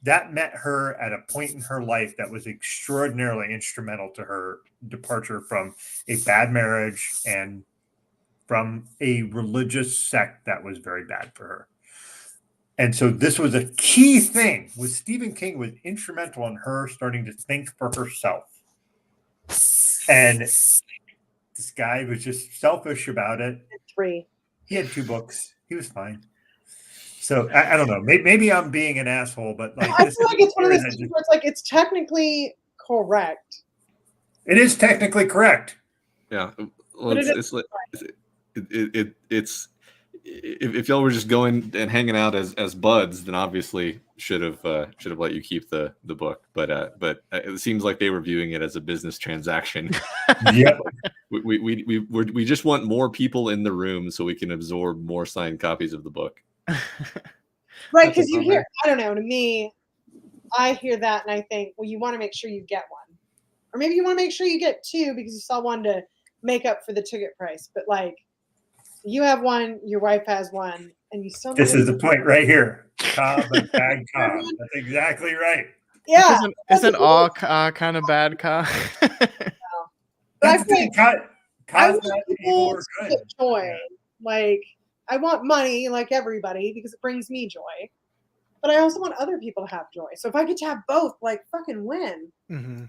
that met her at a point in her life that was extraordinarily instrumental to her departure from a bad marriage and from a religious sect that was very bad for her. And so this was a key thing with Stephen King, was instrumental in her starting to think for herself. And this guy was just selfish about it. 3. He had 2 books. He was fine. So I don't know. Maybe I'm being an asshole, but like I feel like it's one of those things where it's like it's technically correct. It is technically correct. Yeah. Well, it's if y'all were just going and hanging out as buds, then obviously should have let you keep the book. But it seems like they were viewing it as a business transaction. Yeah. We just want more people in the room so we can absorb more signed copies of the book. Right, because you hear, I don't know, to me, I hear that and I think, well, you want to make sure you get one. Or maybe you want to make sure you get 2 because you saw one to make up for the ticket price. But like, you have one, your wife has one, and you still. This is the point right here. Cobb and bad Cobb. That's exactly right. Yeah. Isn't all kind of bad Cobb? But I think I want people to get joy. Yeah. Like, I want money like everybody because it brings me joy. But I also want other people to have joy. So if I get to have both, like, fucking win. Mm-hmm.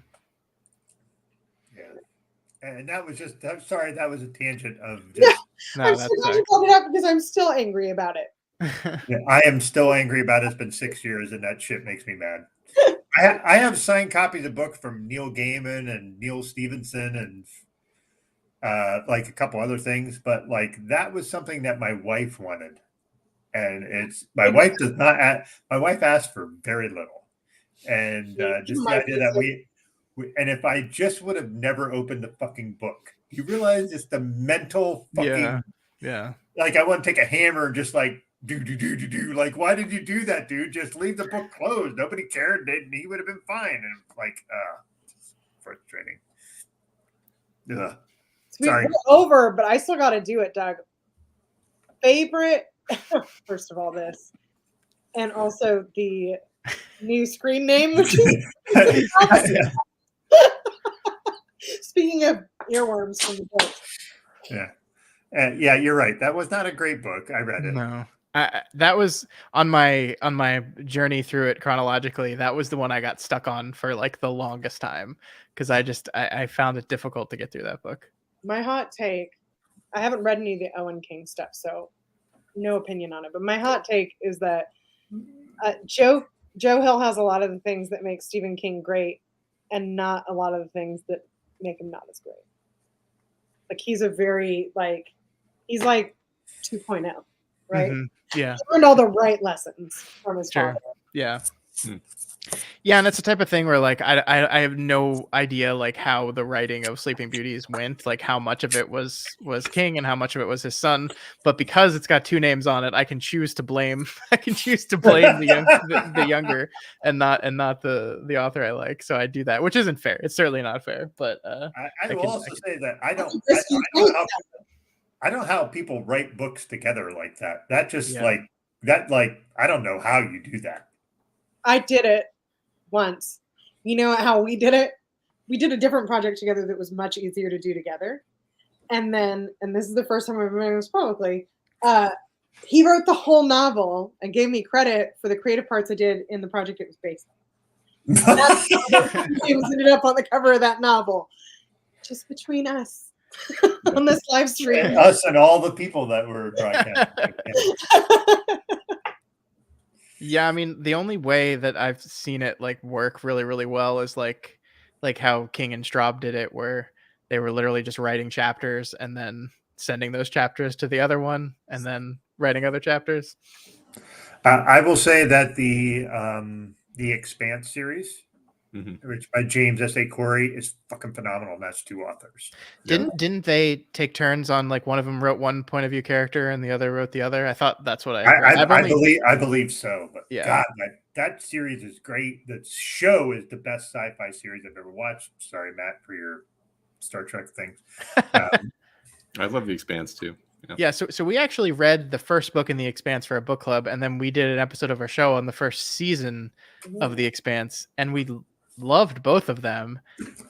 Yeah. And that was just, I'm sorry, that was a tangent of just. No, I'm still glad you brought it up because I'm still angry about it. Yeah, I am still angry about it. It's been 6 years and that shit makes me mad. I have signed copies of books from Neil Gaiman and Neil Stevenson and like a couple other things, but like that was something that my wife wanted. And my wife asked for very little. And just the idea that and if I just would have never opened the fucking book, you realize it's the mental fucking, yeah. Like I want to take a hammer and just like do. Like, why did you do that, dude? Just leave the book closed. Nobody cared. He would have been fine. And like, frustrating. Ugh. Sorry. We're over, but I still got to do it, Doug. Favorite, first of all, this, and also the new screen name, which is speaking of earworms from the book. Yeah. Yeah, you're right. That was not a great book. I read it. No. That was on my journey through it chronologically. That was the one I got stuck on for like the longest time because I found it difficult to get through that book. My hot take, I haven't read any of the Owen King stuff, so no opinion on it. But my hot take is that Joe Hill has a lot of the things that make Stephen King great and not a lot of the things that make him not as great. Like he's he's like 2.0, right? Mm-hmm. Yeah. He learned all the right lessons from his father. Yeah. Yeah, and it's the type of thing where like I have no idea like how the writing of Sleeping Beauties went, like how much of it was King and how much of it was his son. But because it's got 2 names on it, I can choose to blame the younger and not the author I like. So I do that, which isn't fair. It's certainly not fair. But I will also say that I don't know how people write books together like that. That just I don't know how you do that. I did it once. You know how we did it? We did a different project together that was much easier to do together. And this is the first time I've been doing this publicly. he wrote the whole novel and gave me credit for the creative parts I did in the project it was based on. That's how James ended up on the cover of that novel. Just between us on this live stream. And us and all the people that were broadcasting. Yeah, I mean, the only way that I've seen it like work really, really well is like how King and Straub did it, where they were literally just writing chapters and then sending those chapters to the other one and then writing other chapters. I will say that the Expanse series, which by James S.A. Corey, is fucking phenomenal. And that's 2 authors. Didn't they take turns on like one of them wrote one point of view character and the other wrote the other? I thought that's what I believe so. But yeah. God, that series is great. The show is the best sci-fi series I've ever watched. Sorry, Matt, for your Star Trek things. I love The Expanse too. Yeah, so we actually read the first book in The Expanse for a book club, and then we did an episode of our show on the first season of The Expanse, and we loved both of them.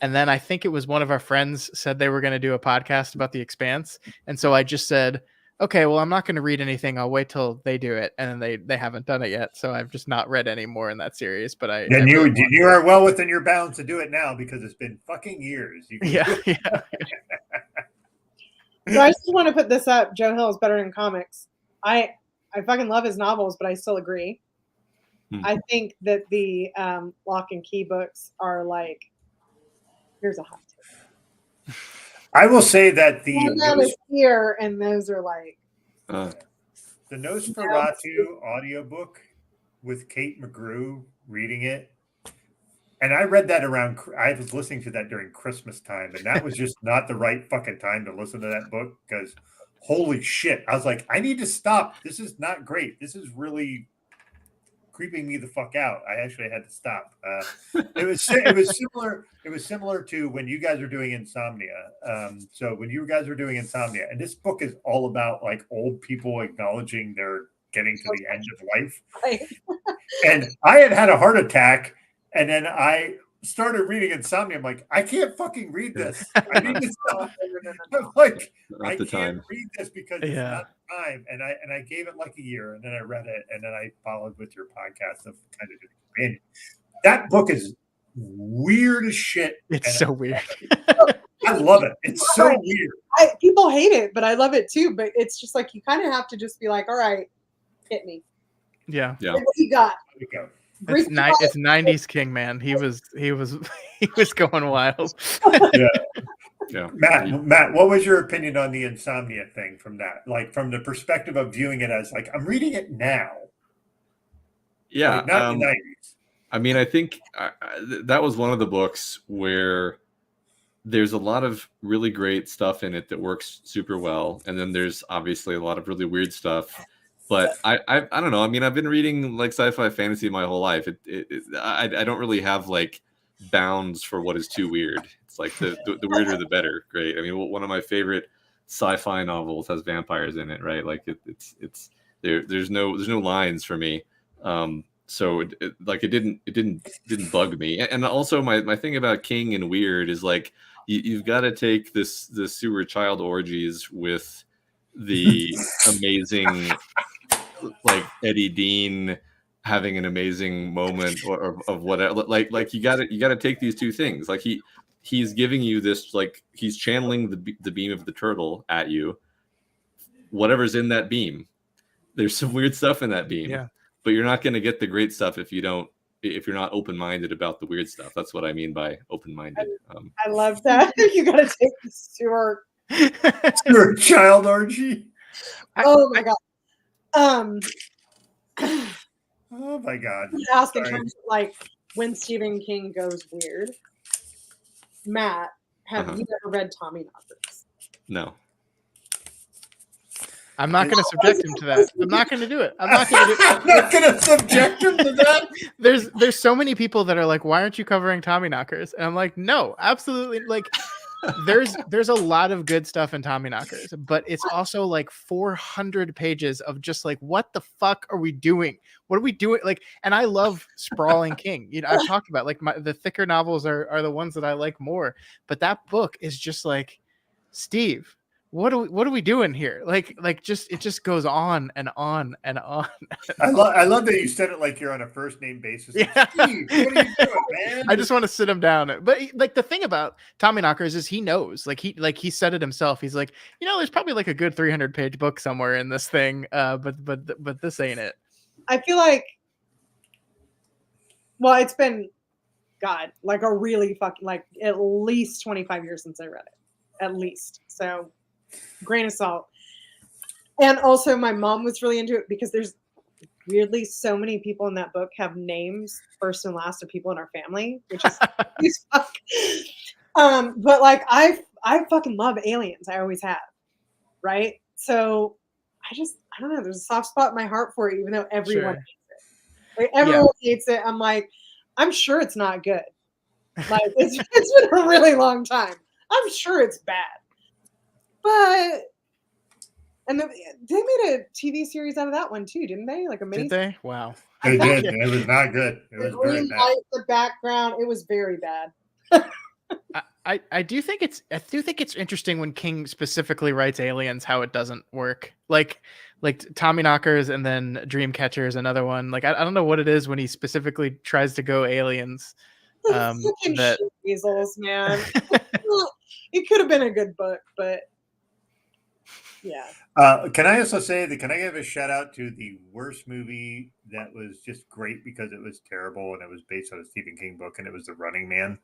And then I think it was one of our friends said they were going to do a podcast about The Expanse, and so I just said, okay, well, I'm not going to read anything. I'll wait till they do it, and then they haven't done it yet, so I've just not read any more in that series. But you are well within your bounds to do it now because it's been fucking years. Yeah. So I just want to put this up. Joe Hill is better in comics. I fucking love his novels, but I still agree. I think that the Lock and Key books are like, here's a hot tip. I will say that the is here, and those are like the Nosferatu audiobook with Kate McGrew reading it. And I read that I was listening to that during Christmas time, and that was just not the right fucking time to listen to that book because holy shit. I was like, I need to stop. This is not great. This is really creeping me the fuck out. I actually had to stop. It was similar. It was similar to when you guys were doing Insomnia. So when you guys were doing Insomnia, and this book is all about like old people acknowledging they're getting to the end of life. And I had a heart attack. And then I started reading Insomnia. I'm like, I can't fucking read this. I need to stop. I'm like, I can't read this because it's not time. And I gave it like a year, and then I read it, and then I followed with your podcast of kind of and that book is weird as shit. It's so weird. I love it. It's so weird. People hate it, but I love it too. But it's just like you kind of have to just be like, all right, hit me. Yeah. What you got? There you go. It's 90s King, man. He was going wild. Yeah. Matt, what was your opinion on the Insomnia thing from that? Like from the perspective of viewing it as like I'm reading it now. Yeah, like, not in the 90s. I mean, I think that was one of the books where there's a lot of really great stuff in it that works super well, and then there's obviously a lot of really weird stuff. But I don't know. I mean, I've been reading like sci-fi fantasy my whole life. I don't really have like bounds for what is too weird. It's like the weirder the better. Great. I mean, one of my favorite sci-fi novels has vampires in it, right? Like it's there's no lines for me. So it didn't bug me. And also my thing about King and weird is like you've got to take the sewer child orgies with the amazing like Eddie Dean having an amazing moment or of whatever. Like you got to take these two things. Like he's giving you this, like he's channeling the beam of the turtle at you. Whatever's in that beam, there's some weird stuff in that beam. Yeah. But you're not going to get the great stuff if you're not open-minded about the weird stuff. That's what I mean by open-minded. I love that. You got to take the sewer child orgy. Oh my god. Oh my god. Ask in terms of like when Stephen King goes weird. Matt, have you ever read Tommy Knockers? No. I'm not going to subject him to that. I'm not going to do it. I'm not going to subject him to that. There's so many people that are like, why aren't you covering Tommy Knockers? And I'm like, no, absolutely. Like there's a lot of good stuff in Tommy Knockers, but it's also like 400 pages of just like, what the fuck are we doing? What are we doing? Like, and I love sprawling King. You know, I've talked about like the thicker novels are the ones that I like more, but that book is just like, Steve, what are we doing here? Like it just goes on and on and on. I love that you said it like you're on a first name basis. Like, Yeah. Steve, what are you doing, man? I just want to sit him down. But like the thing about Tommyknockers is he knows. Like he said it himself. He's like, there's probably like a good 300-page book somewhere in this thing. But this ain't it. I feel like, well, it's been, God, like a really fucking, like at least 25 years since I read it. At least. So, grain of salt. And also my mom was really into it because there's weirdly so many people in that book have names first and last of people in our family, which is fuck. But like I fucking love aliens. I always have. Right? So I don't know, there's a soft spot in my heart for it, even though everyone hates it. Like everyone hates it. I'm like, I'm sure it's not good. Like it's been a really long time. I'm sure it's bad. But they made a TV series out of that one too, didn't they? Like a mini. Did they? Wow. They did. It was not good. It was very bad. The background, it was very bad. I do think it's interesting when King specifically writes aliens how it doesn't work. Like Tommyknockers and then Dreamcatcher is another one. Like I don't know what it is when he specifically tries to go aliens. That weasels, man. It could have been a good book, but yeah. Can I also say that? Can I give a shout out to the worst movie that was just great because it was terrible and it was based on a Stephen King book, and it was The Running Man.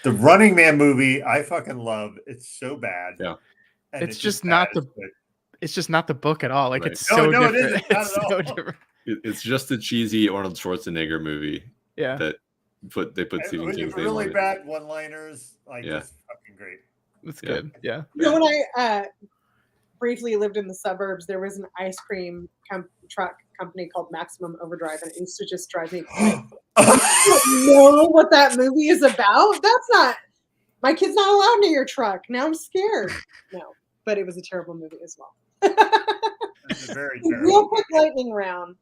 The Running Man movie, I fucking love. It's so bad. Yeah, and it's just not the. It's just not the book at all. Like right. It's so different. It isn't. Not it's at so all. different. It's just a cheesy Arnold Schwarzenegger movie. Yeah. That they put Stephen King's name really on it. bad one-liners. Like it's fucking great. It's good. Yeah. When I briefly lived in the suburbs, there was an ice cream truck company called Maximum Overdrive, and it used to just drive me crazy. I don't know what that movie is about. That's not. My kid's not allowed near your truck. Now I'm scared. No, but it was a terrible movie as well. It's a very terrible. Real quick lightning round.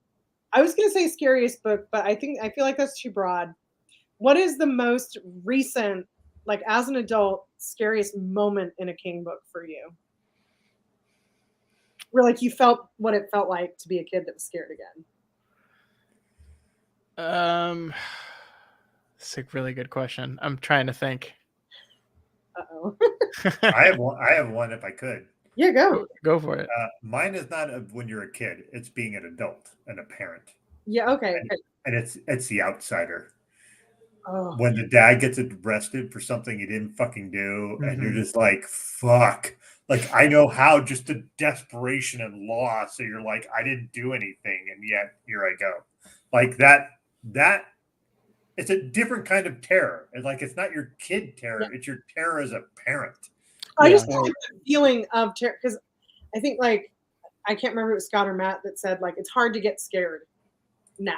I was going to say scariest book, but I feel like that's too broad. What is the most recent, like as an adult, scariest moment in a King book for you? Where like you felt what it felt like to be a kid that was scared again. It's a really good question. I'm trying to think. Uh-oh. I have one if I could. Yeah, go for it. Mine is not when you're a kid. It's being an adult and a parent. Yeah, okay. And it's the outsider. Oh. When the dad gets arrested for something he didn't fucking do, and you're just like, fuck. Like, I know how, just the desperation and loss. So you're like, I didn't do anything, and yet here I go. Like that it's a different kind of terror. And like, it's not your kid terror, it's your terror as a parent. I just like the feeling of terror, because I think like I can't remember if it was Scott or Matt that said like it's hard to get scared now.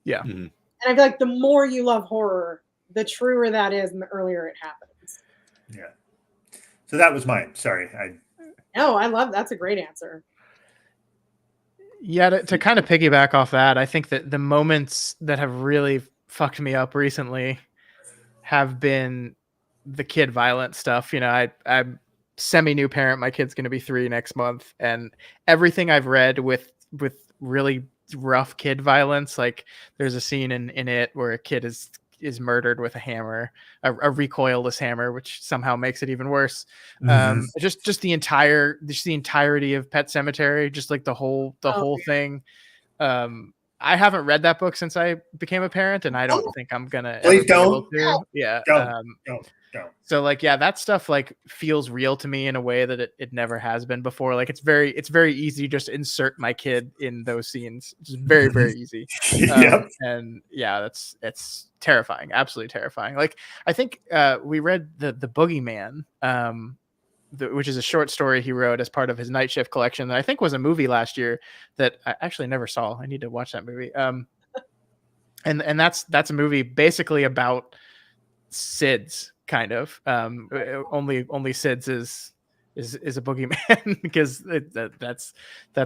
Yeah. Mm-hmm. And I feel like the more you love horror, the truer that is and the earlier it happens. Yeah. So that was mine. Sorry. No, I love that's a great answer. Yeah, to kind of piggyback off that, I think that the moments that have really fucked me up recently have been the kid violence stuff. You know, I'm semi-new parent. My kid's going to be 3 next month, and everything I've read with really rough kid violence, like there's a scene in it where a kid is murdered with a hammer, a recoilless hammer, which somehow makes it even worse. Just the entirety of Pet Sematary, just like the whole thing. I haven't read that book since I became a parent, and I don't think I'm gonna. Please don't. Yeah. Don't. So like, yeah, that stuff like feels real to me in a way that it never has been before. Like it's very easy to just insert my kid in those scenes. It's very, very easy. And yeah, it's terrifying. Absolutely terrifying. Like I think we read the Boogeyman, which is a short story he wrote as part of his Night Shift collection that I think was a movie last year that I actually never saw. I need to watch that movie. And that's a movie basically about SIDS. Kind of only SIDS is a boogeyman because that's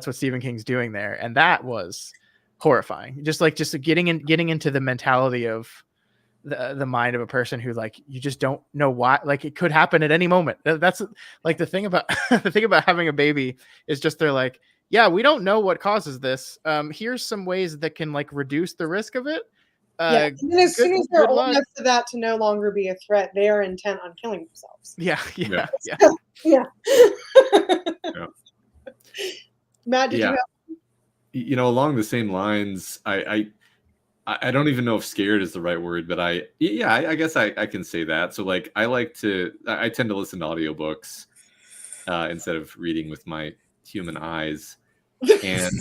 what Stephen King's doing there, and that was horrifying. Just getting into the mentality of the mind of a person who like you just don't know why, like it could happen at any moment. That's like the thing about the thing about having a baby is just they're like, yeah, we don't know what causes this. Here's some ways that can like reduce the risk of it. Yeah, and then as soon as they're old luck. enough for that to no longer be a threat, they are intent on killing themselves. Yeah. Yeah. Yeah. Matt, did you have? You know, along the same lines, I don't even know if scared is the right word, but I guess I can say that. So like I tend to listen to audiobooks instead of reading with my human eyes, and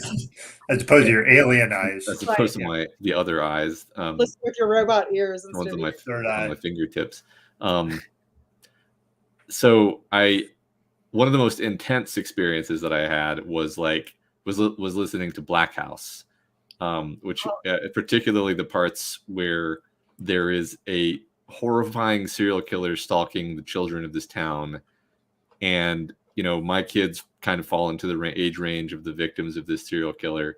as opposed to your alien eyes, as opposed to the other eyes. Listen with your robot ears ones instead on my of third on eye. my fingertips. So one of the most intense experiences that I had was listening to Black House, which particularly the parts where there is a horrifying serial killer stalking the children of this town, and you know my kids kind of fall into the age range of the victims of this serial killer,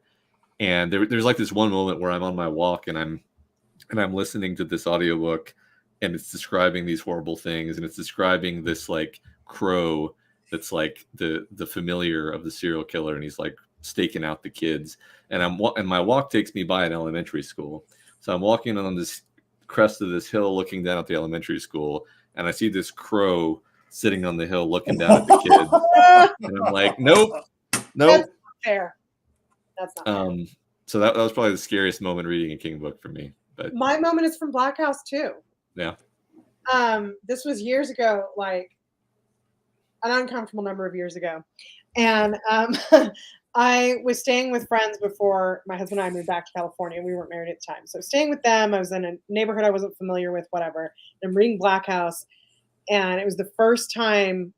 and there's like this one moment where I'm on my walk and I'm listening to this audiobook, and it's describing these horrible things, and it's describing this like crow that's like the familiar of the serial killer, and he's like staking out the kids, and my walk takes me by an elementary school. So I'm walking on this crest of this hill looking down at the elementary school, and I see this crow sitting on the hill looking down at the kids, and I'm like, nope. That's not fair. That's not fair. So that was probably the scariest moment reading a King book for me. But My moment is from Black House too. Yeah. This was years ago, like an uncomfortable number of years ago. And I was staying with friends before my husband and I moved back to California. We weren't married at the time. So staying with them, I was in a neighborhood I wasn't familiar with, whatever. And I'm reading Black House. And it was the first time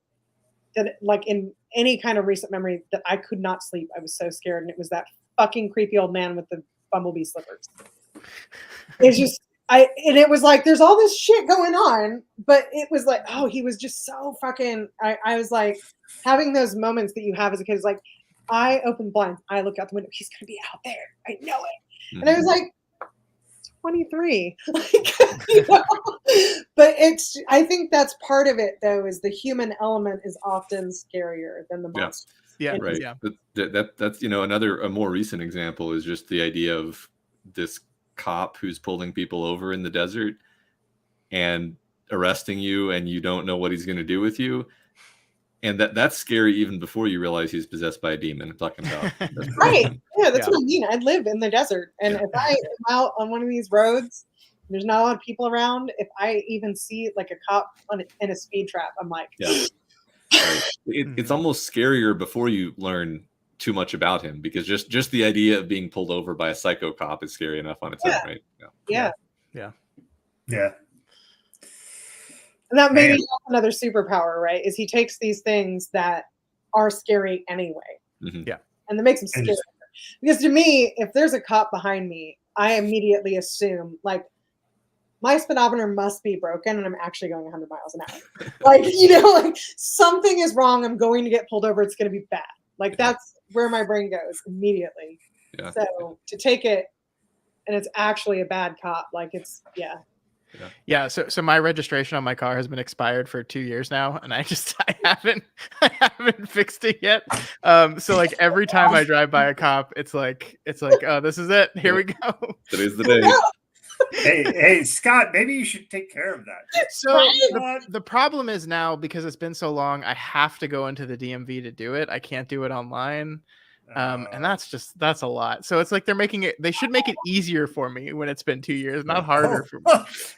that, like, in any kind of recent memory that I could not sleep. I was so scared. And it was that fucking creepy old man with the bumblebee slippers. It's just, and it was like, there's all this shit going on, but it was like, oh, he was just so fucking, I was like having those moments that you have as a kid. It's like, I open the blinds, I look out the window, he's going to be out there. I know it. Mm-hmm. And I was like, 23. You know? But I think that's part of it though, is the human element is often scarier than the monster. Yeah. Right. Yeah. That's, you know, a more recent example is just the idea of this cop who's pulling people over in the desert and arresting you, and you don't know what he's going to do with you. And that's scary even before you realize he's possessed by a demon. I'm talking about. Right. Yeah, that's what I mean. I live in the desert. And if I am out on one of these roads, there's not a lot of people around. If I even see like a cop in a speed trap, I'm like, right. It's almost scarier before you learn too much about him, because just the idea of being pulled over by a psycho cop is scary enough on its own, right? Yeah. And that may be another superpower, right? Is he takes these things that are scary anyway. Mm-hmm. Yeah. And that makes them scary. Because to me, if there's a cop behind me, I immediately assume like my speedometer must be broken and I'm actually going 100 miles an hour. Like, you know, like something is wrong. I'm going to get pulled over. It's going to be bad. Like that's where my brain goes immediately. Yeah. So to take it and it's actually a bad cop, like it's, Yeah. So my registration on my car has been expired for 2 years now, and I haven't fixed it yet. So like every time I drive by a cop, it's like, oh, this is it. Here we go. Today's the day. Hey, Scott, maybe you should take care of that. So the problem is now, because it's been so long, I have to go into the DMV to do it. I can't do it online. And that's a lot. So it's like they should make it easier for me when it's been 2 years, not harder for me.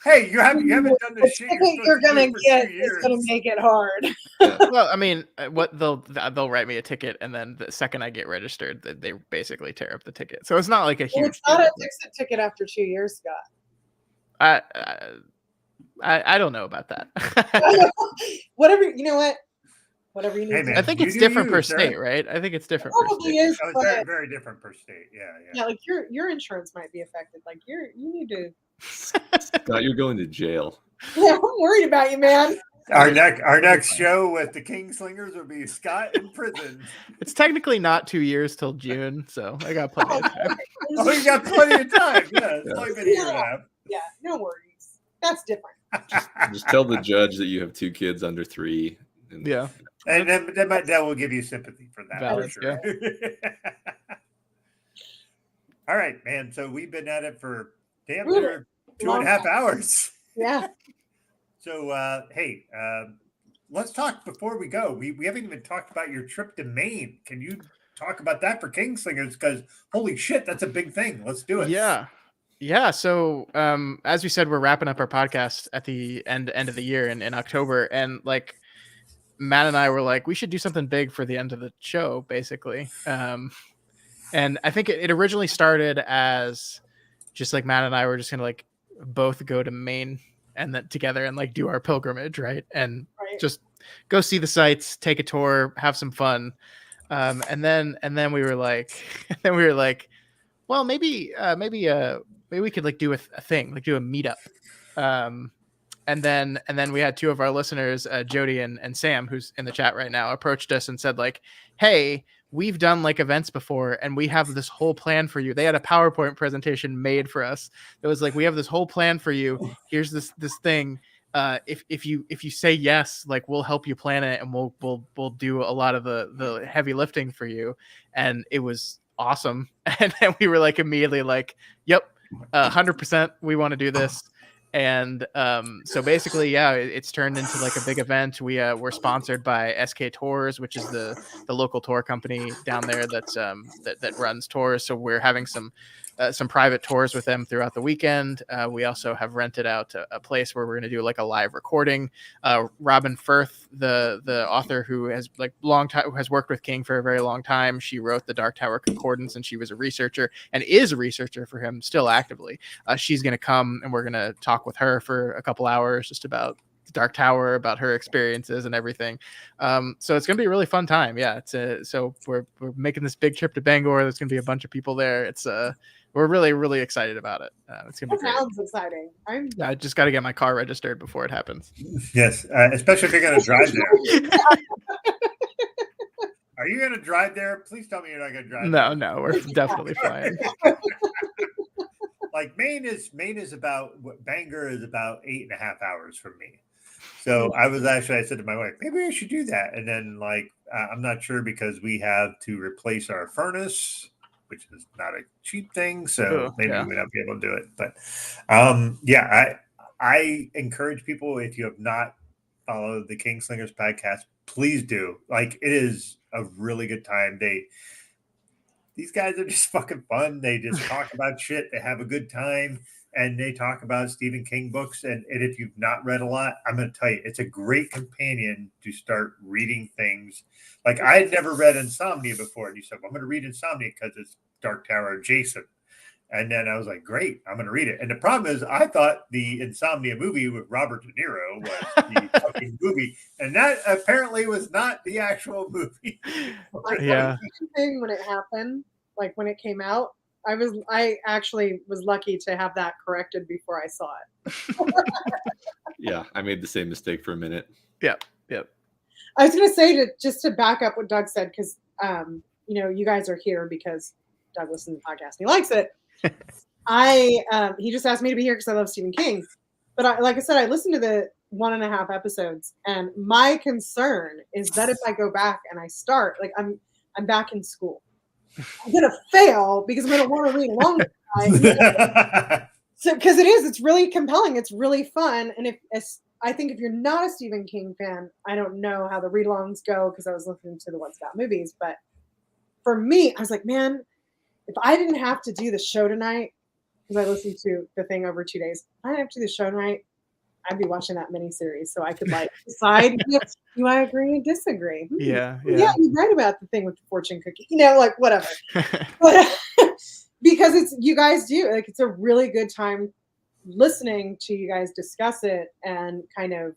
Hey, you haven't done the shit you're gonna get. It's gonna make it hard. Well, I mean, what they'll write me a ticket, and then the second I get registered, they basically tear up the ticket. So it's not like a huge. It's not a fix-it ticket after 2 years, Scott. I don't know about that. Whatever, you know what? Whatever you need. Hey, man, I think it's different per state, right? I think it's different. Probably is. It's very, very different per state. Yeah. Like your insurance might be affected. Like you need to. Scott, you're going to jail. Yeah, I'm worried about you, man. Our next show with the Kingslingers will be Scott in prison. It's technically not 2 years till June, so I got plenty of time. Oh, you got plenty of time. Yeah, it's only been a year and a half. Yeah, no worries. That's different. Just tell the judge that you have 2 kids under 3. And, Yeah. And then that will give you sympathy for that. Valid, For sure. All right, man. So we've been at it for damn near 2.5 hours. Yeah. So, hey, let's talk before we go. We haven't even talked about your trip to Maine. Can you talk about that for Kingslingers? Because holy shit, that's a big thing. Let's do it. Yeah. So, as we said, we're wrapping up our podcast at the end of the year in October, and like Matt and I were like, we should do something big for the end of the show, basically. And I think it originally started as just like Matt and I were just gonna like both go to Maine and then together and like do our pilgrimage, right? And just go see the sights, take a tour, have some fun. And then we were like, well, maybe we could like do a thing, like do a meetup. And then we had 2 of our listeners, Jody and Sam, who's in the chat right now, approached us and said like, hey, we've done like events before and we have this whole plan for you. They had a PowerPoint presentation made for us. It was like, we have this whole plan for you. Here's this thing. If you say yes, like we'll help you plan it and we'll do a lot of the heavy lifting for you. And it was awesome. And then we were like immediately like, yep, 100% we want to do this. And so basically, yeah, it's turned into like a big event. We're sponsored by SK Tours, which is the local tour company down there that runs tours. So we're having some private tours with them throughout the weekend. We also have rented out a place where we're going to do like a live recording. Robin Firth, the author who has like has worked with King for a very long time. She wrote the Dark Tower Concordance, and she was a researcher and is a researcher for him still actively. She's going to come and we're going to talk with her for a couple hours just about the Dark Tower, about her experiences and everything. So it's gonna be a really fun time. Yeah, so we're making this big trip to Bangor. There's gonna be a bunch of people there. It's we're really, really excited about it. It's gonna be great. Sounds exciting. I just got to get my car registered before it happens. Yes, especially if you're gonna drive there. Are you gonna drive there? Please tell me you're not gonna drive. No, we're definitely flying. Like Maine is about what Bangor is about 8.5 hours from me. So I said to my wife, maybe I should do that. And then like, I'm not sure because we have to replace our furnace, which is not a cheap thing. So maybe we may not be able to do it. But I encourage people, if you have not followed the Kingslingers podcast, please do. Like, it is a really good time. These guys are just fucking fun. They just talk about shit. They have a good time. And they talk about Stephen King books. And if you've not read a lot, I'm going to tell you, it's a great companion to start reading things. Like, I had never read Insomnia before. And you said, well, I'm going to read Insomnia because it's Dark Tower adjacent. And then I was like, great, I'm going to read it. And the problem is, I thought the Insomnia movie with Robert De Niro was the fucking movie. And that apparently was not the actual movie. Thing when it happened, like when it came out, I actually was lucky to have that corrected before I saw it. Yeah, I made the same mistake for a minute. Yep. I was going to say just to back up what Doug said, because you guys are here because Doug listens to the podcast and he likes it. He just asked me to be here because I love Stephen King. But like I said, I listened to the 1.5 episodes, and my concern is that if I go back and I start, like I'm back in school, I'm gonna fail because I'm gonna want to read along. So because it's really compelling, it's really fun, and I think if you're not a Stephen King fan, I don't know how the read-alongs go because I was listening to the ones about movies, but for me, I was like, man, if I didn't have to do the show tonight, because I listened to the thing over 2 days, if I didn't have to do the show tonight, I'd be watching that miniseries so I could like decide, do I agree and disagree? Yeah, you're right about the thing with the fortune cookie, like whatever. But because you guys do, like, it's a really good time listening to you guys discuss it, and kind of,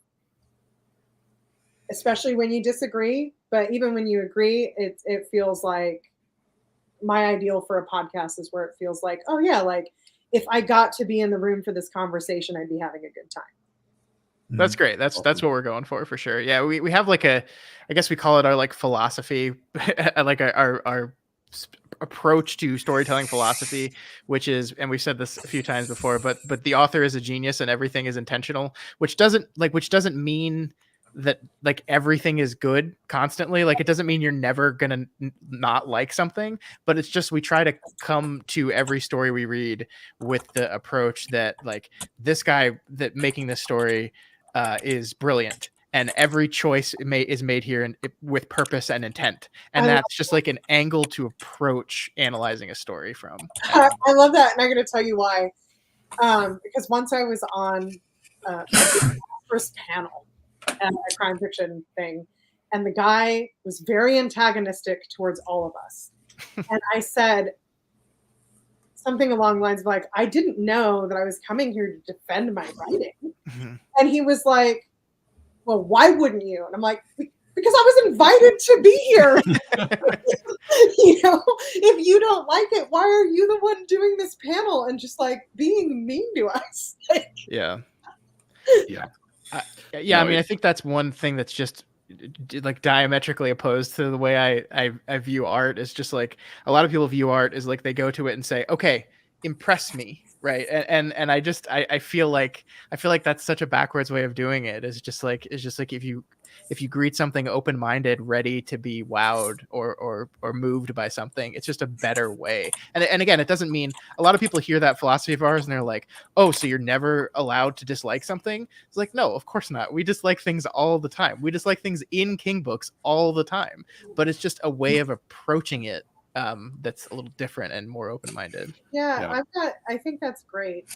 especially when you disagree, but even when you agree, it feels like my ideal for a podcast is where it feels like, oh yeah, like if I got to be in the room for this conversation, I'd be having a good time. That's great. That's what we're going for sure. Yeah, we have like I guess we call it our like philosophy, like our approach to storytelling philosophy, which is, and we've said this a few times before, but the author is a genius and everything is intentional, which doesn't mean that like everything is good constantly. Like it doesn't mean you're never gonna not like something, but it's just we try to come to every story we read with the approach that like this guy that making this story is brilliant, and every choice is made here and with purpose and intent, and that's just like an angle to approach analyzing a story from. I love that, and I'm going to tell you why. Because once I was on the first panel at a crime fiction thing, and the guy was very antagonistic towards all of us, and I said something along the lines of like, I didn't know that I was coming here to defend my writing. Mm-hmm. And he was like, well, why wouldn't you? And I'm like, because I was invited to be here. You know, if you don't like it, why are you the one doing this panel and just like being mean to us? Yeah. Yeah. I mean, I think that's one thing that's just like diametrically opposed to the way I view art. Is just like a lot of people view art as like they go to it and say, okay, impress me, right? And I feel like that's such a backwards way of doing it. It's just like if you greet something open-minded, ready to be wowed or moved by something, it's just a better way. And again, it doesn't mean, a lot of people hear that philosophy of ours and they're like, oh, so you're never allowed to dislike something? It's like, no, of course not. We dislike things all the time. We dislike things in King books all the time, but it's just a way of approaching it that's a little different and more open-minded. Yeah. I think that's great.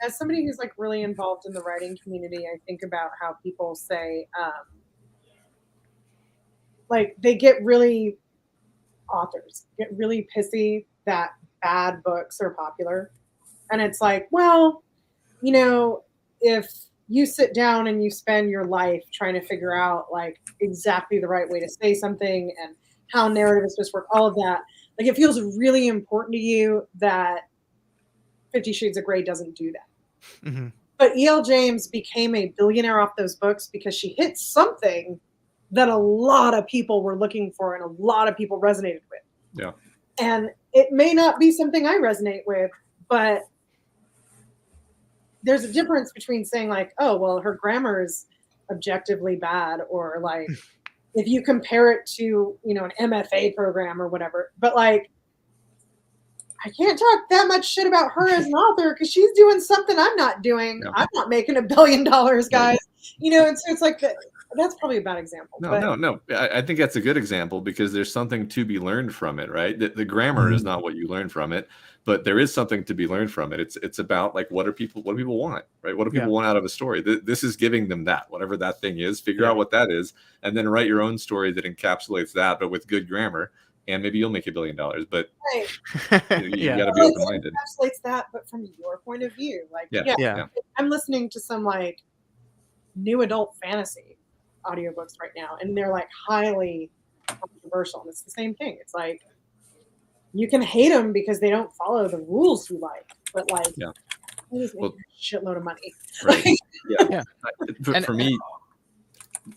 As somebody who's like really involved in the writing community, I think about how people say, like authors get really pissy that bad books are popular. And it's like, well, you know, if you sit down and you spend your life trying to figure out like exactly the right way to say something and how narrative is supposed to work, all of that, like it feels really important to you that 50 Shades of Grey doesn't do that. Mm-hmm. But E.L. James became a billionaire off those books because she hit something that a lot of people were looking for and a lot of people resonated with. Yeah. And it may not be something I resonate with, but there's a difference between saying like, oh, well, her grammar is objectively bad, or like if you compare it to, you know, an MFA program or whatever. But like, I can't talk that much shit about her as an author because she's doing something I'm not doing. Yeah. I'm not making $1 billion, guys. Right. You know, and so it's like that's probably a bad example. No. I think that's a good example because there's something to be learned from it, right? The grammar is not what you learn from it, but there is something to be learned from it. It's about like what do people want, right? What do people want out of a story? This is giving them that, whatever that thing is. Figure out what that is, and then write your own story that encapsulates that, but with good grammar. And maybe you'll make $1 billion, but you got to be open-minded. It encapsulates that, but from your point of view, like I'm listening to some like new adult fantasy audiobooks right now, and they're like highly controversial. And it's the same thing. It's like you can hate them because they don't follow the rules you like, but like they just make a shitload of money. Right. For me,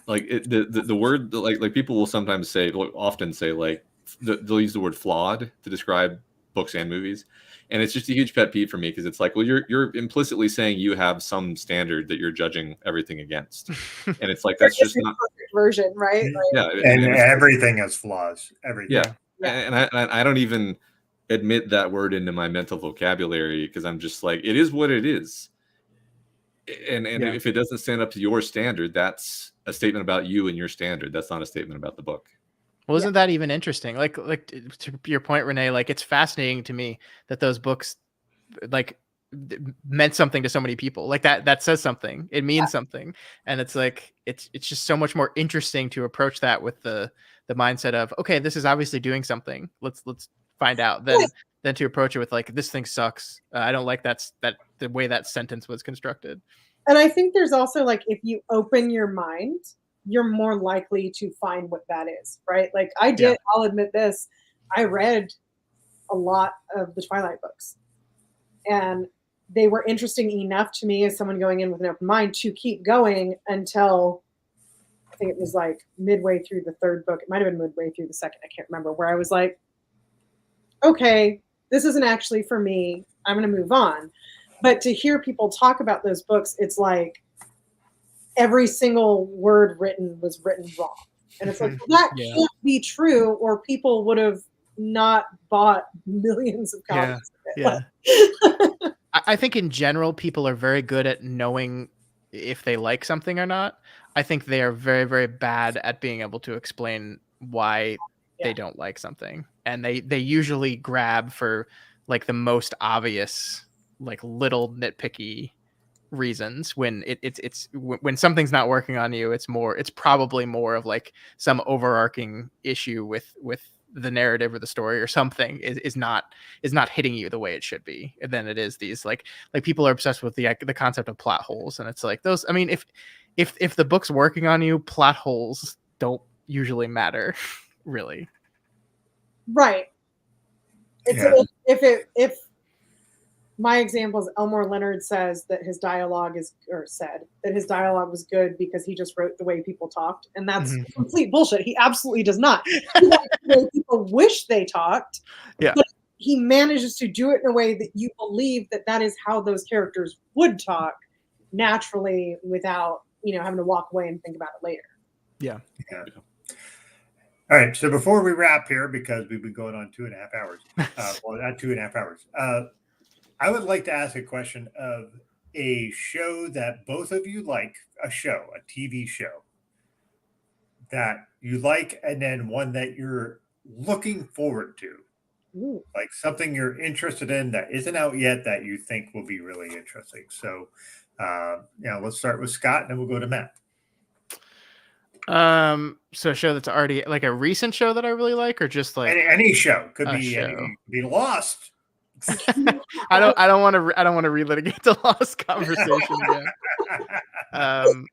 like the word like people will sometimes say, often say like. They'll use the word flawed to describe books and movies, and it's just a huge pet peeve for me because it's like, well, you're implicitly saying you have some standard that you're judging everything against, and it's like that's just not perfect version, right? Like, and everything has flaws. Everything. And I don't even admit that word into my mental vocabulary because I'm just like, it is what it is, and if it doesn't stand up to your standard, that's a statement about you and your standard. That's not a statement about the book. Well, isn't that even interesting? Like to your point, Renee, like it's fascinating to me that those books like meant something to so many people. Like that says something. It means something. And it's like it's just so much more interesting to approach that with the mindset of, okay, this is obviously doing something. Let's find out. Than to approach it with like, this thing sucks. I don't like that the way that sentence was constructed. And I think there's also like, if you open your mind, you're more likely to find what that is, right? Like I'll admit this, I read a lot of the Twilight books, and they were interesting enough to me as someone going in with an open mind to keep going until I think it was like midway through the third book. It might've been midway through the second. I can't remember, where I was like, okay, this isn't actually for me. I'm going to move on. But to hear people talk about those books, it's like every single word written was written wrong. And it's like, well, that Yeah. can't be true, or people would have not bought millions of copies of it. Yeah. I think in general, people are very good at knowing if they like something or not. I think they are very, very bad at being able to explain why they don't like something. And they usually grab for like the most obvious, like little nitpicky reasons when it's when something's not working on you. It's probably more of like some overarching issue with the narrative or the story or something is not hitting you the way it should be than it is these like people are obsessed with the concept of plot holes, and it's like those, I mean, if the book's working on you, plot holes don't usually matter really. Right. It's if my example is Elmore Leonard said that his dialogue was good because he just wrote the way people talked, and that's complete bullshit. He absolutely does not. He writes the way people wish they talked. Yeah. But he manages to do it in a way that you believe that is how those characters would talk naturally without, having to walk away and think about it later. Yeah. All right. So before we wrap here, because we've been going on 2.5 hours, well, not 2.5 hours, I would like to ask a question of a show that both of you like, a TV show that you like, and then one that you're looking forward to. Ooh. Like something you're interested in that isn't out yet that you think will be really interesting. So, let's start with Scott and then we'll go to Matt. So a show that's already like a recent show that I really like, or just like any show could be show. Could be Lost. I don't want to relitigate the Lost conversation again.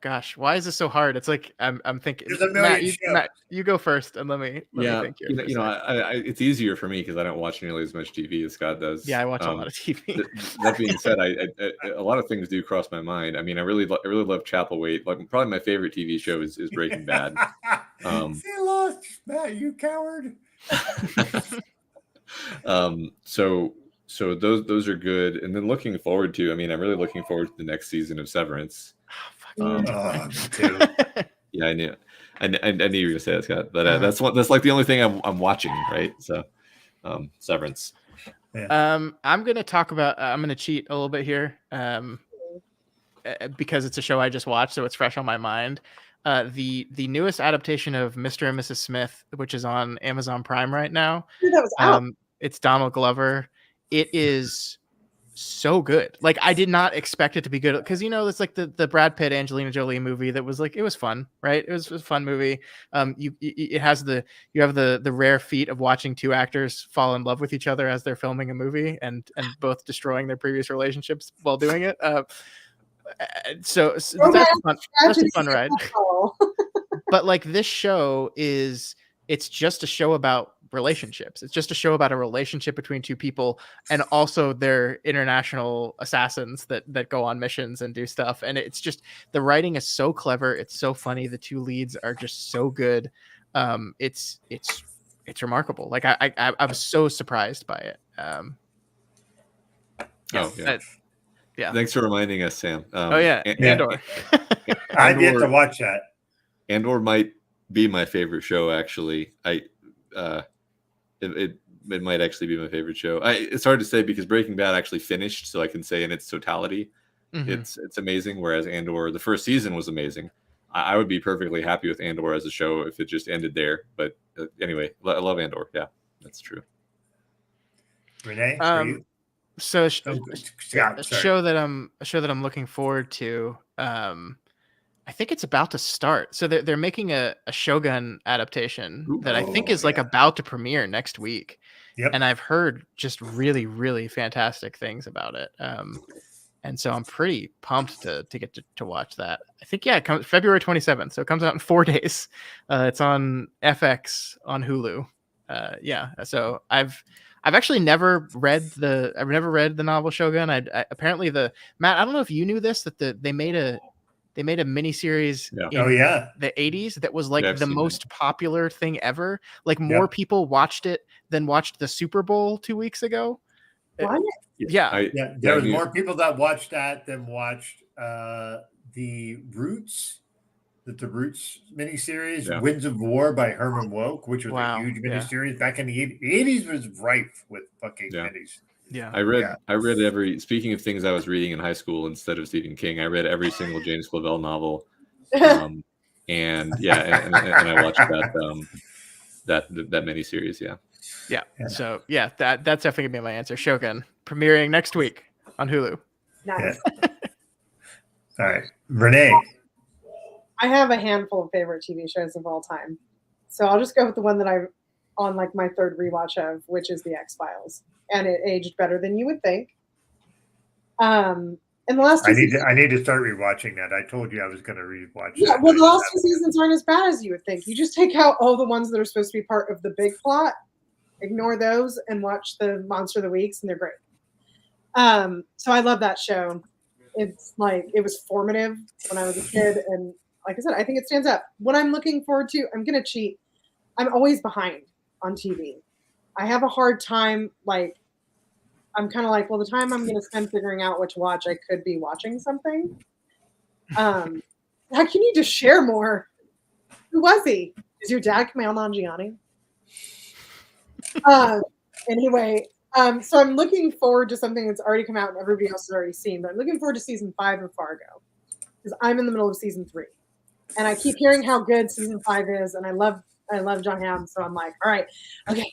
Gosh, why is this so hard? It's like I'm thinking. There's a million Matt, you go first, and let me think here. It's easier for me because I don't watch nearly as much TV as Scott does. Yeah, I watch a lot of TV. That being said, a lot of things do cross my mind. I mean, I really love Chapel Wait. Like, probably my favorite TV show is Breaking Bad. See, Lost, Matt, you coward. So those are good, and then looking forward to. I mean, I'm really looking forward to the next season of Severance. Me too. Yeah, I knew. I knew you were gonna say that, Scott. But that's like the only thing I'm watching, right? So, Severance. Yeah. I'm gonna talk about. I'm gonna cheat a little bit here, because it's a show I just watched, so it's fresh on my mind. The newest adaptation of Mr. and Mrs. Smith, which is on Amazon Prime right now. That was out. It's Donald Glover. It is so good. Like, I did not expect it to be good because it's like the Brad Pitt Angelina Jolie movie that was like, it was fun, right? It was a fun movie. You have the rare feat of watching two actors fall in love with each other as they're filming a movie and both destroying their previous relationships while doing it. So that's a fun ride. But like, this show it's just a show about relationships. It's just a show about a relationship between two people, and also their international assassins that go on missions and do stuff. And it's just, the writing is so clever. It's so funny. The two leads are just so good. It's remarkable. Like, I was so surprised by it. Yeah. Thanks for reminding us, Sam. Andor. I get to watch that. Andor might be my favorite show, actually. It might actually be my favorite show. It's hard to say because Breaking Bad actually finished, so I can say in its totality, it's amazing. Whereas Andor, the first season was amazing. I would be perfectly happy with Andor as a show if it just ended there. But anyway, I love Andor. Yeah, that's true. Renee, for you? So a show that I'm looking forward to. I think it's about to start. So they're making a Shogun adaptation that I think is like about to premiere next week. Yep. And I've heard just really, really fantastic things about it. And so I'm pretty pumped to get to watch that. I think, it comes February 27th. So it comes out in 4 days. It's on FX on Hulu. So I've actually never read the novel Shogun. Apparently Matt, I don't know if you knew this, that they made They made a miniseries Yeah. in Oh yeah. the 80s that was like Yeah, I've the seen most popular thing ever. Like more people watched it than watched the Super Bowl 2 weeks ago. What? Yeah. Yeah, there I was knew- more people that watched that than watched the Roots, the Roots miniseries, Yeah. Winds of War by Herman Wouk, which was Wow, a huge yeah. miniseries back in the 80s. The 80s was rife with fucking Yeah. minis. Yeah. I read every. Speaking of things I was reading in high school instead of Stephen King, I read every single James Clavell novel, and I watched that miniseries. Yeah. Yeah. So yeah, that's definitely gonna be my answer. Shogun premiering next week on Hulu. Nice. All right, Renee. I have a handful of favorite TV shows of all time. So I'll just go with the one that I'm on like my third rewatch of, which is The X-Files. And it aged better than you would think. In the last I need to start rewatching that. I told you I was going to rewatch. Yeah, that. well, the last 2 seasons aren't as bad as you would think. You just take out all the ones that are supposed to be part of the big plot, ignore those, and watch the Monster of the Weeks, and they're great. So I love that show. It's like it was formative when I was a kid, and like I said, I think it stands up. What I'm looking forward to, I'm gonna cheat. I'm always behind on TV. I have a hard time, like, I'm kind of like, well, the time I'm going to spend figuring out what to watch, I could be watching something. Heck, you need to share more. Who was he? Is your dad Kumail Nanjiani? Anyway, so I'm looking forward to something that's already come out and everybody else has already seen, but I'm looking forward to season 5 of Fargo because I'm in the middle of season 3. And I keep hearing how good season 5 is, and I love John Hamm, so I'm like, all right, okay,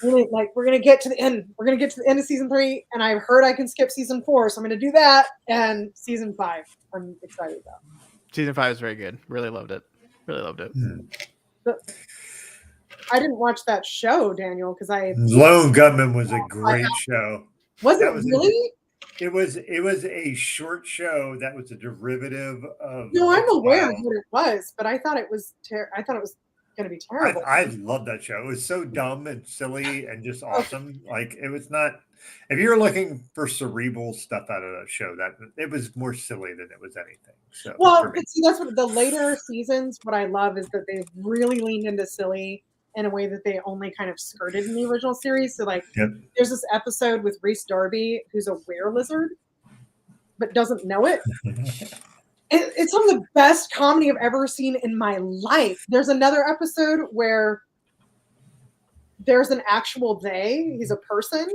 we're gonna get to the end. We're gonna get to the end of season 3, and I've heard I can skip season 4, so I'm gonna do that. And season 5, I'm excited about. Season 5 is very good. Really loved it. But I didn't watch that show, Daniel, because Lone Gunman was a great show. Was it really? It was a short show that was a derivative of. No, I'm aware of what it was, but I thought it was I thought it was going to be terrible. I love that show. It was so dumb and silly and just awesome. Like it was not. If you're looking for cerebral stuff out of a show, that it was more silly than it was anything. So, well, but see, that's what the later seasons. What I love is that they've really leaned into silly in a way that they only kind of skirted in the original series. So, like, there's this episode with Rhys Darby, who's a were-lizard, but doesn't know it. It's some of the best comedy I've ever seen in my life. There's another episode where there's an actual they. He's a person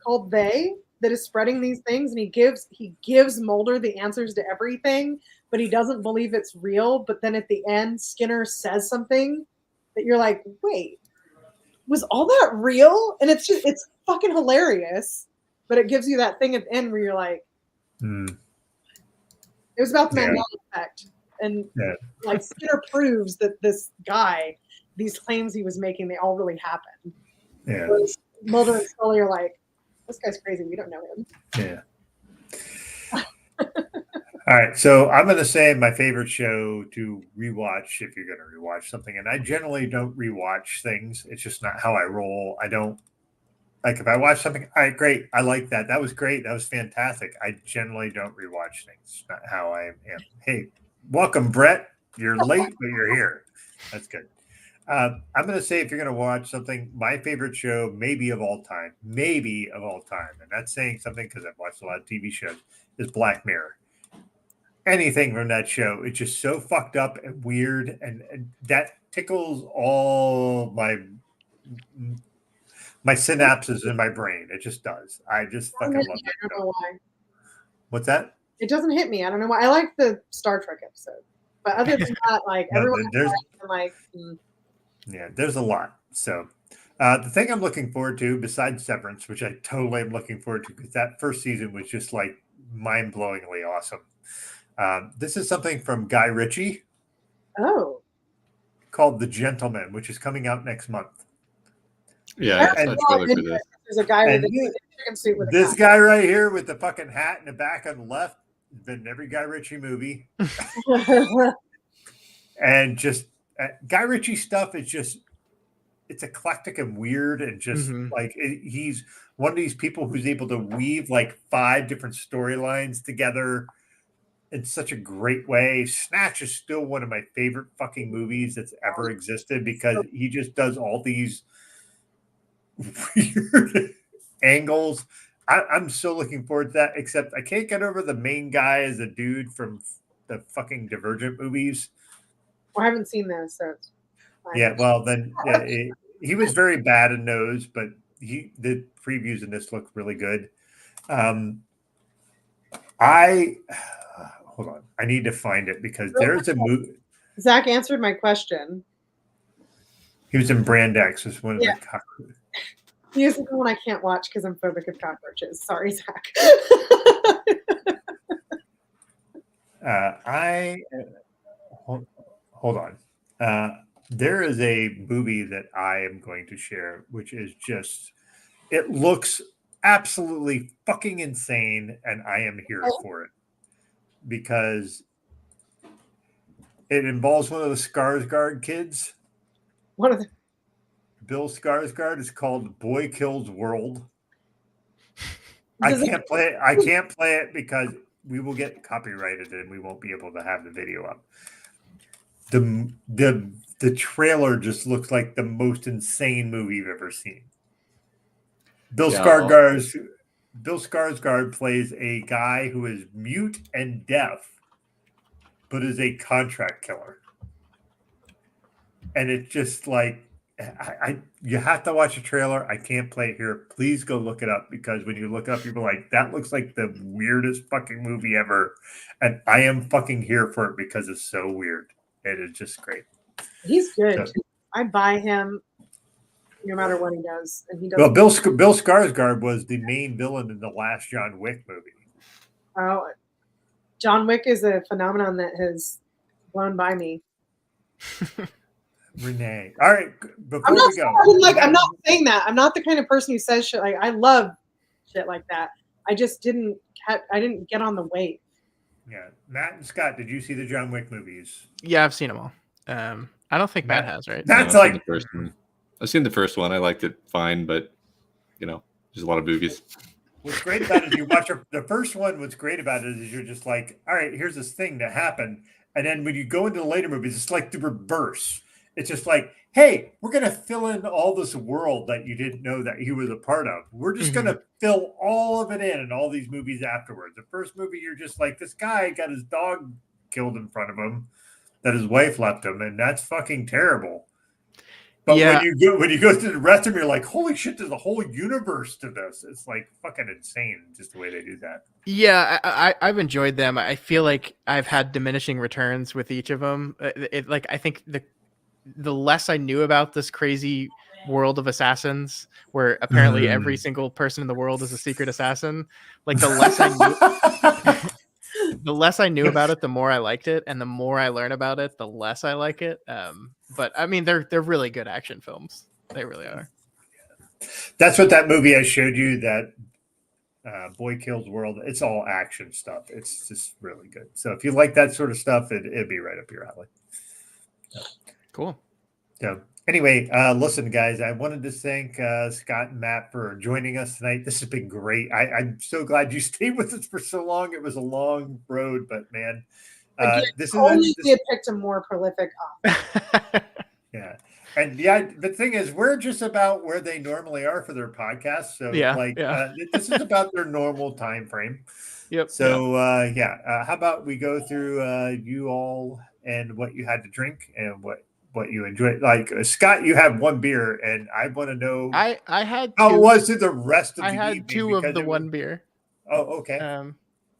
called they that is spreading these things, and he gives Mulder the answers to everything, but he doesn't believe it's real. But then at the end, Skinner says something that you're like, wait, was all that real? And it's fucking hilarious, but it gives you that thing at the end where you're like, it was about the Mandela effect. And like Skinner proves that this guy, these claims he was making, they all really happened. Yeah. Whereas Mulder and Scully are like, this guy's crazy. We don't know him. Yeah. All right. So I'm going to say my favorite show to rewatch if you're going to rewatch something. And I generally don't rewatch things. It's just not how I roll. I don't like if I watch something. All right, great. I like that. That was great. That was fantastic. I generally don't rewatch things. It's not how I am. Hey, welcome, Brett. You're late, but you're here. That's good. I'm going to say if you're going to watch something, my favorite show, maybe of all time, and that's saying something because I've watched a lot of TV shows, is Black Mirror. Anything from that show, it's just so fucked up and weird, and that tickles all my synapses in my brain. It just does. I just fucking love it. I don't know why. What's that? It doesn't hit me. I don't know why. I like the Star Trek episode, but other than that, like everyone, I'm like. Yeah, there's a lot. So the thing I'm looking forward to, besides Severance, which I totally am looking forward to, because that first season was just like mind-blowingly awesome. This is something from Guy Ritchie. Oh. Called The Gentleman, which is coming out next month. Yeah, there's a guy with a chicken suit with this guy right here with the fucking hat in the back on the left has been in every Guy Ritchie movie. And just Guy Ritchie stuff is just, it's eclectic and weird and just he's one of these people who's able to weave like 5 different storylines together in such a great way. Snatch is still one of my favorite fucking movies that's ever existed because he just does all these weird angles. I'm so looking forward to that, except I can't get over the main guy as a dude from the fucking Divergent movies. I haven't seen those, so it's fine. Yeah, well, then he was very bad in those, but the previews in this look really good. Hold on. I need to find it because there's a movie. Zach answered my question. He was in Brand X. Was one of the cockroaches. He is the one I can't watch because I'm phobic of cockroaches. Sorry, Zach. Hold on. There is a movie that I am going to share, which is just, it looks absolutely fucking insane, and I am here for it because it involves one of the Skarsgård kids. One of the Bill Skarsgård. Is called Boy Kills World. I can't play it. I can't play it because we will get copyrighted and we won't be able to have the video up. The trailer just looks like the most insane movie you've ever seen. Bill Skarsgård plays a guy who is mute and deaf, but is a contract killer. And it's just like, you have to watch a trailer. I can't play it here. Please go look it up because when you look up, you'll be like, that looks like the weirdest fucking movie ever. And I am fucking here for it because it's so weird. It is just great. He's good. I buy him no matter what he does. And he does. Well, Bill Skarsgård was the main villain in the last John Wick movie. Oh, John Wick is a phenomenon that has blown by me. Renee. All right, before we go. I'm not saying that. I'm not the kind of person who says shit like I love shit like that. I just didn't get on the wave. Yeah. Matt and Scott, did you see the John Wick movies? Yeah, I've seen them all. I don't think Matt has, right? That's like the first one. I've seen the first one. I liked it fine, but there's a lot of boobies. What's great about it, you watch the first one. What's great about it is you're just like, all right, here's this thing that happened, and then when you go into the later movies, it's like the reverse. It's just like, hey, we're going to fill in all this world that you didn't know that he was a part of. We're just going to fill all of it in all these movies afterwards. The first movie, you're just like, this guy got his dog killed in front of him that his wife left him, and that's fucking terrible. But when you go to the rest of them, you're like, holy shit, there's a whole universe to this. It's like fucking insane just the way they do that. Yeah, I've enjoyed them. I feel like I've had diminishing returns with each of them. I think the less I knew about this crazy world of assassins, where apparently every single person in the world is a secret assassin, like the less I knew about it, the more I liked it, and the more I learn about it, the less I like it. But I mean, they're really good action films. They really are. That's what that movie I showed you, that Boy Kills World. It's all action stuff. It's just really good. So if you like that sort of stuff, it'd be right up your alley. Cool. So anyway, listen, guys, I wanted to thank Scott and Matt for joining us tonight. This has been great. I'm so glad you stayed with us for so long. It was a long road, but man, this picked a more prolific Yeah. And the thing is, we're just about where they normally are for their podcast. So this is about their normal time frame. Yep. So how about we go through you all and what you had to drink and what you enjoyed. Like Scott, you had one beer, and I want to know I had how was it the rest of the evening? I had two of the one beer. Oh, okay.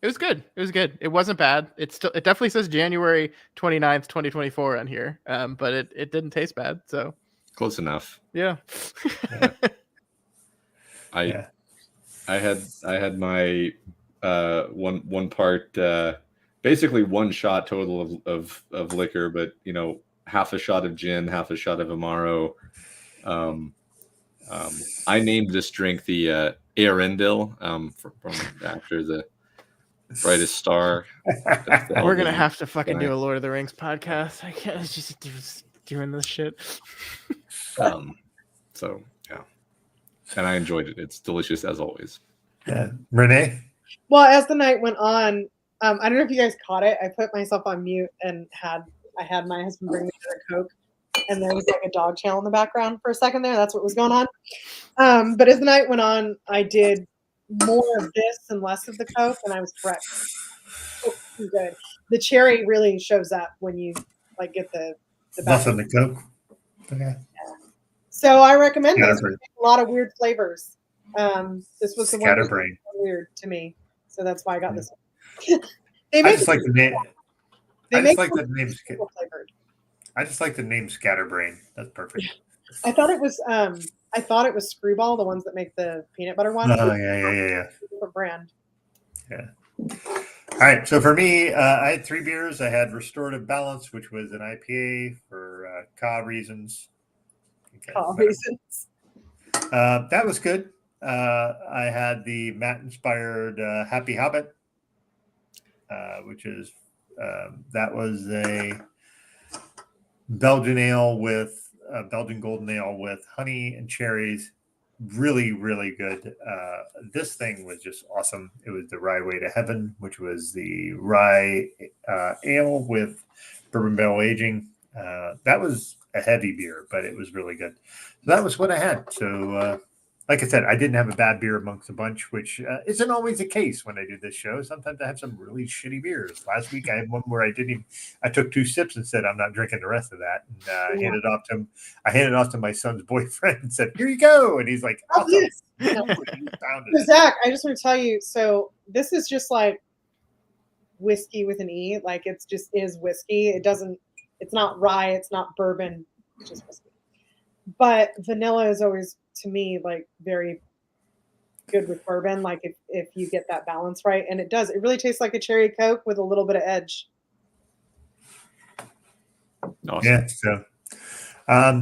It was good. It was good. It wasn't bad. It definitely says January 29th, 2024 on here. But it didn't taste bad. So close enough. Yeah. I had my one part basically one shot total of liquor, but half a shot of gin, half a shot of Amaro. I named this drink the Arendelle from after the Brightest Star. We're gonna have to fucking do a Lord of the Rings podcast. I can't just doing this shit. So yeah, and I enjoyed it. It's delicious as always. Yeah, Renee. Well, as the night went on, I don't know if you guys caught it. I put myself on mute and I had my husband bring me a Coke, and there was like a dog channel in the background for a second there. That's what was going on. But as the night went on, I did more of this and less of the Coke, and I was correct. Oh, good. The cherry really shows up when you like get the Less than the Coke. Okay. So I recommend this. Scatterbrain. A lot of weird flavors. This was the one that was Scatterbrain. weird to me, so that's why I got this one. I make just like the name. They I make just like the name. flavored. I just like the name Scatterbrain. That's perfect. I thought it was Screwball, the ones that make the peanut butter ones. Oh yeah. Different brand. Yeah. All right. So for me, I had 3 beers. I had Restorative Balance, which was an IPA for CA reasons. Reasons. That was good. I had the Matt inspired Happy Hobbit, which is that was a Belgian ale with Belgian golden ale with honey and cherries. Really, really good. This thing was just awesome. It was the Rye Way to Heaven, which was the rye ale with bourbon barrel aging. That was a heavy beer, but it was really good. So that was what I had. So, like I said, I didn't have a bad beer amongst a bunch, which isn't always the case when I do this show. Sometimes I have some really shitty beers. Last week I had one where I took 2 sips and said, I'm not drinking the rest of that. And I handed off to him. I handed it off to my son's boyfriend and said, here you go. And he's like, awesome. So Zach, I just want to tell you, so this is just like whiskey with an E. Like it's just is whiskey. It's not rye. It's not bourbon. It's just whiskey. But vanilla is always, to me, like very good with bourbon. Like if you get that balance right, and it does. It really tastes like a cherry Coke with a little bit of edge. Awesome. Yeah.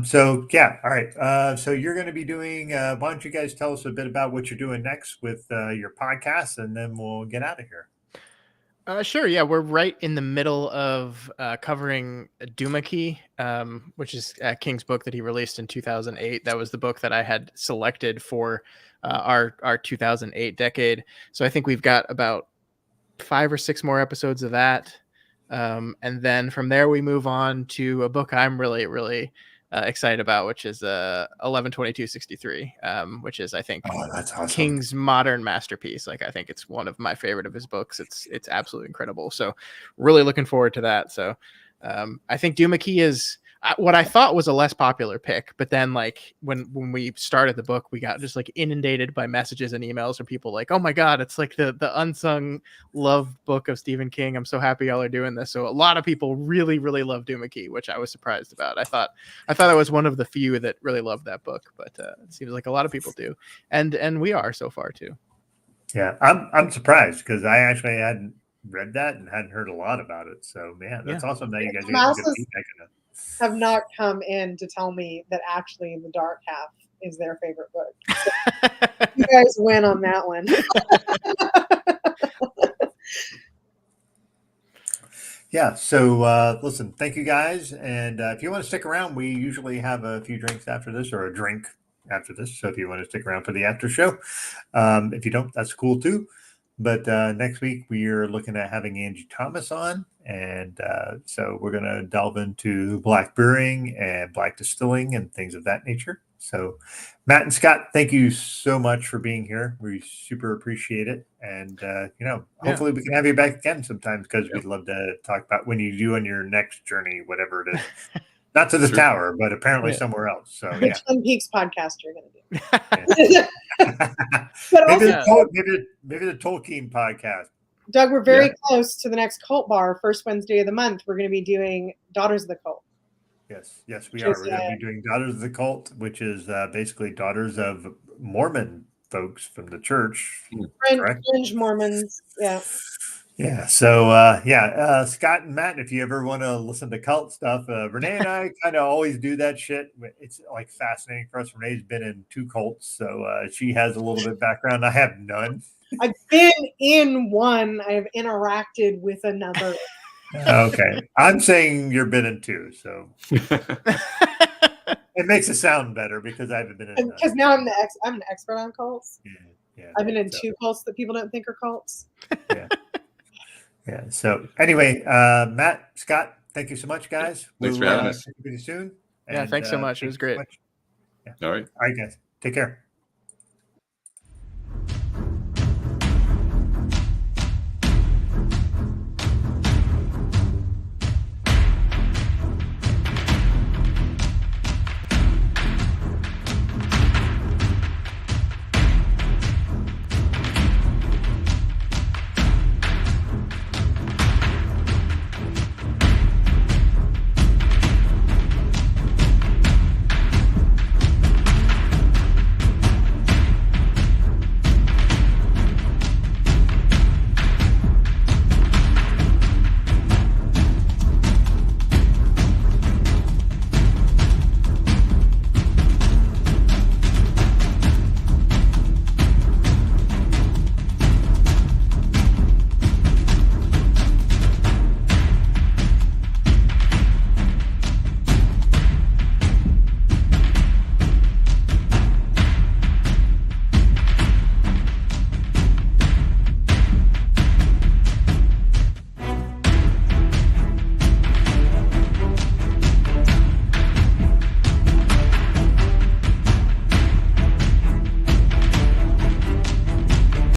So yeah. All right. So you're going to be doing. Why don't you guys tell us a bit about what you're doing next with your podcast, and then we'll get out of here. Sure. Yeah, we're right in the middle of covering Doomakey, which is King's book that he released in 2008. That was the book that I had selected for our 2008 decade. So I think we've got about 5 or 6 more episodes of that. And then from there, we move on to a book I'm really, really excited about, which is 11/22/63, which is, I think, that's awesome. King's modern masterpiece. Like, I think it's one of my favorite of his books. It's absolutely incredible. So really looking forward to that. So I think Doomakey is what I thought was a less popular pick, but then like when we started the book, we got just like inundated by messages and emails from people like, oh my God, it's like the unsung love book of Stephen King. I'm so happy y'all are doing this. So a lot of people really, really love Doomakey, which I was surprised about. I thought I was one of the few that really loved that book, but it seems like a lot of people do. And we are so far too. Yeah, I'm surprised because I actually hadn't read that and hadn't heard a lot about it. So man, that's awesome that you guys are getting good feedback on it. Have not come in to tell me that actually The Dark Half is their favorite book. So you guys win on that one. Yeah. So listen, thank you guys. And if you want to stick around, we usually have a few drinks after this, or a drink after this. So if you want to stick around for the after show, if you don't, that's cool too. But next week we are looking at having Angie Thomas on, and so we're going to delve into black brewing and black distilling and things of that nature. So Matt and Scott, thank you so much for being here. We super appreciate it. And, hopefully we can have you back again sometimes, because we'd love to talk about when you do on your next journey, whatever it is. Not to the tower, but apparently somewhere else. So the Twin Peaks podcast you're going to do. Maybe the Tolkien podcast. Doug, we're very close to the next cult bar. First Wednesday of the month, we're going to be doing Daughters of the Cult. Yes, we are. We're going to be doing Daughters of the Cult, which is basically daughters of Mormon folks from the church. Fringe Mormons, yeah. Yeah. So, Scott and Matt, if you ever want to listen to cult stuff, Renee and I kind of always do that shit. It's like fascinating for us. Renee's been in 2 cults, so she has a little bit of background. I have none. I've been in one. I have interacted with another. Okay. I'm saying you've been in 2, so it makes it sound better because I haven't been in. Because now I'm an expert on cults. Yeah. I've been in 2 cults that people don't think are cults. Yeah. Yeah. So anyway, Matt, Scott, thank you so much, guys. Thanks for having us. See you soon. Yeah, thanks so much. It thank was you so great. much. Yeah. All right. All right, guys. Take care.